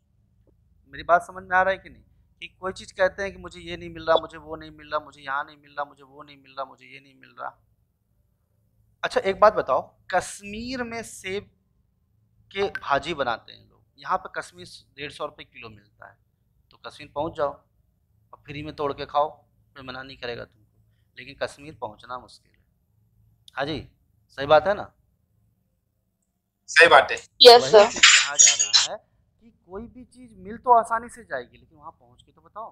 मेरी बात समझ में आ रहा है कि नहीं? कि कोई चीज़ कहते हैं कि मुझे ये नहीं मिल रहा, मुझे वो नहीं मिल रहा, मुझे यहाँ नहीं मिल रहा, मुझे वो नहीं मिल रहा, मुझे ये नहीं मिल रहा। अच्छा एक बात बताओ, कश्मीर में सेब के भाजी बनाते हैं लोग, यहाँ पे कश्मीर 150 रुपये किलो मिलता है, तो कश्मीर पहुँच जाओ और फ्री में तोड़ के खाओ, कोई मना नहीं करेगा तुमको, लेकिन कश्मीर पहुँचना मुश्किल है। हाँ जी, सही बात है ना? सही बात है। यस वही सर। चीज़ कहा जा रहा है कि कोई भी चीज़ मिल तो आसानी से जाएगी, लेकिन वहाँ पहुँच के तो बताओ,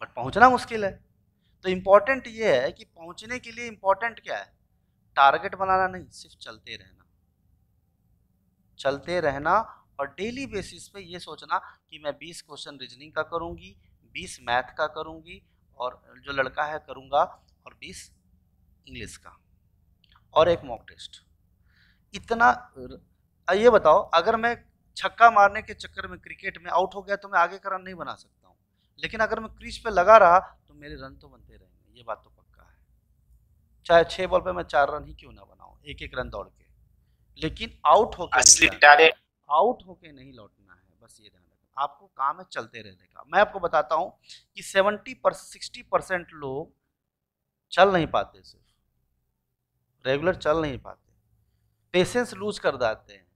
बट पहुँचना मुश्किल है। तो इम्पोर्टेंट ये है कि पहुँचने के लिए इम्पोर्टेंट क्या है? टारगेट बनाना नहीं, सिर्फ चलते रहना, चलते रहना, और डेली बेसिस पे ये सोचना कि मैं 20 क्वेश्चन रीजनिंग का करूँगी, 20 मैथ का करूँगी, और जो लड़का है करूँगा, और 20 इंग्लिश का, और एक मॉक टेस्ट। इतना। ये बताओ, अगर मैं छक्का मारने के चक्कर में क्रिकेट में आउट हो गया तो मैं आगे का रन नहीं बना सकता हूँ, लेकिन अगर मैं क्रीज पे लगा रहा तो मेरे रन तो बनते रहेंगे, ये बात तो पक्का है। चाहे 6 बॉल पे मैं 4 रन ही क्यों ना बनाऊं, एक एक रन दौड़ के, लेकिन आउट होके असली नहीं, टैलेंट। आउट होके नहीं लौटना है, बस ये ध्यान रखना। आपको काम है चलते रहने का। मैं आपको बताता हूँ कि 60% लोग चल नहीं पाते, सिर्फ रेगुलर चल नहीं पाते, पेशेंस लूज कर जाते हैं,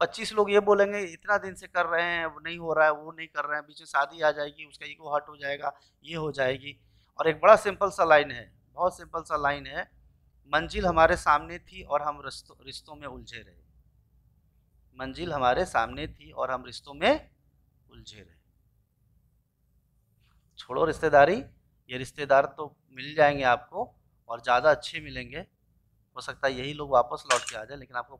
25 लोग ये बोलेंगे इतना दिन से कर रहे हैं, वो नहीं हो रहा है, वो नहीं कर रहे हैं, बीच में शादी आ जाएगी, उसका ईगो हर्ट हो जाएगा, ये हो जाएगी। और एक बड़ा सिंपल सा लाइन है, बहुत सिंपल सा लाइन है, मंजिल हमारे सामने थी और हम रिश्तों में उलझे रहे। मंजिल हमारे सामने थी और हम रिश्तों में उलझे रहे। छोड़ो रिश्तेदारी, ये रिश्तेदार तो मिल जाएंगे आपको और ज़्यादा अच्छे मिलेंगे, हो सकता है यही लोग वापस लौट के आ जाए, लेकिन आपको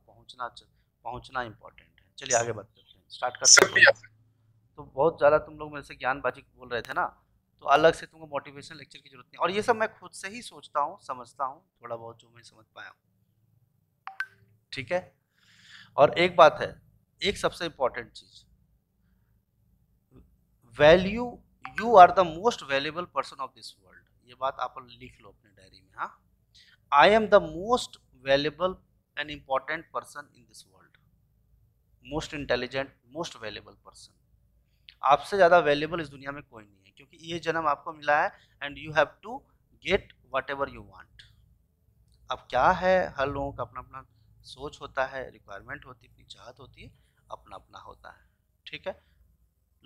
पहुंचना इंपॉर्टेंट है। चलिए आगे बात करते हैं, स्टार्ट करते हैं। तो बहुत ज़्यादा तुम लोग मेरे से ज्ञानबाजी बोल रहे थे ना, तो अलग से तुमको मोटिवेशन लेक्चर की जरूरत नहीं, और ये सब मैं खुद से ही सोचता हूँ, समझता हूँ, थोड़ा बहुत जो मैं समझ पाया हूँ, ठीक है। और एक बात है, एक सबसे इंपॉर्टेंट चीज, value, you are the most valuable person of this world. ये बात आप लिख लो अपने डायरी में। हाँ, I am the most valuable and important person in this world, most intelligent, most valuable person. आपसे ज़्यादा वैल्यूएबल इस दुनिया में कोई नहीं है, क्योंकि ये जन्म आपको मिला है and you have to get whatever you want. अब क्या है, हर लोगों का अपना अपना सोच होता है, रिक्वायरमेंट होती है, अपनी चाहत होती है, अपना अपना होता है, ठीक है।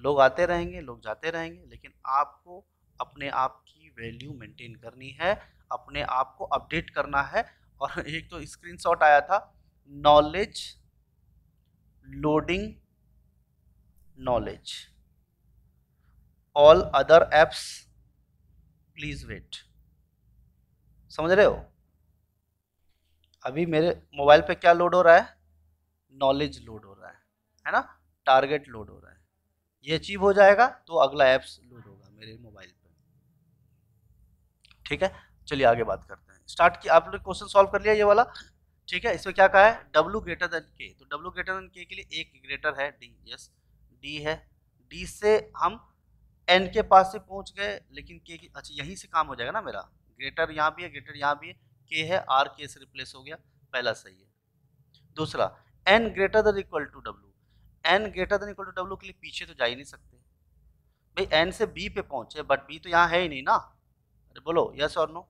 लोग आते रहेंगे, लोग जाते रहेंगे, लेकिन आपको अपने आप की वैल्यू मेंटेन करनी है, अपने आप को अपडेट करना है। और एक तो स्क्रीनशॉट आया था, knowledge loading knowledge, all other apps please wait. समझ रहे हो? अभी मेरे मोबाइल पे क्या लोड हो रहा है? नॉलेज लोड हो रहा है ना, टारगेट लोड हो रहा है। ये अचीव हो जाएगा तो अगला एप्स लोड होगा मेरे मोबाइल पे, ठीक है। चलिए आगे बात करते हैं। स्टार्ट किया, आप लोग क्वेश्चन सॉल्व कर लिया ये वाला, ठीक है। इसमें क्या कहा है? W ग्रेटर देन K, तो W ग्रेटर देन K के लिए एक ग्रेटर है D, यस D है। D से हम N के पास से पहुंच गए, लेकिन K की, अच्छा यहीं से काम हो जाएगा ना मेरा, ग्रेटर यहाँ भी है, ग्रेटर यहाँ भी है, K है, R K से रिप्लेस हो गया, पहला सही है। दूसरा, N greater than equal to W, N greater than equal to W के लिए पीछे तो जा ही नहीं सकते भाई, N से B पे पहुंचे, बट B तो यहाँ है ही नहीं ना। अरे बोलो यस और नो,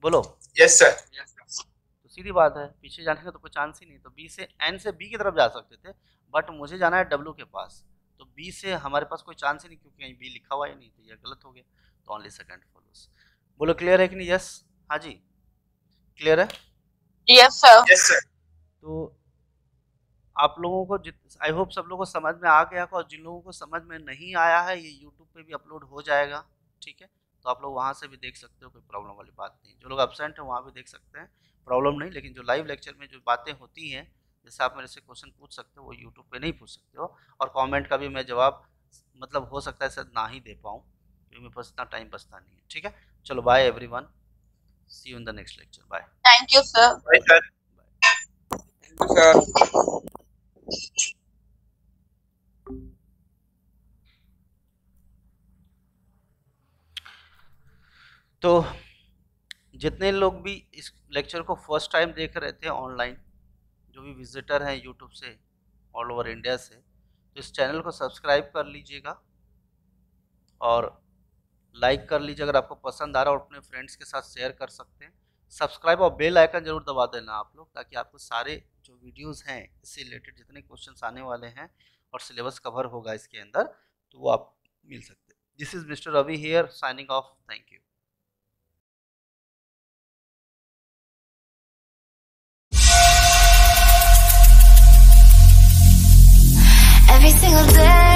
बोलो यस सर। तो सीधी बात है, पीछे जाने का तो कोई चांस ही नहीं। तो B से N से B की तरफ जा सकते थे, बट मुझे जाना है W के पास, तो B से हमारे पास कोई चांस ही नहीं, क्योंकि कहीं B लिखा हुआ ही नहीं, तो ये गलत हो गया। तो ओनली सेकंड फॉलोस। बोलो क्लियर है कि नहीं? यस, हाँ जी क्लियर है? Yes sir. Yes sir. तो आप लोगों को आई होप सब लोगों को समझ में आ गया, और जिन लोगों को समझ में नहीं आया है, ये यूट्यूब पे भी अपलोड हो जाएगा, ठीक है। तो आप लोग वहाँ से भी देख सकते हो, कोई प्रॉब्लम वाली बात नहीं। जो लोग एब्सेंट हैं वहाँ भी देख सकते हैं, प्रॉब्लम नहीं। लेकिन जो लाइव लेक्चर में जो बातें होती हैं, जैसे आप मेरे से क्वेश्चन पूछ सकते हो, वो यूट्यूब पे नहीं पूछ सकते हो। और कमेंट का भी मैं जवाब, मतलब हो सकता है शायद ना ही दे पाऊँ, क्योंकि मेरे पास इतना टाइम बचता नहीं है, ठीक है। चलो bye everyone, see you in the next lecture, bye. Thank you sir. Bye sir. Sir तो जितने लोग भी इस लेक्चर को फर्स्ट टाइम देख रहे थे ऑनलाइन, जो भी विजिटर हैं यूट्यूब से ऑल ओवर इंडिया से, तो इस चैनल को सब्सक्राइब कर लीजिएगा और लाइक कर लीजिए अगर आपको पसंद आ रहा है, और अपने फ्रेंड्स के साथ शेयर कर सकते हैं। सब्सक्राइब और बेल आइकन जरूर दबा देना आप लोग, ताकि आपको सारे जो वीडियोस हैं इससे रिलेटेड जितने क्वेश्चंस आने वाले हैं और सिलेबस कवर होगा इसके अंदर, तो वो आप मिल सकते हैं। This is mister Ravi here, signing off, thank you. Every single day